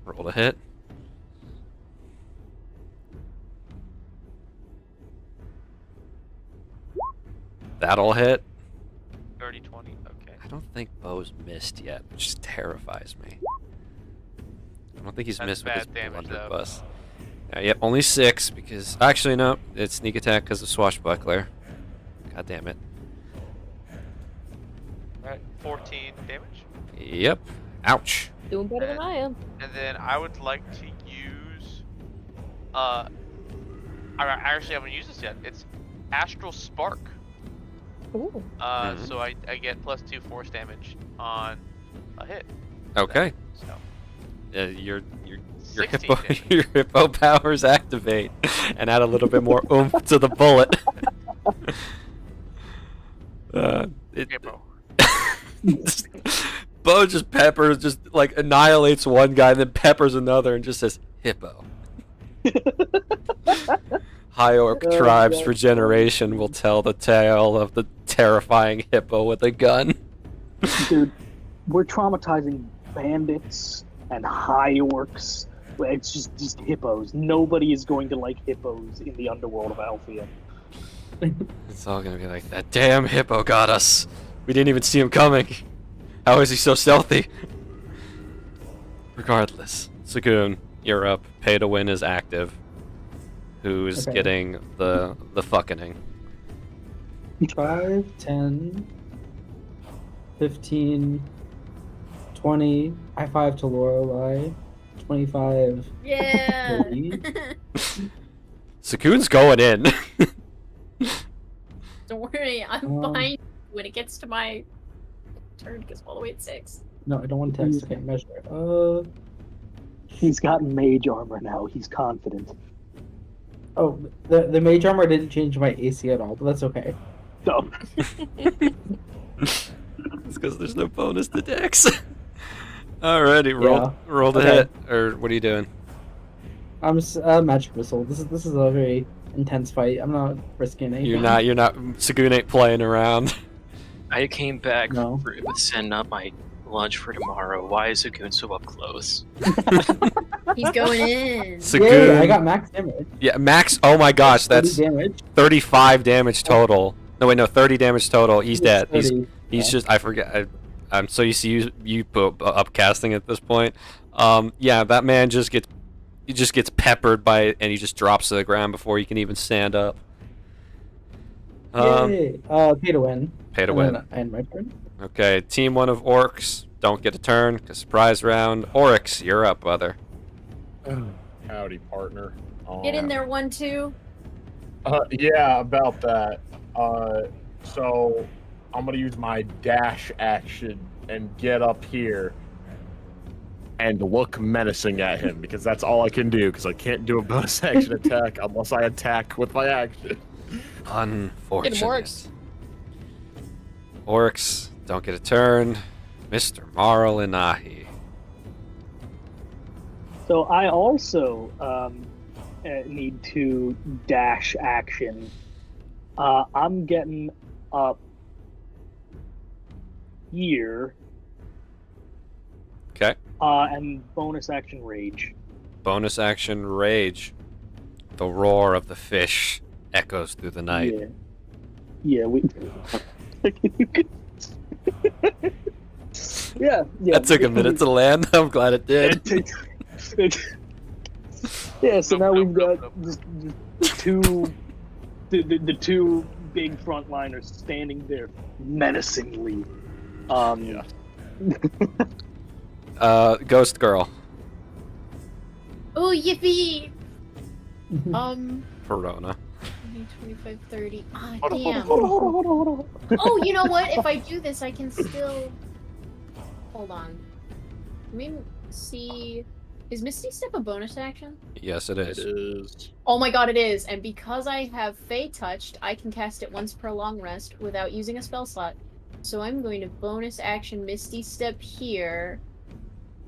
Roll to hit. That'll hit.
30, 20. Okay.
I don't think Bo's missed yet, which terrifies me. I don't think he's
That's
missed with his
bad damage, though.
blunderbuss. Yep, only 6 because actually no, it's sneak attack because of swashbuckler. God damn it.
Alright, 14 damage.
Yep. Ouch.
Doing better than I am.
And then I would like to use. I actually haven't used this yet. It's Astral Spark.
Ooh.
So I get +2 force damage on a hit.
Okay.
So
Your
16
hippo
damage.
your hippo powers activate and add a little bit more oomph to the bullet.
Hippo.
Bo just peppers, just like annihilates one guy, then peppers another, and just says hippo. High Orc Tribes for generation will tell the tale of the terrifying hippo with a gun.
Dude, we're traumatizing bandits and high orcs. It's just hippos. Nobody is going to like hippos in the underworld of Althea.
It's all gonna be like, that damn hippo got us. We didn't even see him coming. How is he so stealthy? Regardless, Sagoon, you're up. Pay to win is active. Who's
Okay.
getting the fucking?
5, 10, 15, 20. High five to Lorelei. 25.
Yeah.
30.
Sagoon's going in.
Don't worry, I'm
Um,
behind when it gets to my turn because I'm all the way at 6.
No, I don't want to text. I can't measure.
He's got mage armor now. He's confident.
Oh, the mage armor didn't change my AC at all, but that's okay.
So,
It's because there's no bonus to Dex. Alrighty,
Yeah.
roll the
Okay.
hit. Or what are you doing?
I'm magic missile. This is a very intense fight. I'm not risking anything.
You're not. Sagoon ain't playing around.
I came back
No.
for setting up my lunch for tomorrow. Why is Sagoon so up close?
He's going in.
Sagoon.
Yay, I got max damage.
Yeah, max. Oh my gosh,
30
that's
damage.
35 damage total. No, wait, no, 30 damage total. He's dead.
It's
He's
30.
He's just, I forget. I'm so used to you upcasting at this point. Yeah, that man just gets peppered by, and he just drops to the ground before he can even stand up.
Yay! Pay to win.
Pay to
And
win.
then I end my turn.
Okay, team one of orcs don't get a turn. 'Cause surprise round. Oryx, you're up, brother.
Howdy, partner.
Get in there, 1-2.
Yeah, about that. So I'm gonna use my dash action and get up here and look menacing at him because that's all I can do because I can't do a bonus action attack unless I attack with my action.
Unfortunate.
Get him, orcs.
Orcs don't get a turn. Mr. Marl Inahi.
So I also need to dash action. I'm getting up here.
Okay.
And bonus action rage.
Bonus action rage. The roar of the fish echoes through the night.
Yeah, yeah.
That took a minute to land. I'm glad it did.
Yeah, so now we've got just two, the two big frontliners standing there menacingly.
Ghost Girl.
Oh, yippee!
Corona.
25, 30. Ah,
Hold on,
damn.
hold on.
Oh, you know what? If I do this, I can still... Hold on. Let me see... Is Misty Step a bonus action?
Yes, it is.
It is.
Oh my god, it is. And because I have Fey Touched, I can cast it once per long rest without using a spell slot. So I'm going to bonus action Misty Step here.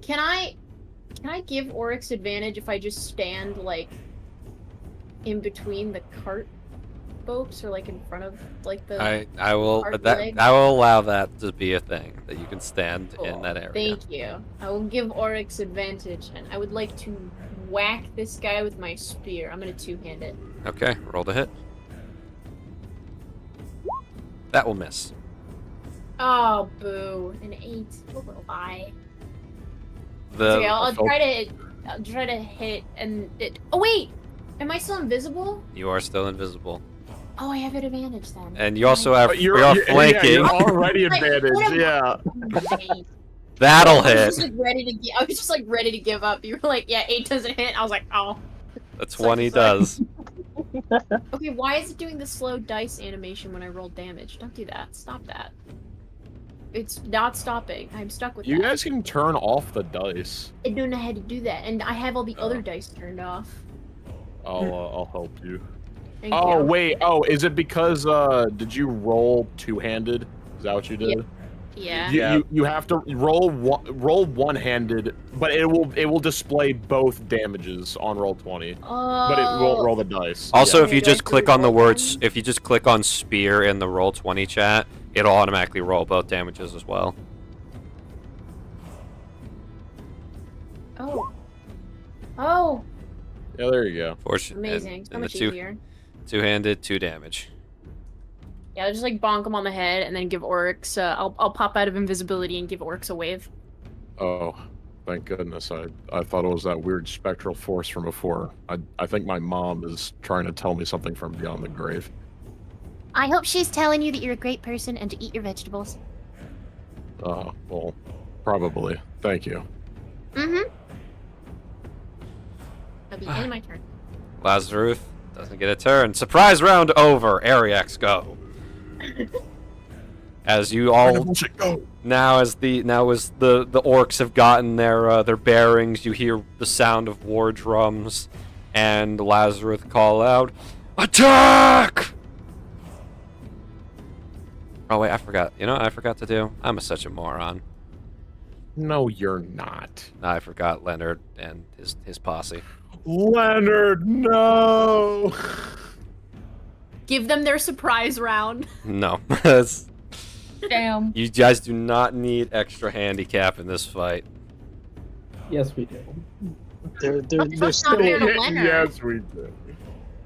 Can I give Oryx advantage if I just stand, like, in between the cart boats or, like, in front of, like, the
I will
cart
that
leg?
I will allow that to be a thing that you can stand in
Cool.
that area.
Thank you. I will give Oryx advantage, and I would like to whack this guy with my spear. I'm gonna two-hand it.
Okay, roll to hit. That will miss.
Oh, boo. An 8. What will I?
The
Okay, I'll try to hit and it. Oh wait, am I still invisible?
You are still invisible,
Oh, I have an advantage then.
and you also have
But
you're flanking.
Yeah, you're already advantage. Yeah.
That'll
I was
hit.
just like ready to. I was just like ready to give up. You were like, "Yeah, 8 doesn't hit." I was like, "Oh."
The 20 does.
Okay, why is it doing the slow dice animation when I roll damage? Don't do that. Stop that. It's not stopping. I'm stuck with
You
that.
guys can turn off the dice.
I don't know how to do that, and I have all the other dice turned off.
I'll help you.
Thank
Oh
you.
wait. Oh, is it because did you roll two-handed? Is that what you did?
Yeah.
You have to roll one-handed, but it will display both damages on roll 20, but it won't roll the dice.
Also,
Yeah.
if you just click on the words, if you just click on spear in the roll 20 chat, it'll automatically roll both damages as well.
Oh.
Yeah, there you go.
Fortunately,
Amazing. So much easier.
Two-handed, 2 damage.
Yeah, I'll just like bonk him on the head and then give Oryx. I'll pop out of invisibility and give Oryx a wave.
Oh, thank goodness. I thought it was that weird spectral force from before. I think my mom is trying to tell me something from beyond the grave.
I hope she's telling you that you're a great person and to eat your vegetables.
Well, probably. Thank you.
Mm-hmm. That'll be ending my turn.
Lazarus doesn't get a turn. Surprise round over. Ariax, go. As you all now as the orcs have gotten their bearings, you hear the sound of war drums, and Lazarus call out, "Attack!" Oh wait, I forgot. You know what I forgot to do? I'm such a moron.
No, you're not.
No, I forgot Leonard and his posse.
Leonard, no!
Give them their surprise round.
No.
Damn.
You guys do not need extra handicap in this fight.
Yes, we do.
They're still
Yes, we do.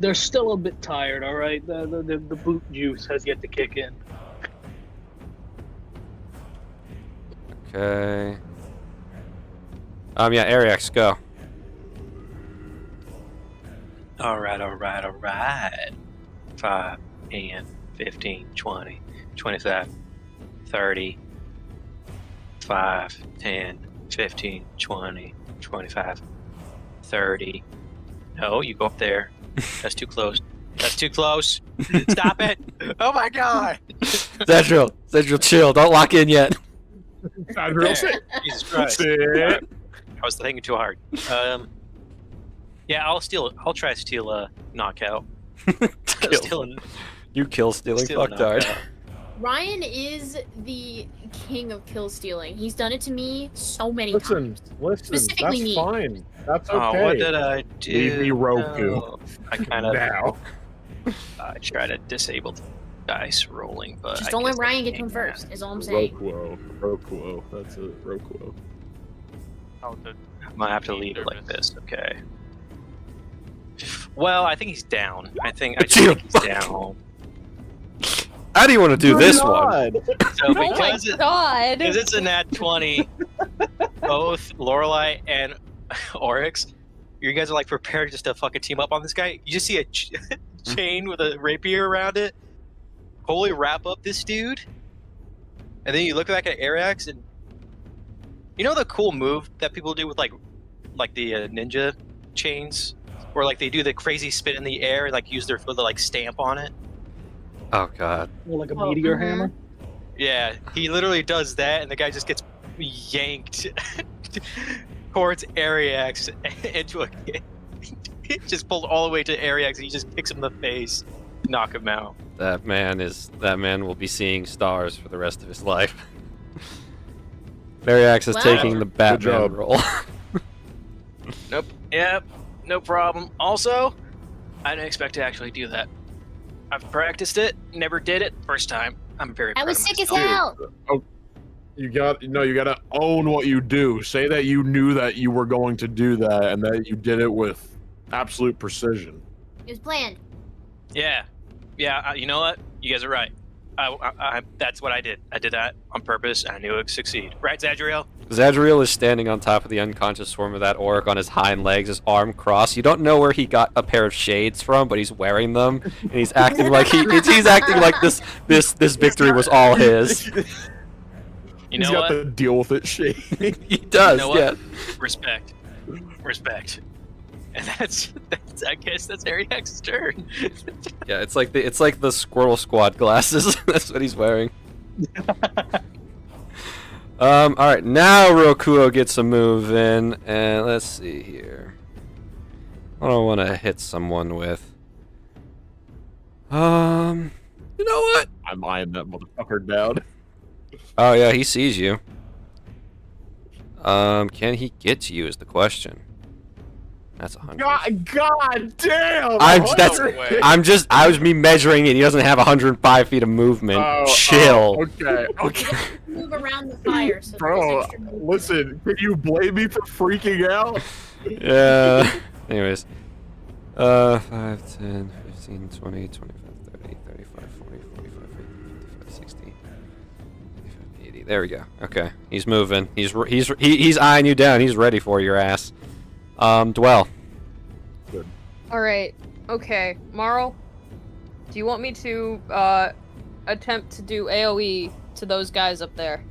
they're still a bit tired. All right, the boot juice has yet to kick in.
Okay. Yeah, Ariax, go.
Alright. 5, 10, 15, 20, 25, 30. 5, 10, 15, 20, 25, 30. No, you go up there. That's too close. That's too close. Stop it! Oh my god!
Zadriel, chill. Don't lock in yet.
Zadriel, sit.
Jesus Christ!
Sit.
I was thinking too hard. Yeah, I'll try to steal a knockout.
You kill stealing
Steal a
fucktard.
knockout.
Ryan is the king of kill stealing. He's done it to me so many
Listen,
times.
listen.
Specifically
That's
me.
fine. That's okay.
Oh, what did I do?
Leave me Roku.
No. I kind of
Now.
I try to disable the dice rolling, but
Just
I
don't let
guess I
Ryan get to him
can't.
first, is all I'm saying.
Rokuo. That's it. Rokuo.
Oh, the
I might have to leave it like this. Okay. Well, I think he's down. I just think he's down.
How do you want to do this one?
So
Oh my
because
god!
because it's a nat 20, both Lorelei and Oryx, you guys are like prepared just to fucking team up on this guy. You just see a chain with a rapier around it. Holy wrap up this dude. And then you look back at Arax and you know the cool move that people do with like the ninja chains, where like they do the crazy spin in the air, like use their foot to like stamp on it.
Oh god.
Well, like a meteor hammer.
Yeah, he literally does that, and the guy just gets yanked towards Ariax into a. Just pulled all the way to Ariax, and he just kicks him in the face, knock him out.
That man will be seeing stars for the rest of his life. Variax is
Wow.
taking the
Good
Batman
job.
role.
Nope. Yep. No problem. Also, I didn't expect to actually do that. I've practiced it. Never did it. First time. I'm very.
I
proud
was
of
sick as
myself.
hell.
You gotta own what you do. Say that you knew that you were going to do that and that you did it with absolute precision.
It was planned.
Yeah. Yeah. You know what? You guys are right. That's what I did. I did that on purpose, and I knew it would succeed. Right, Zadriel?
Zadriel is standing on top of the unconscious form of that orc on his hind legs, his arm crossed. You don't know where he got a pair of shades from, but he's wearing them, and he's acting like he's acting like this victory was all his.
You
He's
know
got
what?
the deal with it shade.
He does,
You know what?
yeah.
Respect. And that's I guess that's Ariax's turn.
Yeah, it's like the Squirrel Squad glasses. That's what he's wearing. All right, now Rokuo gets a move in, and let's see here. What do I want to hit someone with? You know what?
I'm eyeing that motherfucker down.
Oh yeah, he sees you. Can he get to you is the question. That's 100.
God damn!
I was measuring it. He doesn't have 105 feet of movement. Chill.
Okay.
Move around the fire. So
Bro,
there's extra movement.
listen, can you blame me for freaking out?
Yeah. Anyways. 5, 10, 15, 20, 25, 30, 35, 40, 45, 50, 55, 60, 55, 80. There we go. Okay. He's moving. He's eyeing you down. He's ready for your ass. Dwell.
Good.
Alright, okay. Marl, do you want me to attempt to do AoE to those guys up there?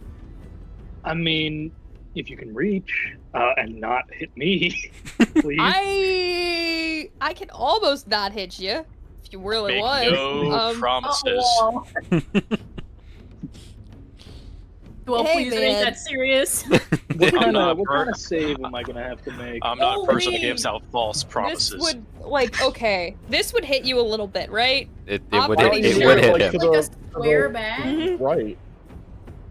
I mean, if you can reach and not hit me, please.
I can almost not hit you if you really
Make
want.
no promises.
Well,
Hey,
please, it ain't
man.
that serious.
What kind
not
of save am I gonna have to make?
I'm not a person that
Holy-
gives out false promises.
This would okay. This would hit you a little bit, right?
It
I'm
would
pretty
hit
sure.
him.
Like a square back.
Right.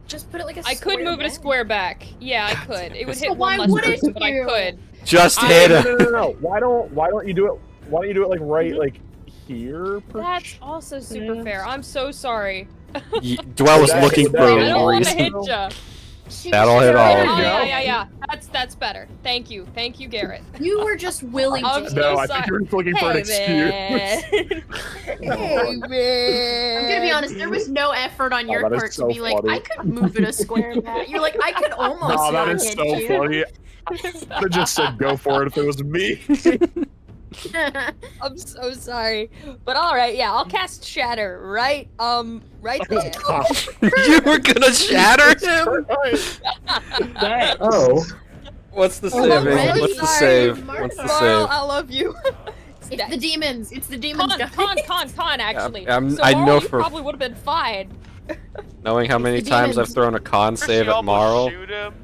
Just put it like a
I
square
could move it a
back.
square back. Yeah, I could. It would
So
hit
why
one less
wouldn't
person, but I
you?
could.
Just
I-
hit him.
No. Why don't you do it? Why don't you do it like right like here?
That's also super fair. I'm so sorry.
Dwell was
That-
looking for
that-
I
a
don't want to
reason.
hit ya.
That'll hit all
Oh,
of you.
yeah. That's better. Thank you, Garrett.
You were just willing
I'm
to.
so
No, I
sorry.
think you're just looking for an
Hey,
excuse.
man. Hey,
I'm gonna be honest. There was no effort on your
that is
part
so
to be like,
funny.
I could move it a square back. You're like, I could almost.
Oh, that
not
is
hit
so
you.
funny. I just said go for it if it was me.
I'm so sorry, but all right, yeah, I'll cast Shatter right there.
You were gonna shatter him?
Oh.
What's the
Oh, I'm
saving?
really
What's the
sorry,
save? What's the
Marl,
save?
I love you.
It's the demons. It's the demons.
Con, actually. So
I
Marl,
know
you
for
probably would have been fine.
knowing how many
the
times I've
demons.
thrown a con
First
save
you
at
almost
Marl.
shoot him,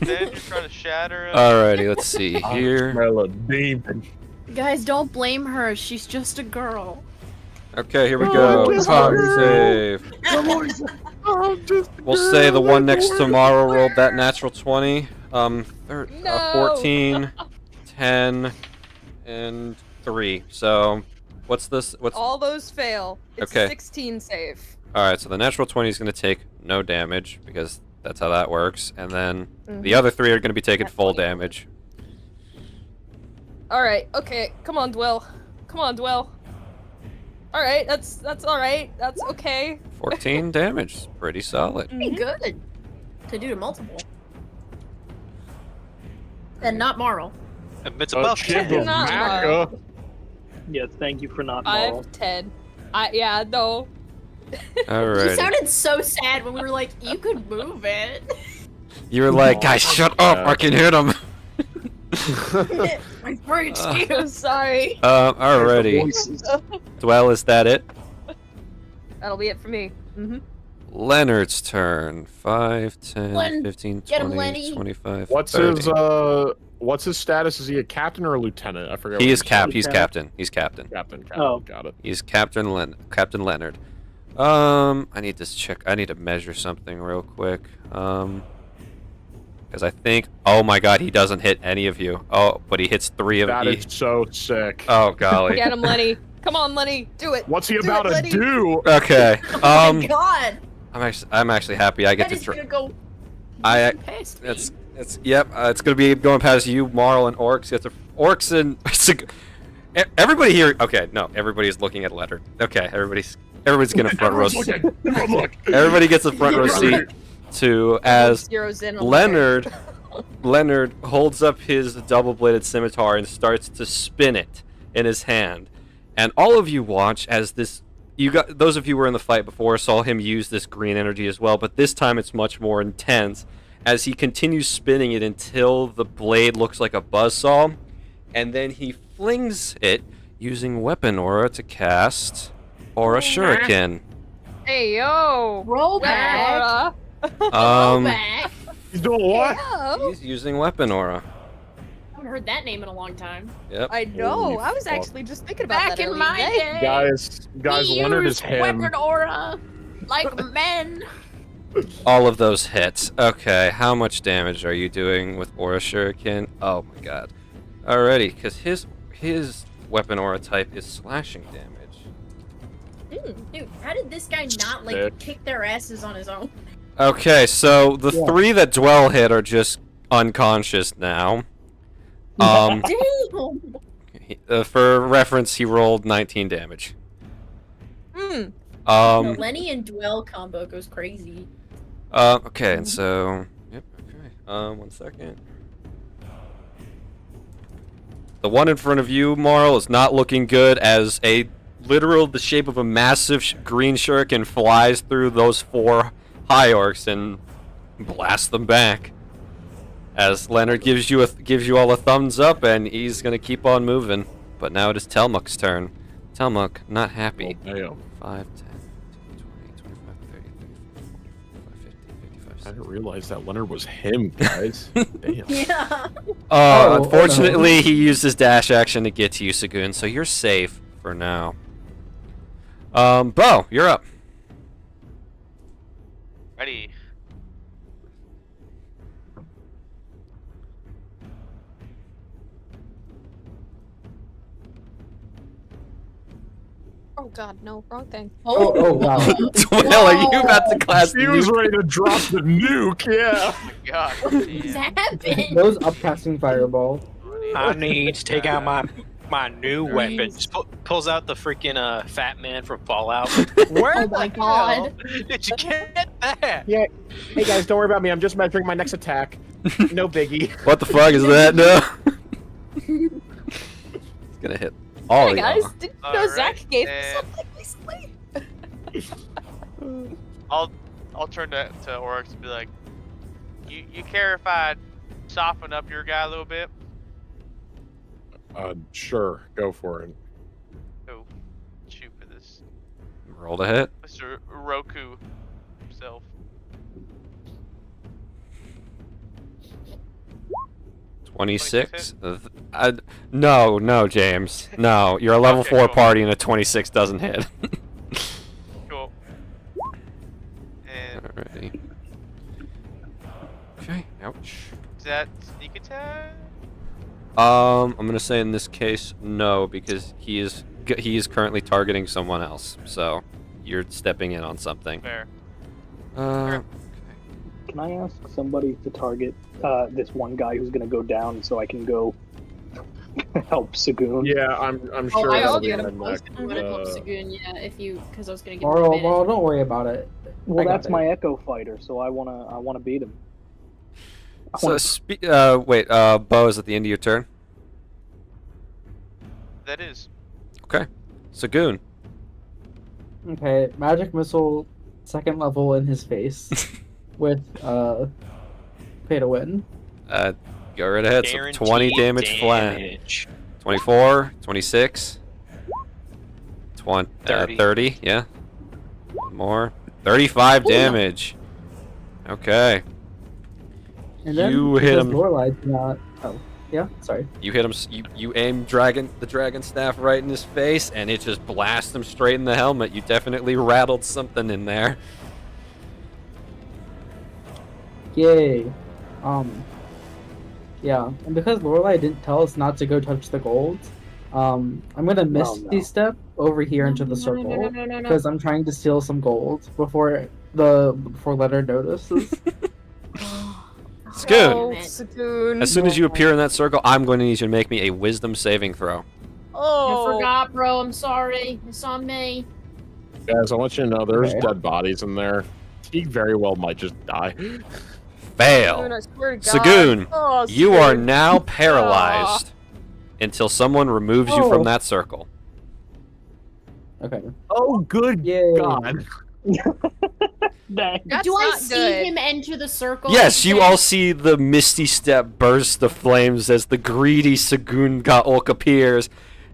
then you try to shatter him.
Alrighty, let's see
I
here.
smell a demon.
Guys, don't blame her. She's just a girl.
Okay, here we
Oh,
go.
just
Con
her.
save.
Oh, just
We'll say the one next to Marl rolled that natural 20. 14, 10, and 3. So, what's this? What's
All those fail. It's
Okay.
16 save.
Alright, so the natural 20 is going to take no damage, because that's how that works. And then the
Mhm.
other 3 are going to be taking
That's
full
20.
damage.
Alright, okay. Come on, Dwell. Come on, Dwell. Alright, that's alright. That's okay.
14 damage. Pretty solid.
Pretty good to do to multiple. And not Marl.
It's
A
above
chip
10.
of
Not
maca.
Yeah, thank you for not Marl.
5, 10. Yeah, no.
You
Alright.
sounded so sad when we were like, you could move it.
You were like, guys, shut up! I can hit him!
My brain's scared.
I'm sorry.
Alrighty.
Voices.
Dwell, is that it?
That'll be it for me. Mm-hmm.
Leonard's turn. 5, 10,
Len,
15,
get him,
20,
Lenny.
25,
What's
30.
what's his status? Is he a captain or a lieutenant? I forget.
He
what
is
he's-
He's captain. He's captain.
Captain.
Oh.
Got it.
He's Captain Leonard. I need to check. I need to measure something real quick. Because I think. Oh my God, he doesn't hit any of you. Oh, but he hits 3 of
That
you.
is so sick.
Oh golly.
Get him, Lenny. Come on, Lenny. Do it.
What's he
Do
about
it,
to
Lenny.
do?
Okay.
Oh my god.
I'm actually happy I get
That
to.
is gonna go
I.
past me.
It's yep. It's gonna be going past you, Marl, and Orcs. It's Orcs and everybody here. Okay, no, everybody's looking at Leonard. Okay, everybody's gonna front row.
Everyone look.
Everybody gets a front row seat to as
Zeroes in on
Leonard holds up his double-bladed scimitar and starts to spin it in his hand, and all of you watch as this. Those of you who were in the fight before saw him use this green energy as well, but this time it's much more intense as he continues spinning it until the blade looks like a buzzsaw, and then he flings it using Weapon Aura to cast Aura Shuriken.
Hey, yo.
Roll back. Roll back.
He's doing what?
He's using Weapon Aura.
I haven't heard that name in a long time.
Yep.
I know.
Holy
I was
fuck.
actually just thinking about
Back
that
in
earlier
my
today.
day,
Guys,
we
Leonard is
used
him.
weapon aura like men.
All of those hits. Okay, how much damage are you doing with Aura Shuriken? Oh my God. Alrighty, because his Weapon Aura type is slashing damage.
Dude, how did this guy not like
Sick.
kick their asses on his own?
Okay, so the 3 that Dwell hit are just unconscious now.
Damn.
For reference, he rolled 19 damage.
Hmm.
The Lenny and Dwell combo goes crazy.
Okay, and so, yep, okay. 1 second. The one in front of you, Marl, is not looking good as the shape of a massive green shuriken flies through those 4 High Orcs and blasts them back. As Leonard gives you all a thumbs up, and he's gonna keep on moving. But now it is Telmuk's turn. Telmuk, not happy.
Oh, damn.
5, 10, 20, 25, 30, 35, 50, 55,
I didn't realize that Leonard was him, guys. Damn.
Yeah.
Oh,
Unfortunately, he used his dash action to get to you, Sagoon, so you're safe for now. Bo, you're up.
Ready.
Oh God, no, wrong thing.
Oh wow.
Dwell, are you about to class?
He was ready to drop the nuke, yeah.
Oh my God.
What's
damn.
happened?
Those upcasting fireball.
I need to take out my new weapon.
Nice.
Just pulls out the freaking Fat Man from Fallout. Where
Oh my
the hell
God.
did you get that?
Yeah. Hey guys, don't worry about me. I'm just measuring my next attack. No biggie.
What the fuck is that? No. It's gonna hit all
Hey
of
guys,
y'all.
did you know Zach
Alright,
gave me
and-
something recently?
I'll turn to Oryx and be like, you care if I soften up your guy a little bit?
Sure, go for it.
Oh, shoot for this.
Roll to hit.
Mr. Roku himself.
$26. No, James. No, you're a level
Okay,
4
cool.
party and a 26 doesn't hit.
Cool. And
Alrighty. Okay, ouch.
is that sneak attack?
I'm gonna say in this case no, because he is currently targeting someone else. So you're stepping in on something.
Fair.
Can I ask somebody to target this one guy who's gonna go down so I can go help Sagoon?
Yeah, I'm sure
I
that'll
was
be
gonna
my next.
help Sagoon, yeah, because I was gonna give him
Moral,
advantage.
Moral, don't worry about it.
Well,
I got
that's
it.
my Echo Fighter, so I wanna beat him.
So wait, Bo, is at the end of your turn?
That is.
Okay. Sagoon.
Okay, magic missile, 2nd level in his face, with pay to win.
Go right ahead. So
Guaranteed
20 damage flat. 24, 26, 30, yeah. More. 35 damage. Okay.
And then
You hit
because
him.
Lorelai's not. Oh, yeah. Sorry.
You hit him. You aim the dragon staff right in his face, and it just blasts him straight in the helmet. You definitely rattled something in there.
Yay. Yeah, and because Lorelai didn't tell us not to go touch the gold, I'm gonna Misty Step over here into the circle
No.
because I'm trying to steal some gold before Letter notices.
Sagoon.
Oh, Sagoon.
As soon as you appear in that circle, I'm going to need you to make me a wisdom saving throw.
Oh.
I forgot, bro. I'm sorry. It's on me.
Guys, I want you to know there's
Okay.
dead bodies in there. He very well might just die.
Fail.
Sagoon, I swear to God.
Sagoon,
Oh,
you are
Sagoon.
now paralyzed until someone removes you from that circle.
Okay.
Oh, good
Yay.
God.
That's
Do I
not
see
good.
him enter the circle?
Yes, you
again?
all see the Misty Step burst the flames as the greedy Sagoon Gaok appears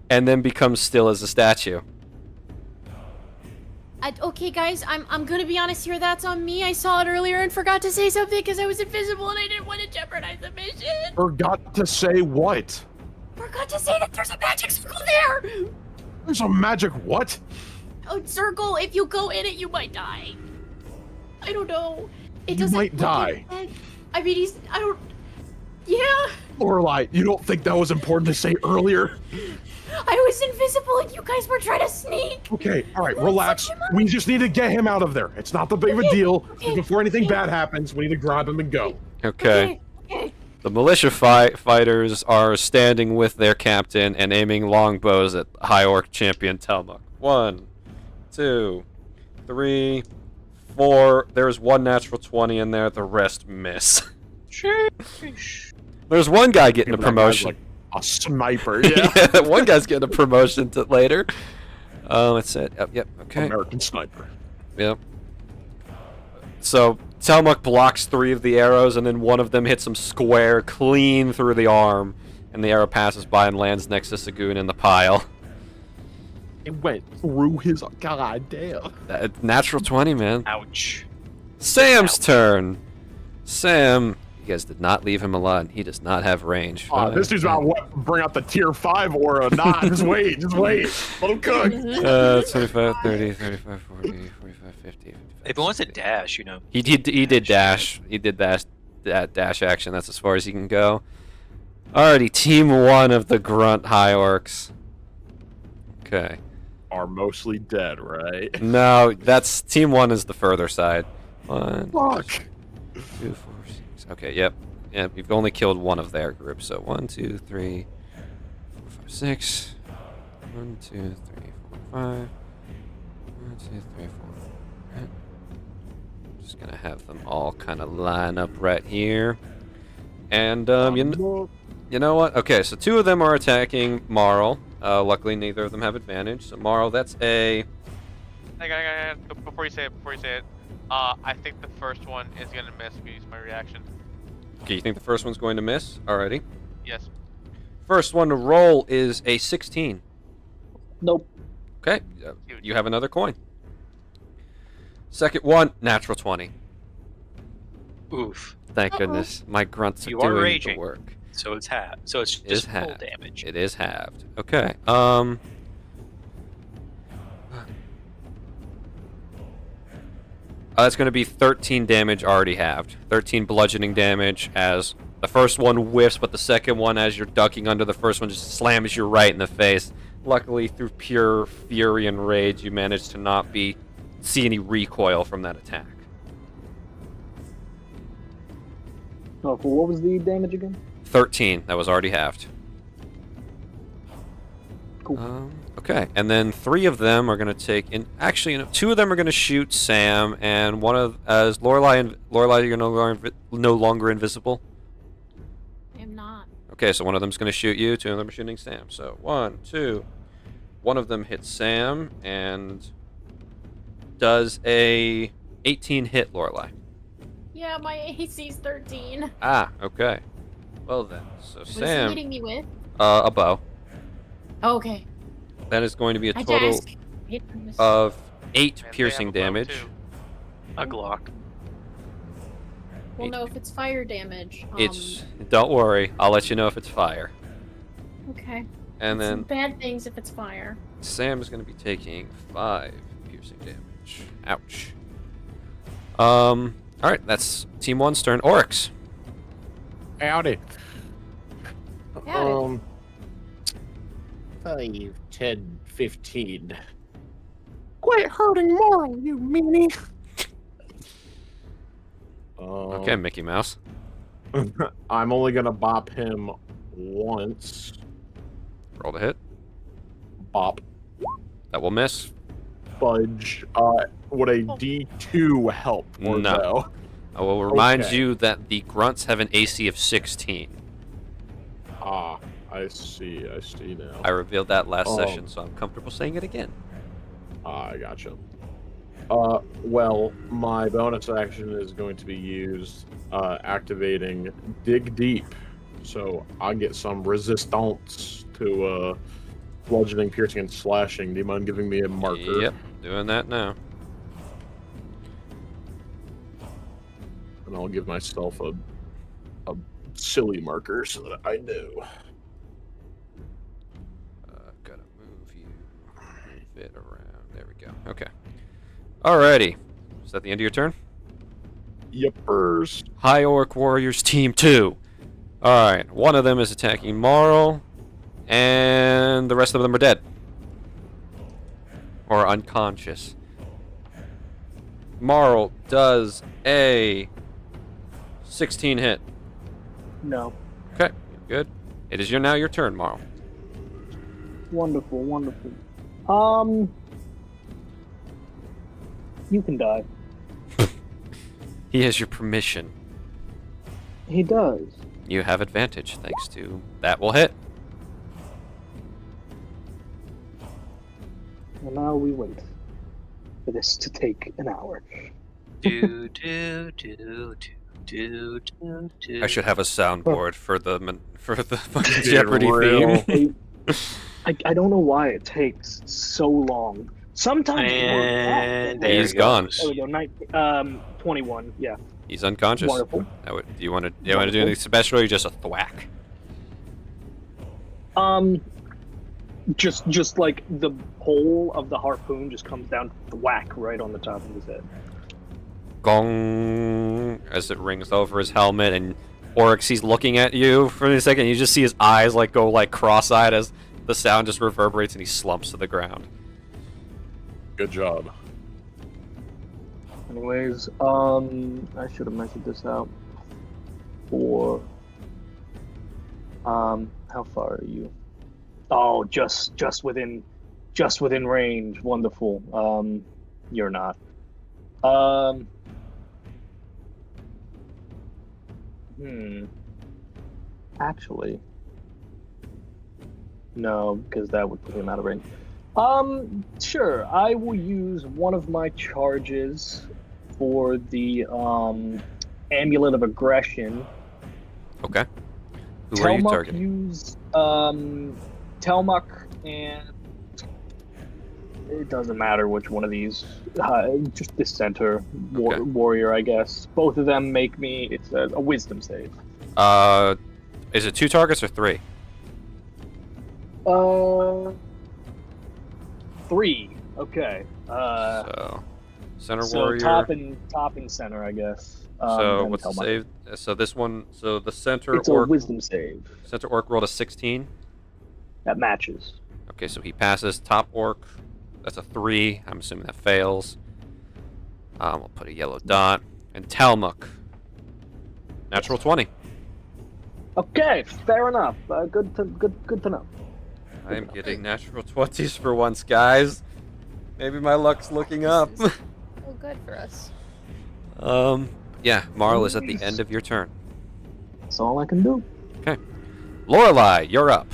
and then becomes still as a statue.
Okay, guys, I'm gonna be honest here. That's on me. I saw it earlier and forgot to say something because I was invisible and I didn't want to jeopardize the mission.
Forgot to say what?
Forgot to say that there's a magic circle there.
There's a magic what?
Oh, circle. If you go in it, you might die. I don't know. It
You
doesn't.
might die.
I mean, I don't. Yeah.
Lorelai, you don't think that was important to say earlier?
I was invisible and you guys were trying to sneak.
Okay, all right, relax. We just need to get him out of there. It's not the big of a deal. Before anything bad happens, we need to grab him and go.
Okay. The militia fighters are standing with their captain and aiming longbows at High Orc champion Telmuk. 1, 2, 3, 4. There's one natural 20 in there. The rest miss. There's one guy getting a
That guy's
promotion.
like a sniper, yeah.
Yeah, one guy's getting a promotion to later. That's it. Yep. Okay.
American sniper.
Yep. So Telmuk blocks 3 of the arrows, and then one of them hits him square, clean through the arm, and the arrow passes by and lands next to Sagoon in the pile.
It went through his goddamn.
Natural 20, man.
Ouch.
Sam's turn. Sam, you guys did not leave him alone. He does not have range.
This dude's about to bring out the tier 5 aura. Nah, just wait. Let him cook.
25, 30, 35, 40, 45, 50. 55,
If it wants to dash, you know.
He did dash. He did that dash action. That's as far as he can go. Alrighty, team 1 of the Grunt High Orcs. Okay.
Are mostly dead, right?
No, that's team 1 is the further side. 1,
Fuck.
2, 4, 6. Okay, yep. Yeah, you've only killed one of their group. So 1, 2, 3, 4, 5, 6. 1, 2, 3, 4, 5. 1, 2, 3, 4. Right. Just gonna have them all kind of line up right here. And you know what? Okay, so 2 of them are attacking Marl. Luckily, neither of them have advantage. So Marl, that's a.
Hang on. Before you say it, I think the first one is gonna miss. Use my reaction.
Okay, you think the first one's going to miss? Alrighty.
Yes.
First one to roll is a 16.
Nope.
Okay, you have another coin. Second one, natural 20.
Oof.
Thank
Uh-oh.
goodness. My grunts are
You are
doing
raging.
the work.
So it's half. So it's
It is
just full
halved.
damage.
It is halved. Okay. That's going to be 13 damage already halved. 13 bludgeoning damage as the first one whiffs, but the second one, as you're ducking under the first one, just slams you right in the face. Luckily, through pure fury and rage, you managed to not see any recoil from that attack.
Oh, cool. What was the damage again?
13. That was already halved.
Cool.
Okay, and then 3 of them are going to take in. Actually, 2 of them are going to shoot Sam, and one of as Lorelai, you're no longer invisible.
I am not.
Okay, so one of them's going to shoot you. 2 of them are shooting Sam. So 1, 2. One of them hits Sam and does a 18 hit Lorelai.
Yeah, my AC's 13.
Ah, okay. Well then, so
What is he
Sam,
hitting me with?
a bow.
Oh, okay.
That is going to be a
I
total
ask. Hit and miss.
of 8
And they
piercing
have a bow,
damage.
too.
A Glock.
Well, no, if it's fire damage.
Don't worry, I'll let you know if it's fire.
Okay.
And
It's
then
bad things if it's fire.
Sam is going to be taking 5 piercing damage. Ouch. All right, that's Team 1's turn. Oryx.
Howdy.
Howdy.
5, 10, 15. Quit hurting Moral, you meanie.
Okay, Mickey Mouse.
I'm only gonna bop him once.
Roll to hit.
Bop.
That will miss.
Fudge. Would a D2 help or
No.
no?
I will remind
Okay.
you that the grunts have an AC of 16.
Ah, I see now.
I revealed that last
Oh.
session, so I'm comfortable saying it again.
I gotcha. Well, my bonus action is going to be used activating Dig Deep. So I get some resistance to bludgeoning, piercing, and slashing. Do you mind giving me a marker?
Yep, doing that now.
And I'll give myself a silly marker so that I know.
Gotta move it around. There we go. Okay. Alrighty. Is that the end of your turn?
Yepers.
High Orc Warriors Team 2. Alright, one of them is attacking Marl, and the rest of them are dead. Or unconscious. Marl does a 16 hit.
No.
Okay, good. It is now your turn, Marl.
Wonderful, wonderful. You can die.
He has your permission.
He does.
You have advantage thanks to that will hit.
And now we wait for this to take an hour.
Do do do do do do.
I should have a soundboard for the fucking
Dude,
Jeopardy
real.
theme.
I don't know why it takes so long. Sometimes
And
we're
there
He's
he
gone.
goes.
There we go. 21. Yeah.
He's unconscious.
Wonderful.
Do you want to do anything special, or you just a thwack?
Just like the hole of the harpoon just comes down the whack right on the top of his head.
Gong, as it rings over his helmet, and Oryx, he's looking at you for a second. You just see his eyes go cross-eyed as the sound just reverberates, and he slumps to the ground.
Good job.
Anyways, I should have measured this out. For how far are you? Oh, just within range. Wonderful. You're not. Actually, no, because that would put him out of range. Sure. I will use one of my charges for the Amulet of Aggression.
Okay. Who are you
Telmuck
targeting?
used
Telmuck and it doesn't matter which one of these. Just the center warrior, I guess. Both of them make me. It's a wisdom save.
Is it 2 targets or 3?
3. Okay.
So center
So
warrior.
top and center, I guess.
So
and
what's the
Telmuck.
save? So this one. So the center
It's a
orc.
wisdom save.
Center orc rolled a 16.
That matches.
Okay, so he passes. Top orc. That's a 3. I'm assuming that fails. We'll put a yellow dot. And Talmuk. Natural 20.
Okay, fair enough. Good to know.
I am getting natural 20s for once, guys. Maybe my luck's looking up.
Oh, good for us.
Yeah, Marl is at the end of your turn.
That's all I can do.
Okay. Lorelei, you're up.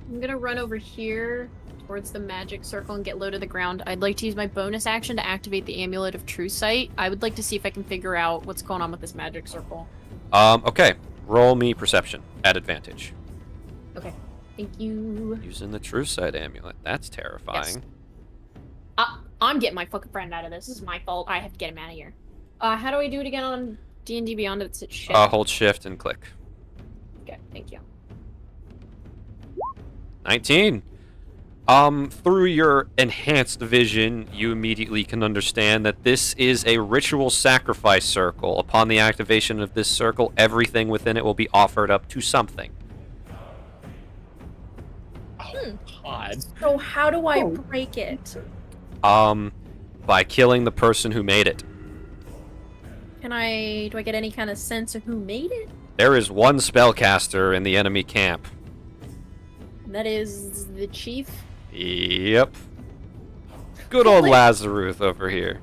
I'm gonna run over here towards the magic circle and get low to the ground. I'd like to use my bonus action to activate the Amulet of True Sight. I would like to see if I can figure out what's going on with this magic circle.
Okay. Roll me perception at advantage.
Okay. Thank you.
Using the True Sight amulet. That's terrifying.
Yes. I'm getting my fucking friend out of this. This is my fault. I have to get him out of here. How do I do it again on D&D Beyond? It's at shift.
Hold shift and click.
Okay, thank you.
19. Through your enhanced vision, you immediately can understand that this is a ritual sacrifice circle. Upon the activation of this circle, everything within it will be offered up to something.
God.
So how do I break it?
By killing the person who made it.
Do I get any kind of sense of who made it?
There is one spellcaster in the enemy camp.
That is the chief?
Yep. Good old Lazaruth over here.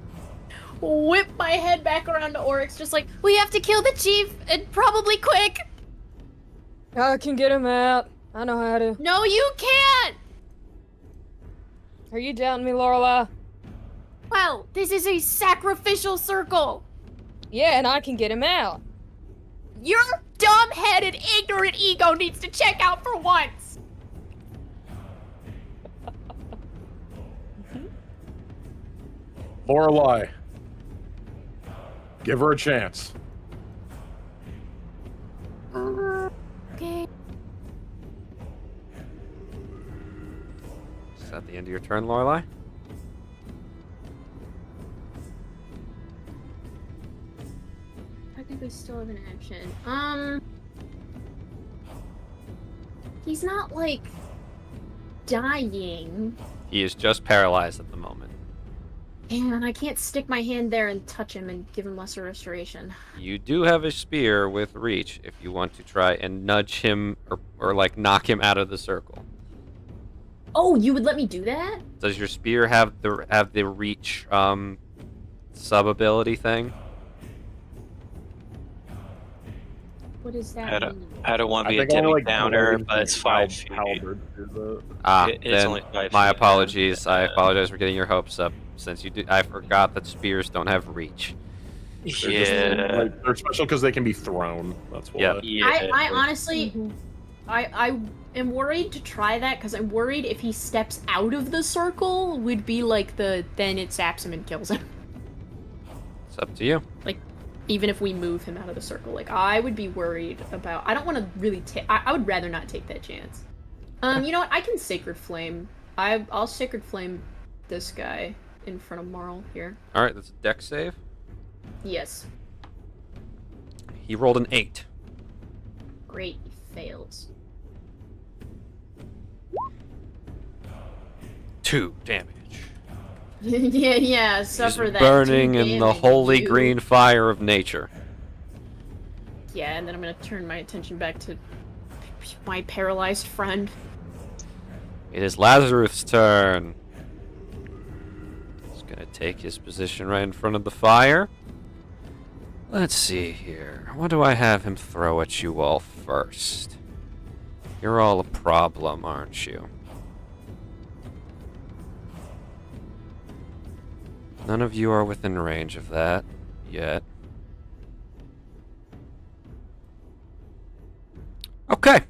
Whip my head back around to Oryx, just like, we have to kill the chief, and probably quick!
I can get him out. I know how to.
No, you can't!
Are you doubting me, Lorelei?
Well, this is a sacrificial circle!
Yeah, and I can get him out.
Your dumb-headed, ignorant ego needs to check out for once!
Lorelei. Give her a chance.
Okay.
Is that the end of your turn, Lorelei?
I think we still have an action. He's not, like, dying.
He is just paralyzed at the moment.
And I can't stick my hand there and touch him and give him lesser restoration.
You do have a spear with reach if you want to try and nudge him or like knock him out of the circle.
Oh, you would let me do that?
Does your spear have the reach sub ability thing?
What is that?
I don't want to be
I
a
think only,
Debbie
like,
Downer,
Paladin
but it's
can
5 feet.
halberd do that.
It's
Then
only 5
my
feet.
apologies. I
Yeah.
apologize for getting your hopes up. Since I forgot that spears don't have reach.
They're just,
Yeah.
like, they're special because they can be thrown. That's why.
Yep.
Yeah.
I honestly, I am worried to try that because I'm worried if he steps out of the circle would be like then it zaps him and kills him.
It's up to you.
Even if we move him out of the circle, like I would be worried about. I don't want to really take. I would rather not take that chance. You know what? I can Sacred Flame. I'll Sacred Flame this guy in front of Marl here.
All right, that's a dex save.
Yes.
He rolled an 8.
Great. He fails.
2 damage.
yeah.
He's
Suffer that.
burning
2
in the
damage,
holy
you.
green fire of nature.
Yeah, and then I'm gonna turn my attention back to my paralyzed friend.
It is Lazarus' turn. He's gonna take his position right in front of the fire. Let's see here. What do I have him throw at you all first? You're all a problem, aren't you? None of you are within range of that yet. Okay.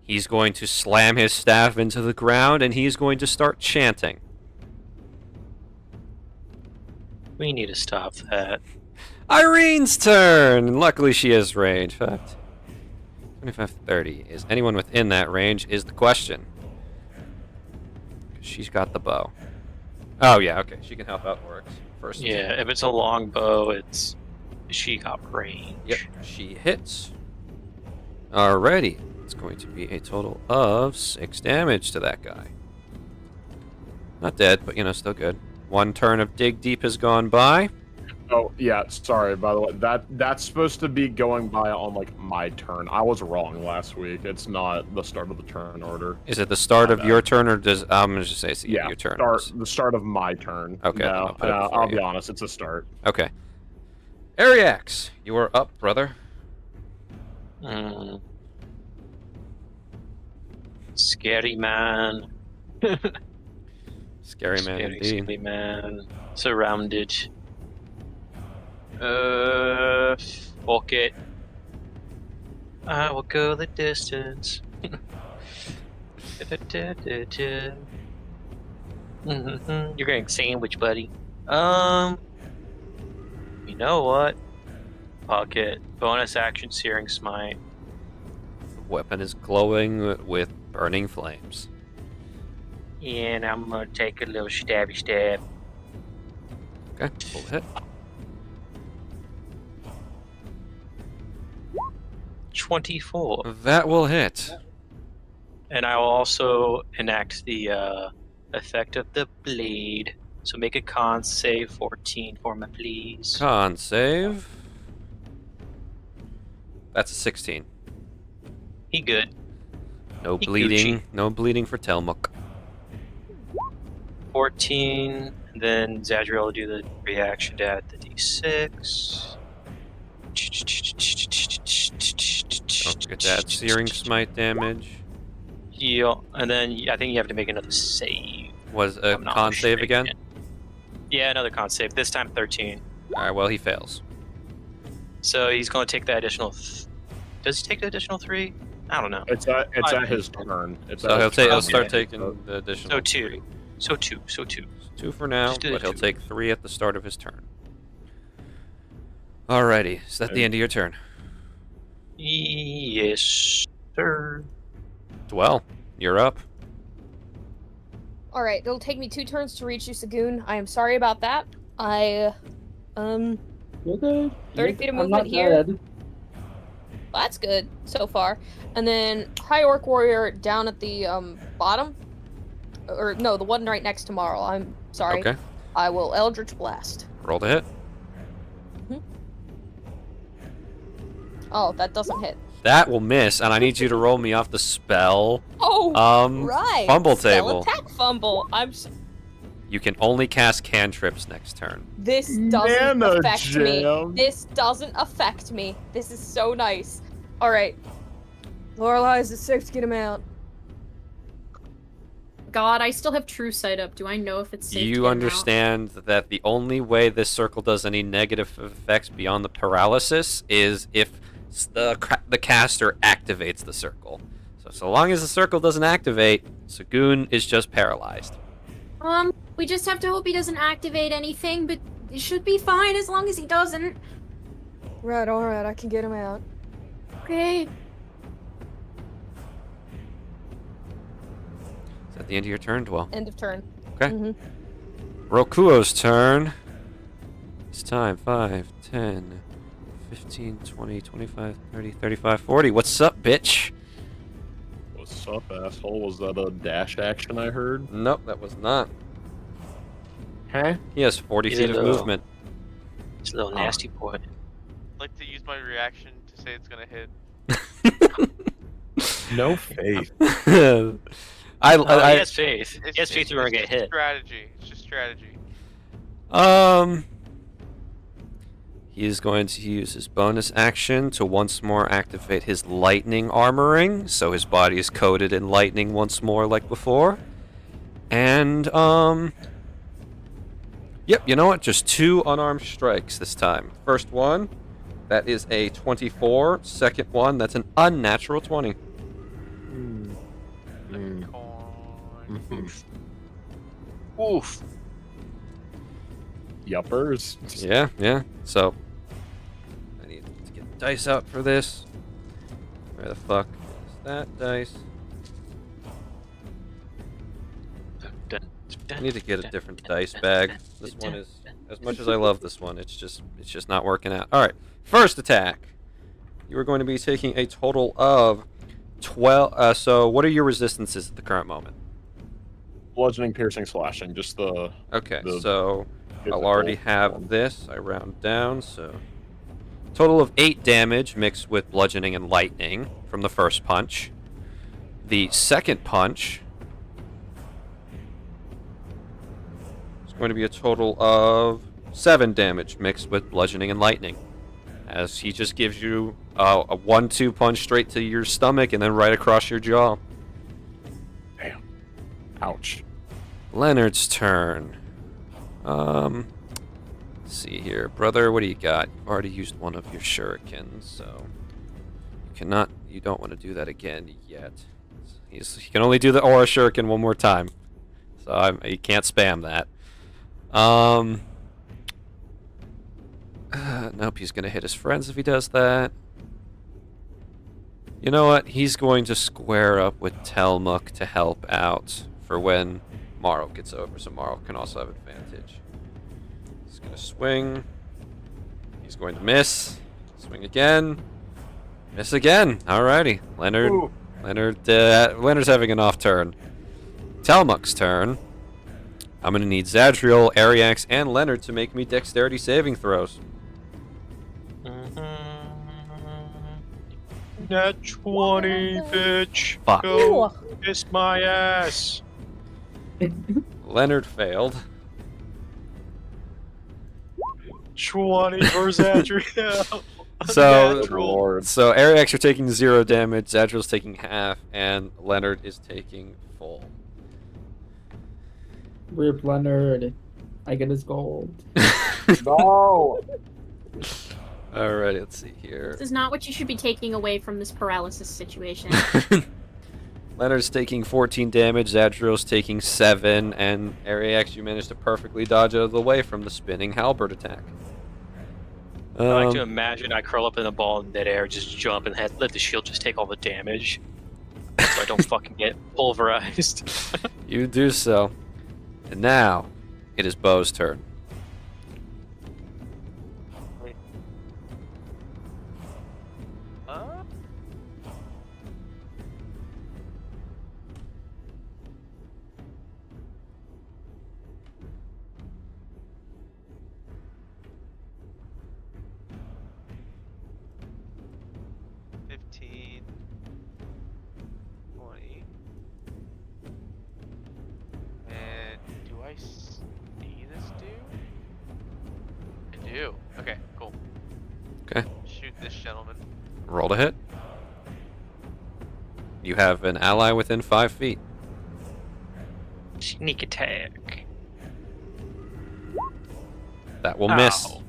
He's going to slam his staff into the ground, and he's going to start chanting.
We need to stop that.
Irene's turn! Luckily, she has range. 25, 30. Is anyone within that range is the question. She's got the bow. Oh, yeah, okay. She can help out orcs first.
Yeah, if it's a long bow, she got range.
Yep, she hits. Alrighty. It's going to be a total of 6 damage to that guy. Not dead, but, still good. 1 turn of Dig Deep has gone by.
Oh, yeah, sorry, by the way. That's supposed to be going by on, my turn. I was wrong last week. It's not the start of the turn order.
Is it the start of your turn, or does... I'm going to just say it's your turn.
The start of my turn.
Okay.
No, I'll be honest, it's a start.
Okay. Ariax, you are up, brother.
Scary man.
Scary man indeed.
Scary man. Surrounded. Fuck it. I will go the distance. You're getting sandwich, buddy. You know what? Pocket. Bonus action Searing Smite.
The weapon is glowing with burning flames.
And I'm gonna take a little stabby stab.
Okay, full hit.
24.
That will hit.
And I will also enact the effect of the blade. So make a con save 14 for me, please.
Con save. That's a 16.
He good.
No
He
bleeding.
Gucci.
No bleeding for Telmuk.
14. And then Zadriel will do the reaction to add the d6.
Don't forget to add Searing Smite damage.
Heal. And then I think you have to make another save.
Was a con save again?
Yeah, another con save. This time 13.
Alright, well, he fails.
So he's going to take the additional... Does he take the additional 3? I don't know.
It's at his turn.
So he'll start taking the additional
So 2.
3.
So 2.
2 for now,
Just do
but
the
he'll
2.
take 3 at the start of his turn. Alrighty, is that the end of your turn?
Yes, sir.
Well, you're up.
Alright, it'll take me 2 turns to reach you, Sagoon. I am sorry about that.
You're good.
30 feet of
I'm
movement
not
here.
dead.
Well, that's good so far. And then High Orc Warrior down at the bottom. Or no, the one right next to Marl. I'm sorry.
Okay.
I will Eldritch Blast.
Roll to hit.
Oh, that doesn't hit.
That will miss, and I need you to roll me off the spell.
Oh, right.
Fumble
Spell
table.
attack fumble.
You can only cast cantrips next turn.
This doesn't
Nano
affect me.
Jam.
This doesn't affect me. This is so nice. All right. Lorelei, is it safe to get him out?
God, I still have True Sight up. Do I know if it's safe to get him
You
out?
understand that the only way this circle does any negative effects beyond the paralysis is if the caster activates the circle. So long as the circle doesn't activate, Sagoon is just paralyzed.
We just have to hope he doesn't activate anything, but it should be fine as long as he doesn't.
Right, alright, I can get him out.
Okay.
Is that the end of your turn, Dwell?
End of turn.
Okay.
Mm-hmm.
Rokuo's turn. It's time. 5, 10, 15, 20, 25, 30, 35, 40. What's up, bitch?
What's up, asshole? Was that a dash action I heard?
Nope, that was not.
Huh?
He has 40
He's
feet
a
of
little-
movement.
It's a little nasty boy.
I'd like to use my reaction to say it's gonna hit.
No faith.
He
I
has faith. He has faith we're gonna get
just
hit.
Strategy. It's just strategy.
He is going to use his bonus action to once more activate his lightning armoring, so his body is coated in lightning once more like before. And, yep, you know what? Just 2 unarmed strikes this time. First one, that is a 24. Second one, that's an unnatural 20.
Mhm.
Oof.
Yuppers.
Yeah. So I need to get dice out for this. Where the fuck is that dice? I need to get a different dice bag. This one is, as much as I love this one, it's just not working out. All right, first attack. You are going to be taking a total of 12. So what are your resistances at the current moment?
Bludgeoning, piercing, slashing. Just the.
Okay,
the
so I'll
physical
already have
form.
this. I round down, so total of 8 damage mixed with bludgeoning and lightning from the first punch. The second punch is going to be a total of 7 damage mixed with bludgeoning and lightning, as he just gives you a 1-2 punch straight to your stomach and then right across your jaw.
Damn. Ouch.
Leonard's turn. Let's see here, brother. What do you got? You've already used one of your shurikens, so you don't want to do that again yet. He can only do the aura shuriken one more time, so you can't spam that. Nope, he's gonna hit his friends if he does that. You know what? He's going to square up with Telmuk to help out for when Marl gets over, so Marl can also have advantage. He's gonna swing. He's going to miss. Swing again. Miss again. Alrighty. Leonard's having an off turn. Telmuk's turn. I'm gonna need Zadriel, Ariax, and Leonard to make me dexterity saving throws.
Nat 20, bitch.
Fuck.
Go kiss my ass.
Leonard failed.
20 for Zadriel.
So
Lord.
Ariax, you're taking 0 damage, Zadriel's taking half, and Leonard is taking full.
Rip Leonard. I get his gold.
No.
Alright, let's see here.
This is not what you should be taking away from this paralysis situation.
Leonard's taking 14 damage, Zadriel's taking 7, and Ariax, you managed to perfectly dodge out of the way from the spinning halberd attack.
I like to imagine I curl up in a ball in midair, just jump and let the shield just take all the damage, so I don't fucking get pulverized.
You do so. And now, it is Bo's turn.
Okay, cool.
Okay.
Shoot this gentleman.
Roll to hit. You have an ally within 5 feet.
Sneak attack.
That will miss.
Ow.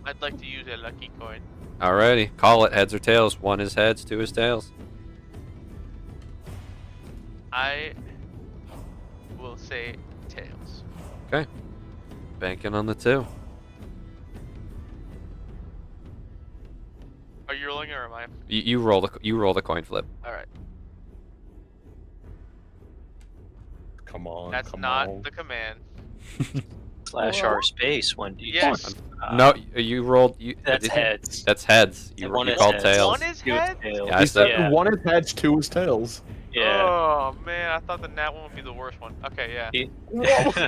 I'd like to use a lucky coin.
Alrighty. Call it. Heads or tails. 1 is heads, 2 is tails.
I will say tails.
Okay. Banking on the 2.
Are you rolling or am I?
You roll the coin flip.
All right.
Come on.
That's
come
not
on.
the command.
Slash R space 1d.
Yes.
No, you rolled.
That's heads.
That's heads. You
One is
called
heads.
tails.
One is
Two is
heads?
tails.
Yeah, I
He
said-
said 1 is heads, 2 is tails.
Yeah.
Oh man, I thought the nat one would be the worst one. Okay, yeah.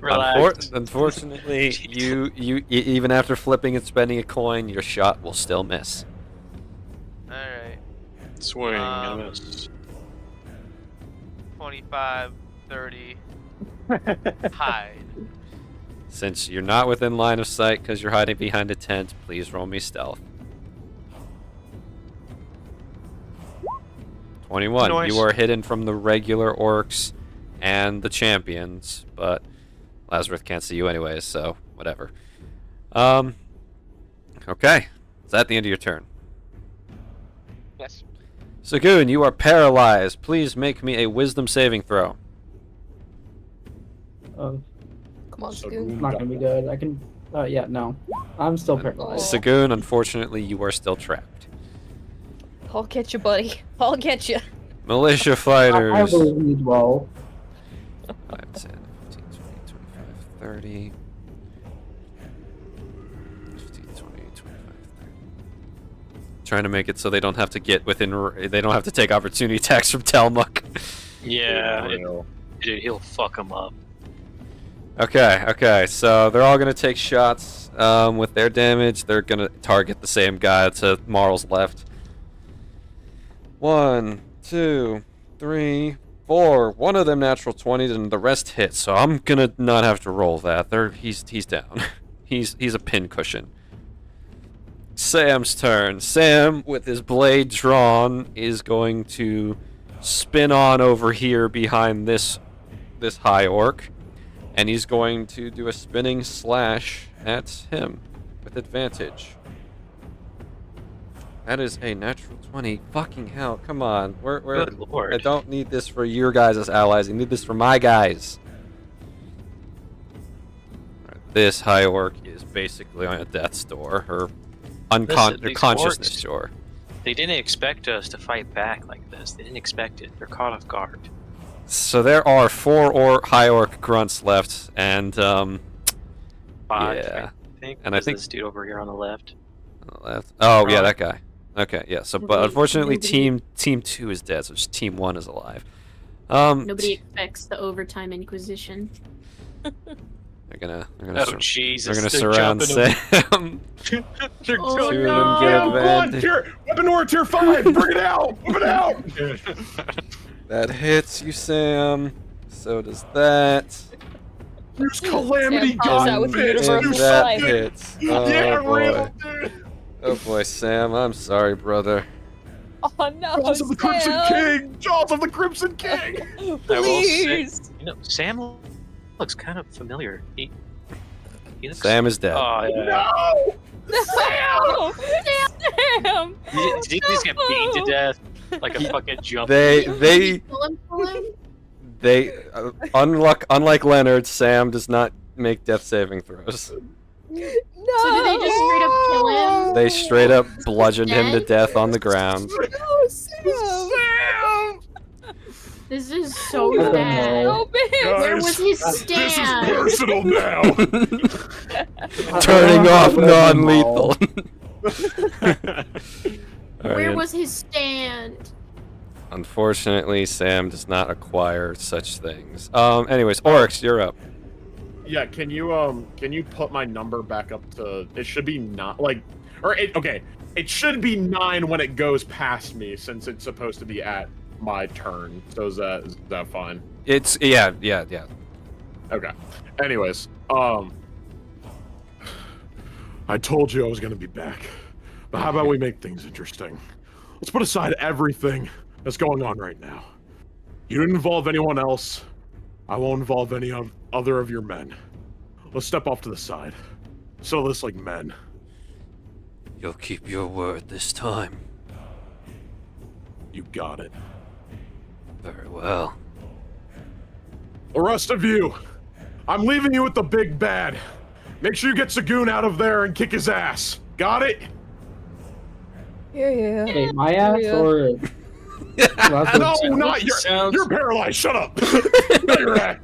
Relax.
Unfortunately, you even after flipping and spending a coin, your shot will still miss.
All right.
Swing and
Um,
miss.
25, 30. Hide.
Since you're not within line of sight because you're hiding behind a tent, please roll me stealth. 21.
Nice.
You are hidden from the regular orcs and the champions, but Lazarus can't see you anyways, so whatever. Okay. Is that the end of your turn?
Yes.
Sagoon, you are paralyzed. Please make me a wisdom saving throw.
Oh,
Come on,
So
Scoon.
not gonna be good. I can. Yeah, no. I'm still paralyzed.
Sagoon, unfortunately, you are still trapped.
I'll get you, buddy. I'll get you.
Militia
I
fighters.
believe you well.
5, 10, 15, 20, 25, 30. 15, 20, 25, 30. Trying to make it so they don't have to get within. They don't have to take opportunity attacks from Telmuk.
Yeah, dude, he'll fuck him up.
Okay, so they're all gonna take shots with their damage. They're gonna target the same guy to Marl's left. 1, 2, 3, 4. One of them natural 20s and the rest hit. So I'm gonna not have to roll that. He's down. he's a pin cushion. Sam's turn. Sam, with his blade drawn, is going to spin on over here behind this high orc. And he's going to do a spinning slash at him with advantage. That is a natural 20. Fucking hell, come on.
Good lord.
I don't need this for your guys as allies. I need this for my guys. Alright, this high orc is basically on a death's door, or
These
consciousness
orcs,
door.
They didn't expect us to fight back like this. They didn't expect it. They're caught off guard.
So there are 4 high orc grunts left, and
5,
yeah.
I think.
And I
There's
think
this dude over here on the left.
on the left. Oh yeah,
Right.
that guy. Okay, yeah. So, but
Nobody-
unfortunately,
nobody-
team 2 is dead, so just team 1 is alive.
Nobody expects the overtime inquisition.
They're gonna
Oh Jesus!
they're gonna
they're
surround
jumping
Sam.
They're
Oh,
jumping
Two of
him.
them get advantage.
Weapon War Tier 5! Bring it out! Whip it out!
That hits you, Sam. So does that.
Use Calamity
Sam pops out with the
Gun, bitch!
universal
You
slide.
That hits.
Yeah,
Oh
real,
boy.
dude!
Oh boy, Sam. I'm sorry, brother.
Oh no,
Jaws of the Crimson
Sam.
King! Jaws of the Crimson King!
I will say,
Please.
you know, Sam looks kind of familiar. He looks.
Sam is dead.
Oh yeah.
No!
No. Sam.
Did he just get beaten to death like a fucking jump?
They
Pull him.
unlike Leonard, Sam does not make death saving throws.
No.
So did they just straight up kill him?
They straight up bludgeoned him to death on the ground.
No, Sam.
This is so
Oh,
bad.
no.
So big.
Where
Guys,
was his
This is
stand?
personal now!
Turning off non-lethal.
Where
Alright.
was his stand?
Unfortunately, Sam does not acquire such things. Anyways, Oryx, you're up.
Yeah, can you put my number back up to? It should be not okay. It should be 9 when it goes past me, since it's supposed to be at my turn. So is that fine?
It's yeah.
Okay. Anyways,
I told you I was gonna be back. But how about we make things interesting? Let's put aside everything that's going on right now. You didn't involve anyone else. I won't involve any other of your men. Let's step off to the side. Settle this like men.
You'll keep your word this time.
You got it.
Very well.
The rest of you, I'm leaving you with the big bad. Make sure you get Sagoon out of there and kick his ass. Got it?
Yeah.
Wait, my ass
Yeah.
or
No, not your. You're paralyzed. Shut up. Not your ass.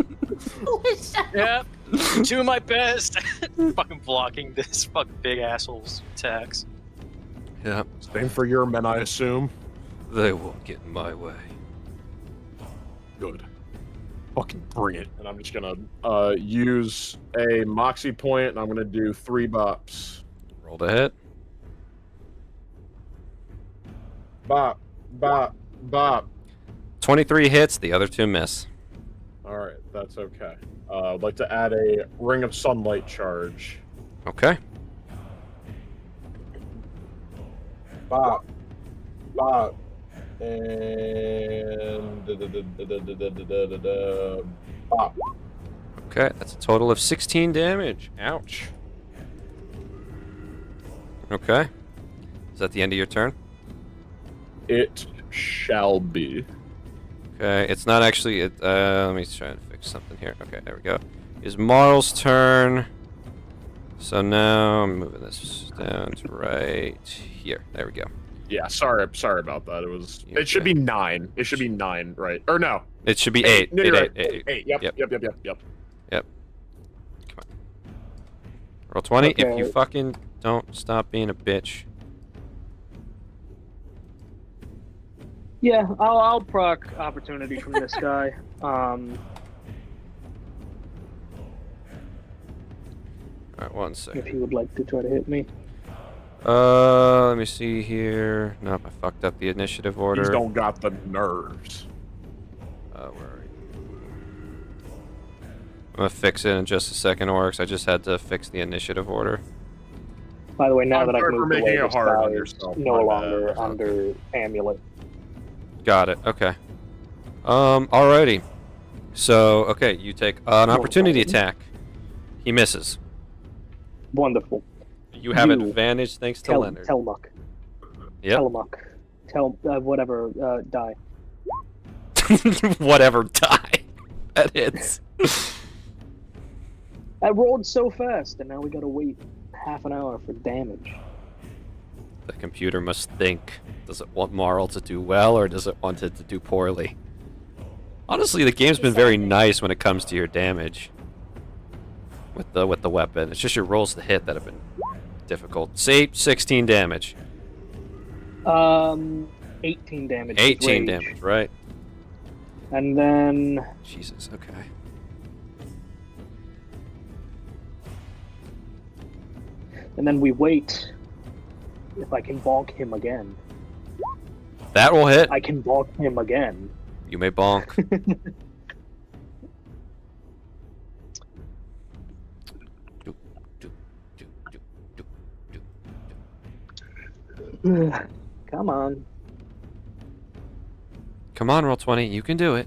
Yep. Do my best. Fucking blocking this fucking big asshole's attacks.
Yeah,
Same for your men, I assume.
they won't get in my way.
Good. Fucking bring it.
and I'm just gonna use a moxie point, and I'm gonna do 3 bops.
Roll to hit.
Bop, bop, bop.
23 hits. The other 2 miss.
All right, that's okay. I'd like to add a ring of sunlight charge.
Okay.
Bop, bop, and bop.
Okay, that's a total of 16 damage. Ouch. Okay. Is that the end of your turn?
It shall be.
Okay, it's not actually. Let me try and fix something here. Okay, there we go. Is Marl's turn. So now I'm moving this down to right here. There we go.
Yeah, sorry about that.
You're
It should
okay.
be 9. It should be 9, right? Or no.
It should be 8.
No, you're right.
8.
8. Yep.
Yep.
Yep.
Come on. Roll 20. If you
Okay.
fucking don't stop being a bitch.
Yeah, I'll proc opportunity from this guy.
Alright, 1
If
second.
he would like to try to hit me.
Let me see here. Nope, I fucked up the initiative order.
He's don't got the nerves.
Where are you? I'm gonna fix it in just a second, Orcs. I just had to fix the initiative order.
By the way, now
I'm
that I've
sorry for
moved away,
making it
this
hard
guy
on
is
yourself,
no
my bad.
longer under amulet.
Got it. Okay. Alrighty. So, okay, you take an opportunity attack. He misses.
Wonderful.
You have
You
advantage thanks to Leonard.
Telmuck.
Yep.
Telmuck. Whatever, die.
Whatever, die. That hits.
I rolled so fast, and now we gotta wait half an hour for damage.
The computer must think. Does it want Marl to do well, or does it want it to do poorly? Honestly, the game's been very nice when it comes to your damage. With the weapon. It's just your rolls to hit that have been difficult. Say 16 damage.
18 damage.
18
rage.
damage, right?
And then
Jesus, okay.
we wait. If I can bonk him again.
That will hit.
I can bonk him again.
You may bonk.
Come on.
Come on, roll 20. You can do it.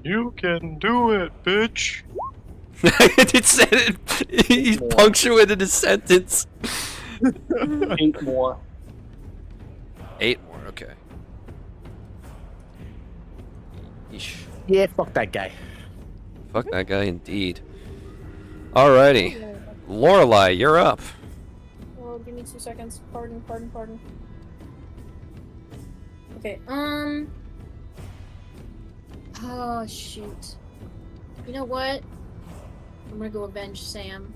You can do it, bitch.
It said it. He punctuated his sentence.
8 more.
8 more, okay. Yeesh.
Yeah, fuck that guy.
Fuck that guy indeed. Alrighty. Lorelei, you're up.
Well, give me 2 seconds. Pardon. Okay, oh, shoot. You know what? I'm gonna go avenge Sam.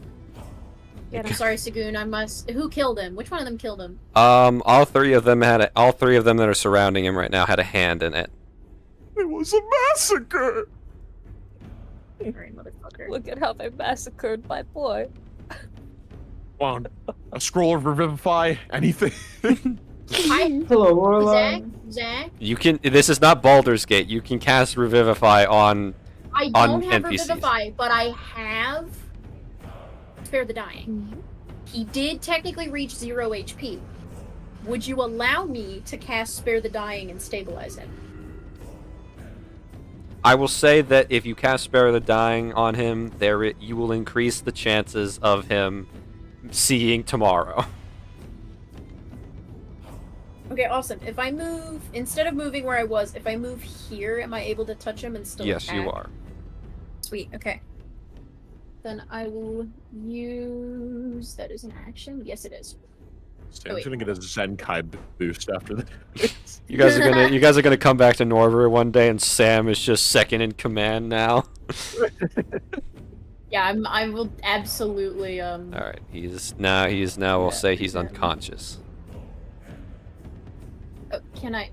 Yeah, I'm sorry, Sagoon, I must... Who killed him? Which one of them killed him?
All three of them that are surrounding him right now had a hand in it.
It was a massacre!
Alright, motherfucker.
Look at how they massacred my boy.
Come on. A scroll of Revivify, anything.
Hello, Lorelai.
Zach?
You can. This is not Baldur's Gate. You can cast Revivify on.
I
On
don't have
NPCs.
Revivify, but I have Spare the Dying. He did technically reach 0 HP. Would you allow me to cast Spare the Dying and stabilize him?
I will say that if you cast Spare the Dying on him, you will increase the chances of him seeing tomorrow.
Okay, awesome. If I move, instead of moving where I was, if I move here, am I able to touch him and still
Yes,
attack?
you are.
Sweet, okay. Then I will use... That is an action? Yes, it is.
Sam's
wait.
gonna get a Zenkai boost after this.
You guys are gonna come back to Norver one day, and Sam is just second in command now.
Yeah, I will absolutely,
All right, he's now. We'll say he's unconscious.
Can I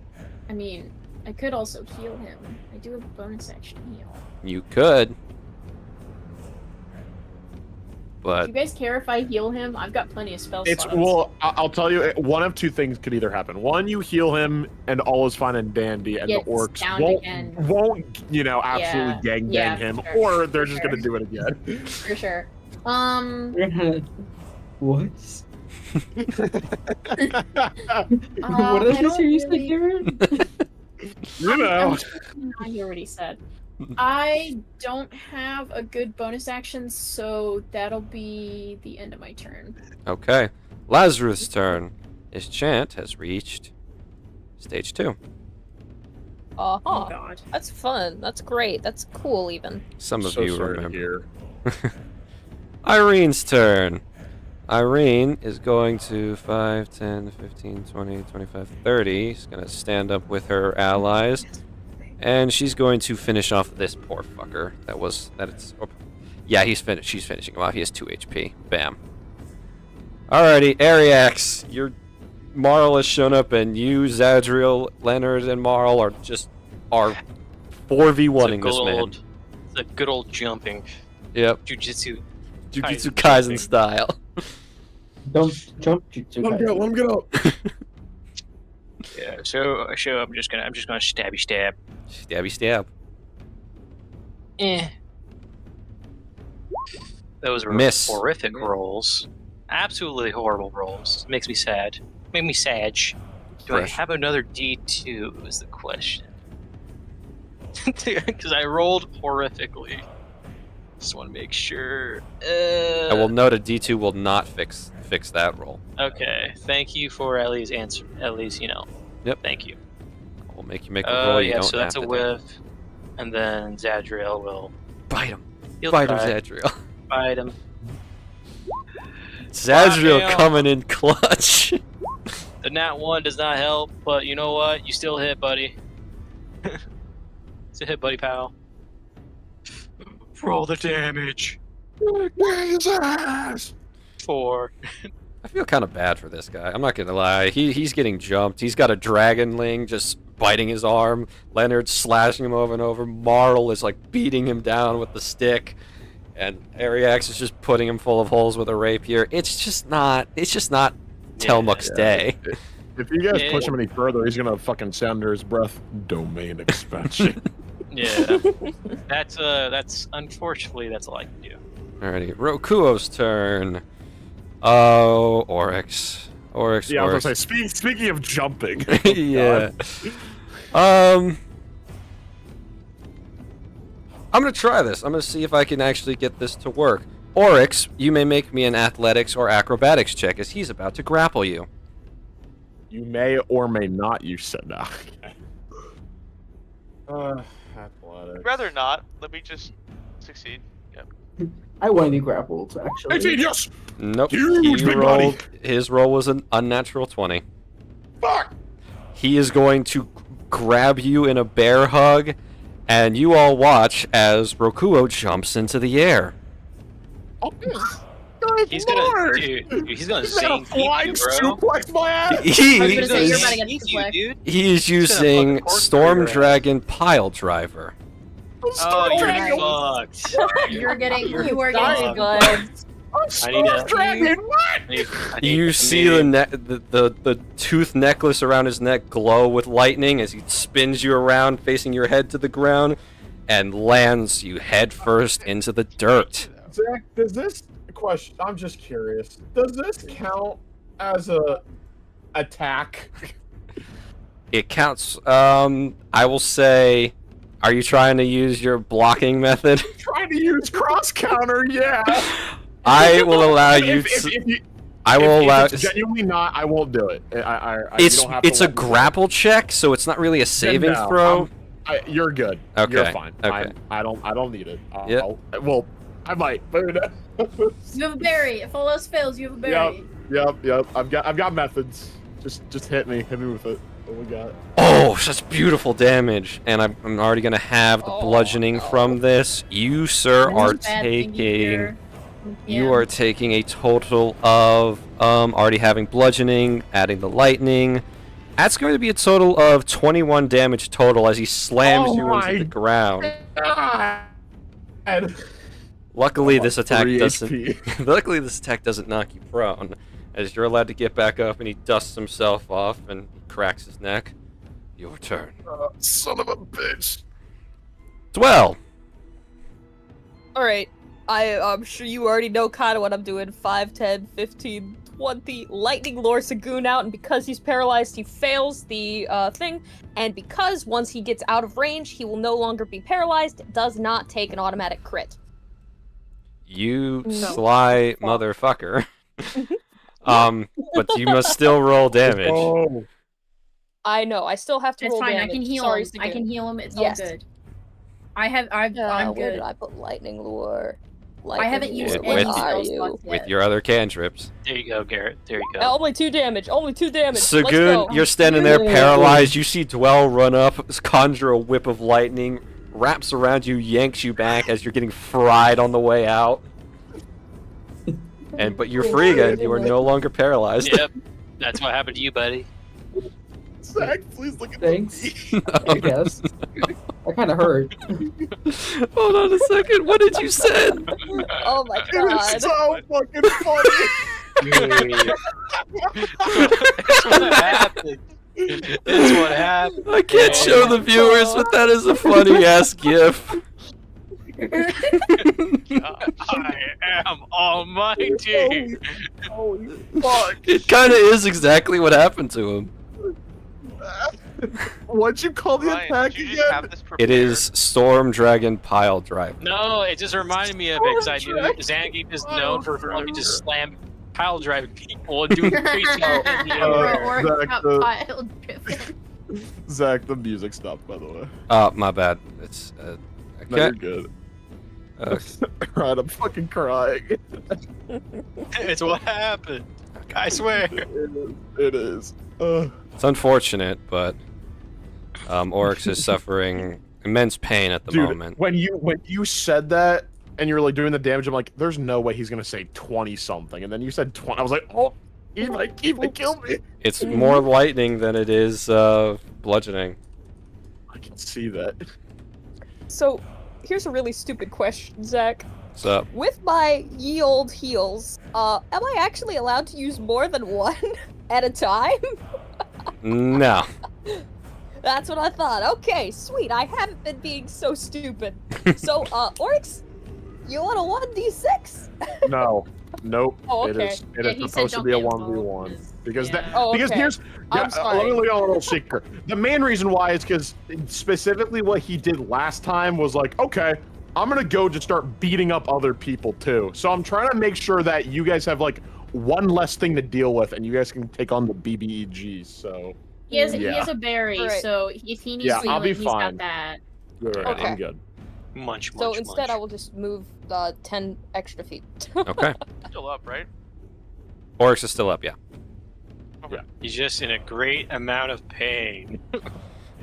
mean, I could also heal him. I do have a bonus action heal.
You could,
Do
but
you guys care if I heal him? I've got plenty of spell
It's
slots.
well, I'll tell you, one of two things could either happen. One, you heal him, and all is fine and dandy, and the
Gets
orcs
downed again.
won't absolutely gang
Yeah,
him,
for
or they're
for
just
sure.
gonna do it again.
For sure.
What?
What
What did you say you said, Karen?
You know.
I hear what he said. I don't have a good bonus action, so that'll be the end of my turn.
okay. Lazarus' turn. His chant has reached Stage 2.
Uh-huh.
Oh god.
That's fun. That's great. That's cool, even.
Some of
So
you
sorry to
remember.
hear.
Irene's turn. Irene is going to 5, 10, 15, 20, 25, 30. She's going to stand up with her allies. And she's going to finish off this poor fucker. Yeah, she's finishing him off. He has 2 HP. Bam. Alrighty, Ariax, Marl has shown up, and you, Zadriel, Leonard, and Marl are 4v1ing this man.
It's a good old jumping.
Yep.
Jujutsu
Kaisen style.
Don't jump, Jutsu.
Let him get up.
Yeah, so I'm just gonna stabby stab.
Stabby stab.
Those were
Miss.
horrific rolls. Absolutely horrible rolls. Makes me sad. Make me sad. Do I
Fresh.
have another D2 is the question. Because I rolled horrifically. Just want to make sure.
I will note a D2 will not fix that roll.
Okay, thank you for at least answer. At least,
Yep.
Thank you.
We'll make you make a roll you
Yeah,
don't
so that's a
have to do.
whiff. And then Zadriel will
Bite him.
he'll
Bite him,
try.
Zadriel.
Bite him.
Zadriel
Fuck him.
coming in clutch.
The nat 1 does not help, but you know what? You still hit, buddy. It's a hit, buddy, pal. Roll the damage.
His ass.
4.
I feel kind of bad for this guy. I'm not gonna lie. He's getting jumped. He's got a dragonling just biting his arm. Leonard's slashing him over and over. Marl is like beating him down with the stick, and Ariax is just putting him full of holes with a rapier. It's just not Telmuk's day.
If you guys
Yeah.
push him any further, he's gonna fucking sound under his breath. Domain expansion.
Yeah. That's unfortunately that's all I can do.
Alrighty, Rokuo's turn. Oh, Oryx. Oryx.
Yeah, I was gonna say. Speaking of jumping.
Yeah. I'm gonna try this. I'm gonna see if I can actually get this to work. Oryx, you may make me an athletics or acrobatics check as he's about to grapple you.
You may or may not. You said that. Athletics.
Rather not. Let me just succeed. Yep.
I want to be grappled, actually.
18, yes!
Nope.
Huge,
He
big
rolled.
buddy.
His roll was an unnatural 20.
Fuck!
He is going to grab you in a bear hug, and you all watch as Rokuo jumps into the air.
Oh,
He's gonna he's gonna zing
flying
you, bro.
suplex my ass!
He
I was gonna say,
is-
you're about to get
You,
suplex.
dude.
He is
gonna
using
fucking corkscrew
Storm
your ass.
Dragon Pile Driver.
Oh, you're
Dragon.
fucked.
You are getting
done.
good.
I need a
Dragon, what?
You see the tooth necklace around his neck glow with lightning as he spins you around, facing your head to the ground, and lands you head first into the dirt.
Zach, does this question? I'm just curious. Does this count as a attack?
It counts. I will say, are you trying to use your blocking method?
Trying to use cross counter, yeah.
I will allow you to. I will allow.
If it's genuinely not, I won't do it. You
It's
don't have to
it's a
let me know.
grapple check, so it's not really a saving
no,
throw.
You're good.
Okay,
You're fine.
okay.
I don't need it.
Yep.
Well, I might. But
You have a berry. If all else fails, you have a berry.
Yep. I've got methods. Just hit me with it. What we got?
Oh, such beautiful damage, and I'm already gonna have the
Oh,
bludgeoning
no.
from this. You, sir,
This
are
is a bad thing
taking.
Yeah.
You are taking a total of already having bludgeoning, adding the lightning. That's going to be a total of 21 damage total as he slams
Oh
you into
my
the ground.
God.
Luckily, this attack
3
doesn't.
HP.
Luckily, this attack doesn't knock you prone, as you're allowed to get back up, and he dusts himself off and cracks his neck. Your turn.
Son of a bitch.
Dwell.
Alright, I'm sure you already know kind of what I'm doing. 5, 10, 15, 20. Lightning lure Sagoon out, and because he's paralyzed, he fails the thing. And because once he gets out of range, he will no longer be paralyzed, does not take an automatic crit.
You
No.
sly motherfucker. But you must still roll damage.
Oh.
I know. I still have to
It's
roll
fine.
damage.
I can heal
Sorry,
him. I can
Sagoon.
heal him. It's
Yes.
all good. I'm
Where
good.
did I put lightning lure?
I haven't used
With-
any
with-
spell
you?
slots yet.
With your other cantrips.
There you go, Garrett. There you go.
Only 2 damage. Only 2 damage. Let's
Sagoon,
go.
you're standing there paralyzed. You see Dwell run up, conjure a whip of lightning, wraps around you, yanks you back as you're getting fried on the way out. But you're free again. You are no longer paralyzed.
Yep. That's what happened to you, buddy.
Zach, please look at
Thanks.
me.
I guess. That kind of hurt.
Hold on a second. What did you say?
Oh my
It
god.
is so fucking funny.
That's what happened. That's what happened.
I can't show the viewers, but that is a funny ass gif.
I am almighty.
Holy fuck.
It kind of is exactly what happened to him.
What'd you call the
Ryan,
attack
did you
again?
just have this
It
prepared?
is Storm Dragon Pile Drive.
No, it just reminded me of it because I knew Zangief is known for fucking just slamming pile driving people and doing crazy shit in the air.
Zach, the-
Pile driven.
Zach, the music stopped, by the way.
My bad. It's I
No, you're
can't.
good.
Uh,
Right, I'm fucking crying.
It's what happened. I swear.
It is.
it's unfortunate, but Oryx is suffering immense pain at the
Dude,
moment.
when you said that and you were like doing the damage, I'm like, there's no way he's gonna say 20 something, and then you said 20. I was like, oh, he might kill me.
It's more lightning than it is bludgeoning.
I can see that.
So, here's a really stupid question, Zach.
What's up?
With my ye old heals, am I actually allowed to use more than one at a time?
No.
That's what I thought. Okay, sweet. I haven't been being so stupid. So, Oryx, you want a 1d6?
No. Nope.
Oh,
It
okay.
is.
Yeah,
It
he
is
said
supposed to
don't
be a
get
1v1
involved,
because
yeah.
that.
Oh,
Because
okay.
here's.
I'm
Let me
sorry.
look at a little secret. The main reason why is because specifically what he did last time was like, okay, I'm gonna go just start beating up other people too. So I'm trying to make sure that you guys have like one less thing to deal with, and you guys can take on the BBEGs. So
He has
Yeah.
a berry,
Right.
so if he needs
Yeah,
healing,
I'll be
he's
fine.
got that.
Alrighty.
Okay.
I'm good.
Munch,
So
munch,
instead, I
munch.
will just move 10 extra feet.
Okay.
Still up, right?
Oryx is still up, yeah.
He's just in a great amount of pain.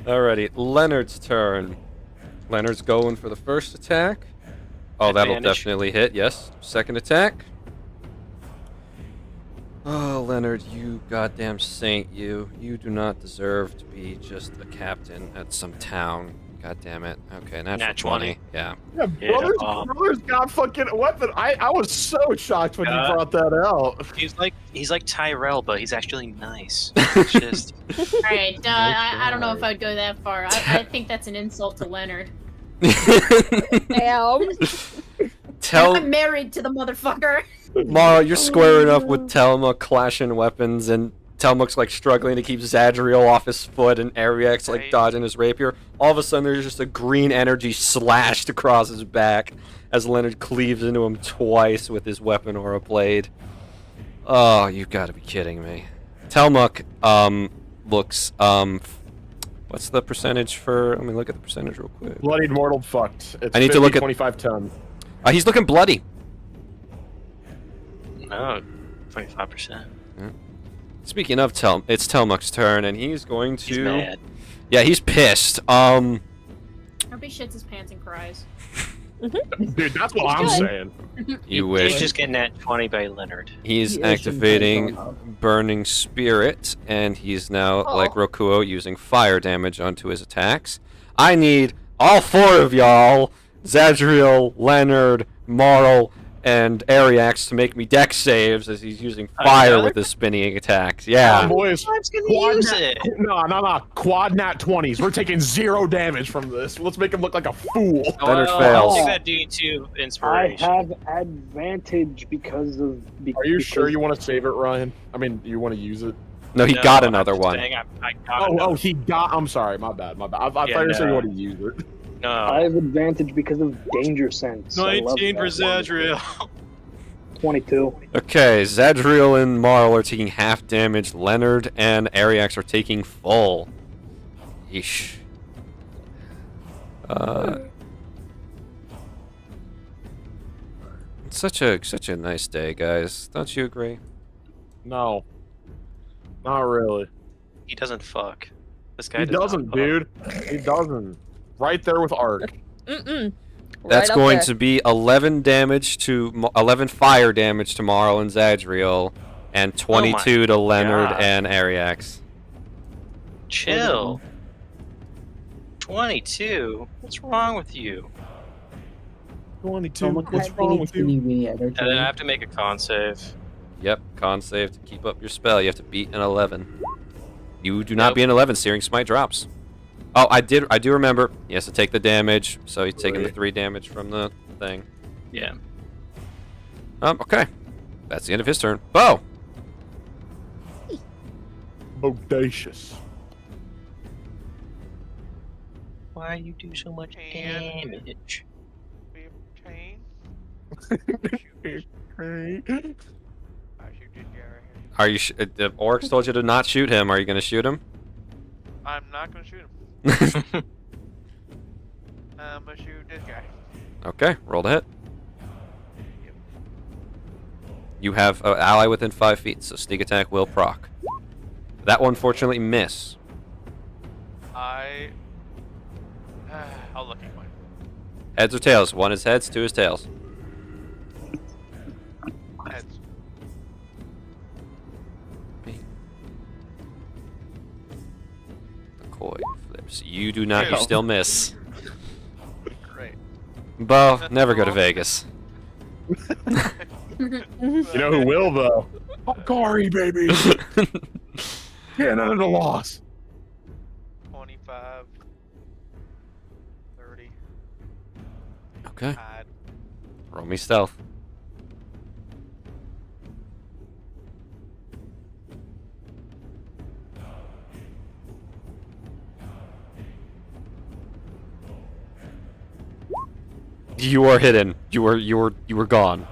Alrighty, Leonard's turn. Leonard's going for the first attack. Oh, that'll
Advantage.
definitely hit, yes. Second attack. Oh, Leonard, you goddamn saint, you. You do not deserve to be just a captain at some town. God damn it. Okay, natural
Nat
20.
20.
Yeah.
Yeah,
Yeah,
brothers got fucking a weapon. I was so shocked when you
Uh,
brought that out.
He's like Tyrell, but he's actually nice. It's just
Alright, I don't know if I'd go that far. I think that's an insult to Leonard.
Damn.
Tell
I'm married to the motherfucker.
Mara, you're squaring up with Telma, clashing weapons, and Telmuk's like struggling to keep Zadriel off his foot, and Ariak's like
Right.
dodging his rapier. All of a sudden, there's just a green energy slashed across his back as Leonard cleaves into him twice with his weapon or a blade. Oh, you gotta be kidding me. Telmuk, looks, what's the percentage for, let me look at the percentage real quick.
Bloodied mortal fucked. It's
I need to look at-
25-10.
He's looking bloody.
no 25%.
Speaking of it's Telmuk's turn, and he's going to...
He's mad.
Yeah, he's pissed.
I hope he shits his pants and cries.
Dude, that's what I'm
Good.
saying.
You
He's
wish.
just getting that 20 by Leonard.
He's
He is
activating
Shinkai
Burning Spirit, and he's now,
Oh.
like Rokuo, using fire damage onto his attacks. I need all four of y'all, Zadriel, Leonard, Marl, and Ariax, to make me dex saves as he's using fire
Another?
with his spinning attacks. Yeah.
Boys,
Let's
quad
use
nat-
it.
No. Quad nat 20s. We're taking 0 damage from this. Let's make him look like a fool.
Leonard
I'll
fails.
take that D2
I
inspiration.
have advantage because of.
Are you sure you want to save it, Ryan? I mean, you want to use it?
No, he
No,
got
I'm
another
just
one.
saying I got
Oh,
another.
he got. I'm sorry, my bad. I thought
Yeah,
you were saying you
no.
want to use it.
No.
I have advantage because of danger sense. I love
19 for
that wonderful.
Zadriel.
22.
Okay, Zadriel and Marl are taking half damage. Leonard and Ariax are taking full. Yeesh. It's such a nice day, guys. Don't you agree?
No. Not really.
He doesn't fuck. This guy
He
does not
doesn't,
fuck.
dude. He doesn't. Right there with Ark.
That's
Right up
going
there.
to be 11 fire damage to Marl and Zadriel, and 22 to Leonard
God.
and Ariax.
Chill. 22? What's wrong with you?
22.
Don't look
What's
at
wrong
teeny,
with you?
teeny, weeny energy.
And then I have to make a con save.
Yep, con save to keep up your spell. You have to beat an 11. You do not
Yep.
beat an 11. Searing Smite drops. Oh, I do remember. He has to take the damage, so he's taking the 3 damage from the thing.
Yeah.
Okay. That's the end of his turn. Bo!
Bodacious.
Why you do so much
And-
damage?
We have chain. I shoot this guy right here.
Are you? The orcs told you to not shoot him. Are you going to shoot him?
I'm not gonna shoot him. I'm gonna shoot this guy.
Okay, roll to hit. You have an ally within 5 feet, so sneak attack will proc. That will unfortunately miss.
I'll look at one.
Heads or tails? 1 is heads, 2 is tails.
Heads.
The coin flips. You do not. You
Tails.
still miss.
Great.
Bo, never go to Vegas.
You know who will, though? Hikari, baby! Can't end a loss.
25. 30.
Okay.
Hide.
Roll me stealth. You are hidden. You were gone.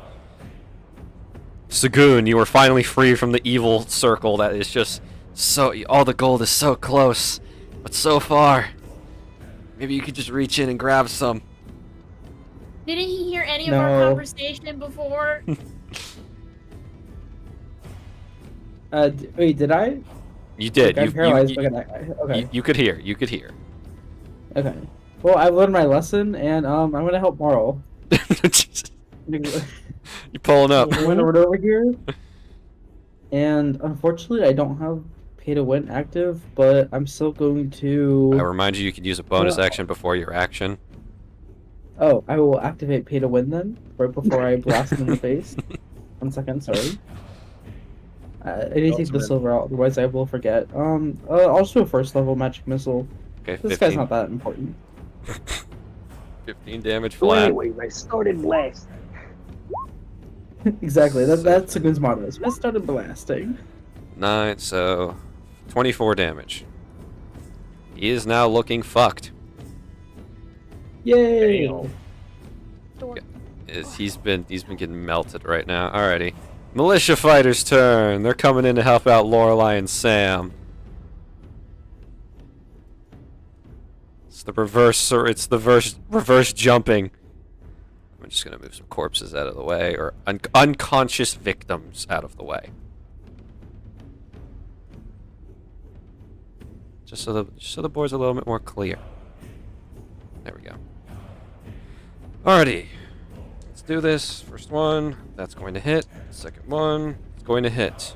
Sagoon, you are finally free from the evil circle that is just so. All the gold is so close, but so far. Maybe you could just reach in and grab some.
Didn't he hear any of our
No.
conversation before?
Wait, did I?
You did.
I'm
You,
paralyzed.
you,
Okay.
you could hear. You could hear.
Okay. Well, I've learned my lesson, and I'm gonna help Marl.
Jesus. You pulling up.
I went over here, and unfortunately, I don't have pay to win active, but I'm still going to.
I remind you, you could use a bonus action before your action.
Oh, I will activate pay to win then, right before I blast him in the face. 1 second, sorry. I need to take the silver out, otherwise I will forget. I'll just do a first level magic missile.
Okay,
This
15.
guy's not that important.
15 damage
So
flat.
anyways, I started last.
Exactly, that's a good motto. I started blasting.
9, so 24 damage. He is now looking fucked.
Yay!
He's been getting melted right now. Alrighty. Militia fighters' turn. They're coming in to help out Lorelei and Sam. It's the reverse, or it's the reverse jumping. I'm just gonna move some corpses out of the way, or unconscious victims out of the way. Just so the board's a little bit more clear. There we go. Alrighty. Let's do this. First one, that's going to hit. Second one, it's going to hit.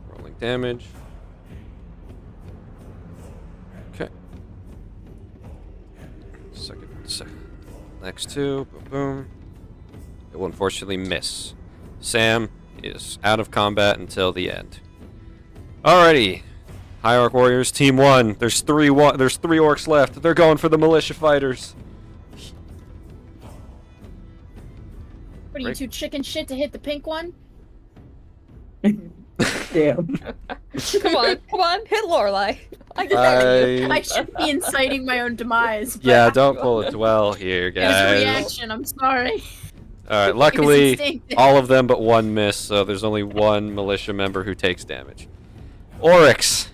Rolling damage. Okay. Second. Next two, boom, boom. It will unfortunately miss. Sam is out of combat until the end. Alrighty. High Orc Warriors, Team 1. There's three orcs left. They're going for the militia fighters.
What are you, two chicken shit to hit the pink one?
Damn.
Come on, hit Lorelei. I get that.
I should be inciting my own demise. But
Yeah, don't pull a dwell here,
it was a
guys.
reaction. I'm sorry.
All right. Luckily, all of them but one miss, so there's only one militia member who takes damage. Oryx,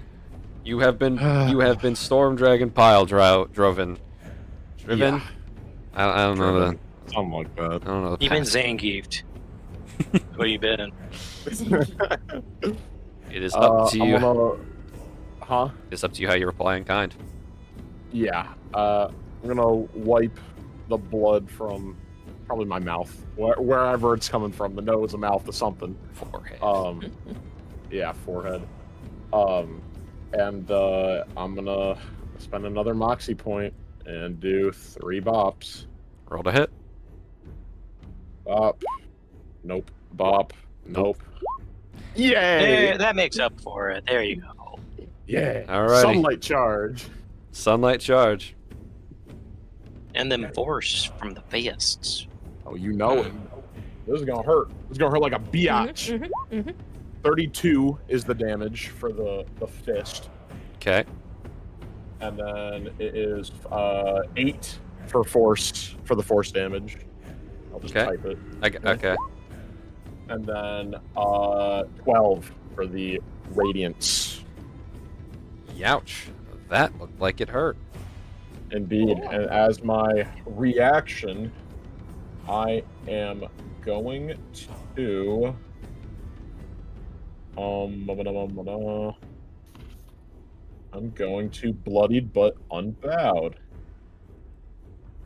you have been storm dragon pile driven. Driven?
Yeah.
I don't know the.
Something like that.
I don't know. The
You've been
past.
Zangiefed. What you been?
It is up to you.
Huh?
It's up to you how you reply in kind.
Yeah. I'm gonna wipe the blood from probably my mouth, wherever it's coming from, the nose, the mouth, the something.
Forehead.
Yeah, forehead. And I'm gonna spend another moxie point and do 3 bops.
Roll to hit.
Bop. Nope. Bop. Nope.
There,
Yay!
that makes up for it. There you go.
Yeah.
Alrighty.
Sunlight charge.
Sunlight charge.
And then force from the fists.
Oh, you know it. This is gonna hurt. This is gonna hurt like a biatch. 32 is the damage for the fist.
Okay.
And then it is 8 for the force damage. I'll just
Okay.
type it.
Okay.
And then 12 for the radiance.
Youch. That looked like it hurt.
Indeed. And as my reaction, I am going to I'm going to bloodied but unbowed.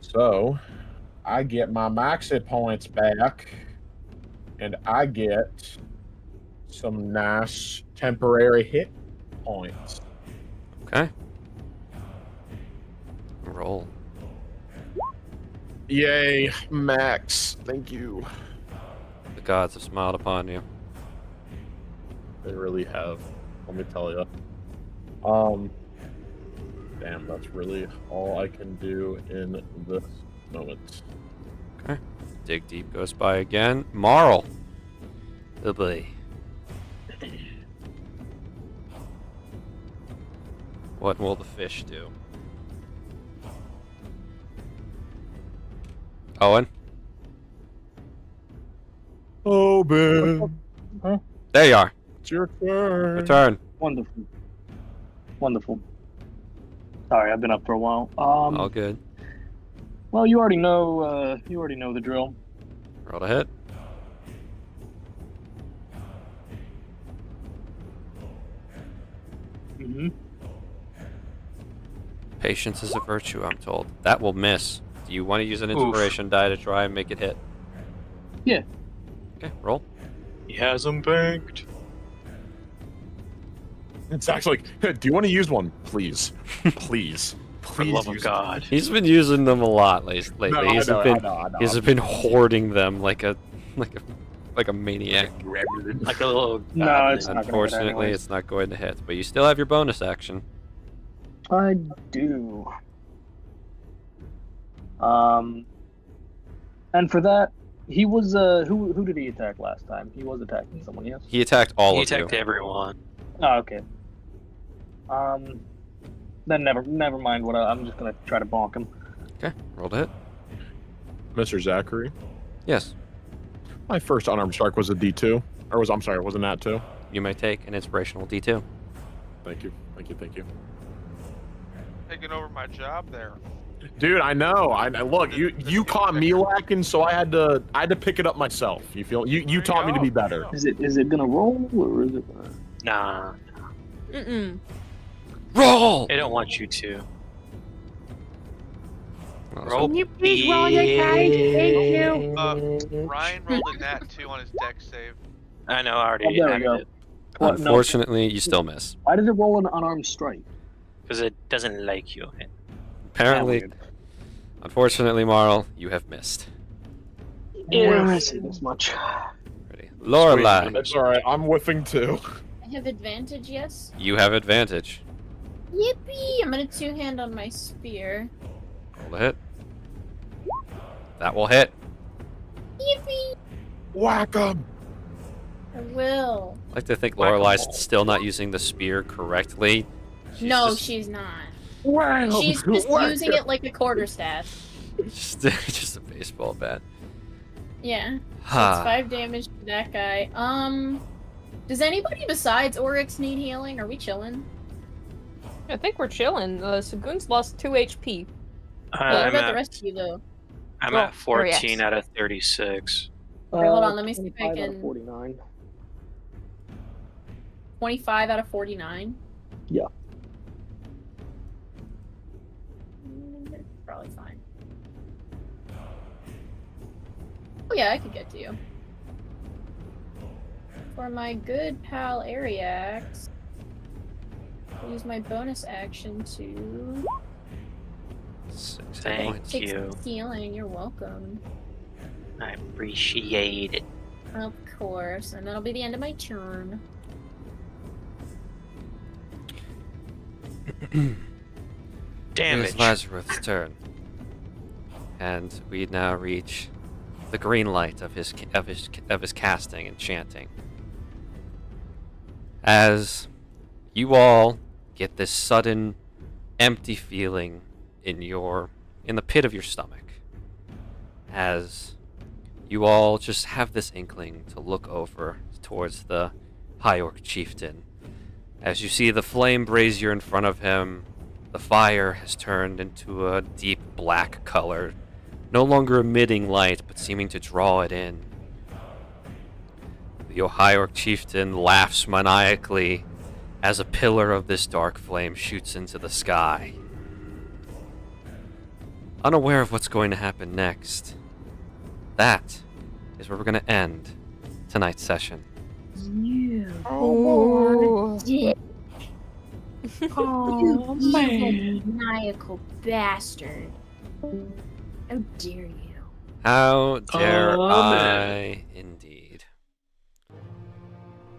So I get my max hit points back, and I get some nice temporary hit points.
Okay. Roll.
Yay, max. Thank you.
The gods have smiled upon you.
They really have. Let me tell you. Damn, that's really all I can do in this moment.
Okay. Dig deep goes by again. Marl. Oh boy. What will the fish do? Owen?
Oh, Ben.
There you are.
It's your turn.
Your turn.
Wonderful. Wonderful. Sorry, I've been up for a while.
All good.
Well, you already know the drill.
Roll to hit.
Mm-hmm.
Patience is a virtue, I'm told. That will miss. Do you want to use an inspiration die to try and make it hit?
Yeah.
Okay, roll.
He has them banked.
It's actually. Do you want to use one, please? Please.
For the love of God.
He's been using them a lot lately.
No,
He's
I know.
He's been hoarding them like a maniac.
Like a little.
No, it's not gonna hit
Unfortunately,
anyways.
it's not going to hit, but you still have your bonus action.
I do. And for that, he was who did he attack last time? He was attacking someone, yes?
He attacked all
He
of you.
attacked everyone.
Oh, okay. Then never mind what I'm just gonna try to bonk him.
Okay, roll to hit.
Mr. Zachary.
Yes.
My first unarmed strike was a D2. Or was, I'm sorry, it was a nat 2.
You may take an inspirational D2.
Thank you.
Taking over my job there.
Dude, I know. I look, you caught me lacking, so I had to pick it up myself. You feel you taught me to be better.
Is it gonna roll or is it gonna...
Nah.
Mm-mm.
Roll!
They don't want you to.
Well,
Roll.
Can you please roll your dice? Thank you.
Ryan rolled a nat 2 on his dex save.
I know, I already
Oh, there we
added
go.
it.
What? No.
Unfortunately, you still miss.
Why did it roll an unarmed strike?
Because it doesn't like you.
Apparently,
Weird.
unfortunately, Marl, you have missed.
Yeah, I say this much.
Ready? Lorelai,
It's alright, I'm whiffing too.
I have advantage, yes?
you have advantage.
Yippee! I'm gonna two-hand on my spear.
Roll to hit. That will hit.
Yippee!
Whack 'em!
I will.
I like to think
Whack-a-mole.
Lorelai's still not using the spear correctly.
No,
just-
she's not.
Whack 'em!
She's just
Whack
using
'em!
it like a quarterstaff.
just a baseball bat.
Yeah. So it's 5 damage to that guy. Does anybody besides Oryx need healing? Are we chilling?
I think we're chilling. Sagoon's lost 2 HP.
What
I'm
about the
at,
rest of you though?
I'm
Oh,
at 14
yes.
out of 36.
Okay, hold on, let me see if I
25 out of
can-
49.
25 out of 49.
Yeah.
Probably fine. Oh yeah, I could get to you. For my good pal Ariax, I'll use my bonus action to
6 hit
Thank
points.
take
you.
some healing. You're welcome.
I appreciate it.
Of course, and that'll be the end of my turn.
It
Damage.
is Lazarus's turn, and we now reach the green light of his casting and chanting. As you all get this sudden empty feeling in the pit of your stomach, as you all just have this inkling to look over towards the High Orc chieftain. As you see the flame brazier in front of him, the fire has turned into a deep black color, no longer emitting light, but seeming to draw it in. The High Orc chieftain laughs maniacally as a pillar of this dark flame shoots into the sky. Unaware of what's going to happen next, that is where we're going to end tonight's session.
You.
Oh,
Dick.
Oh, man.
Maniacal bastard. How dare you?
How dare
Oh,
I, indeed.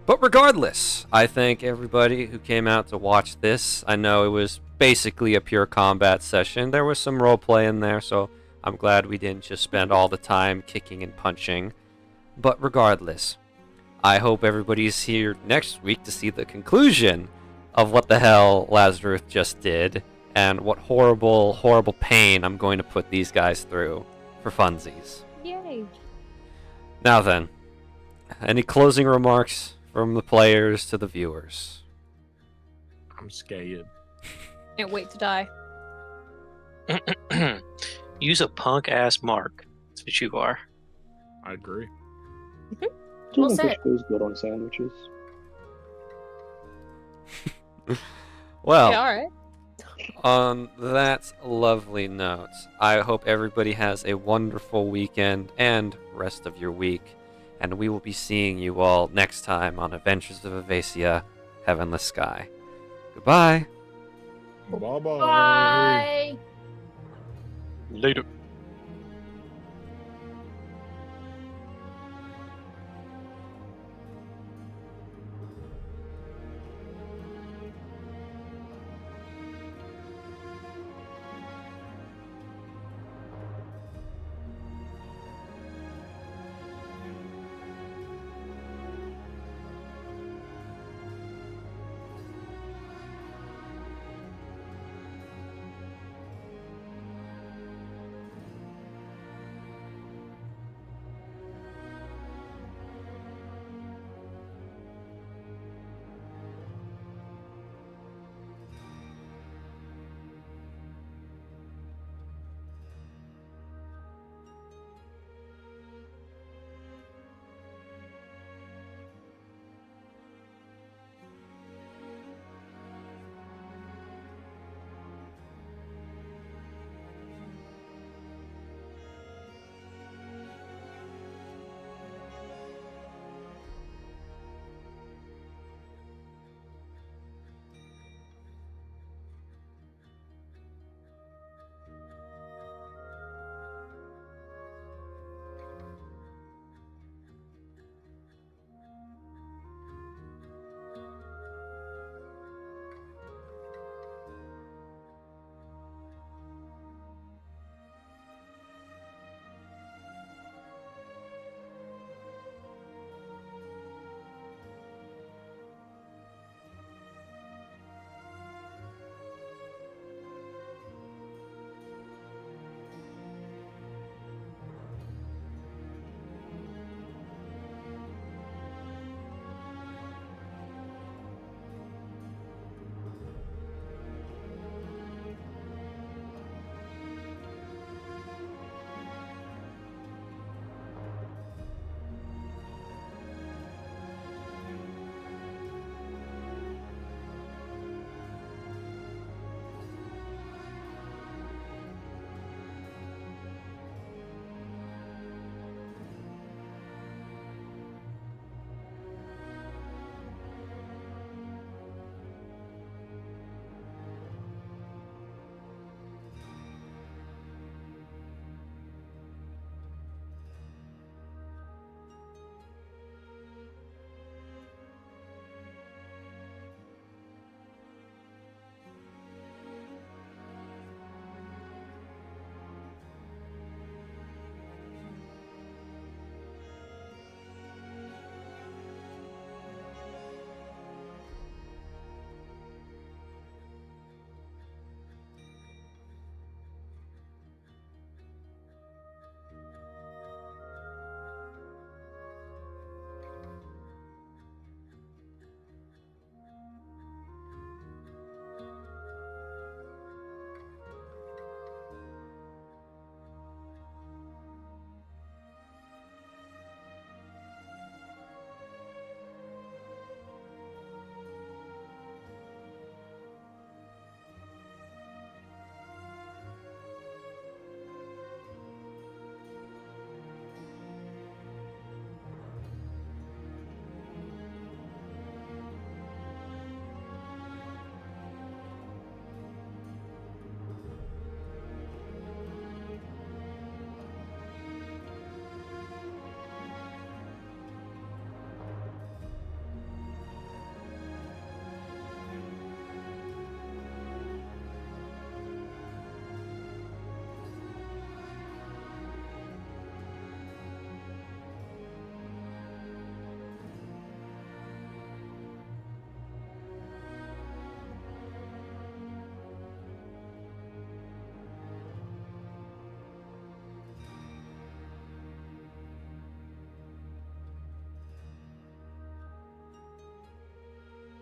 But regardless, I thank everybody who came out to watch this. I know it was basically a pure combat session. There was some roleplay in there, so I'm glad we didn't just spend all the time kicking and punching. But regardless, I hope everybody's here next week to see the conclusion of what the hell Lazarus just did and what horrible, horrible pain I'm going to put these guys through for funsies.
yay.
Now then, any closing remarks from the players to the viewers?
I'm scared.
Can't wait to die.
Use a punk ass mark. That's what you are.
I agree.
Well
Fish
said.
goes good on sandwiches.
Well,
Yeah, alright.
on that lovely note, I hope everybody has a wonderful weekend and rest of your week. And we will be seeing you all next time on Adventures of Avacia, Heavenless Sky. Goodbye.
Bye-bye.
Bye.
Later.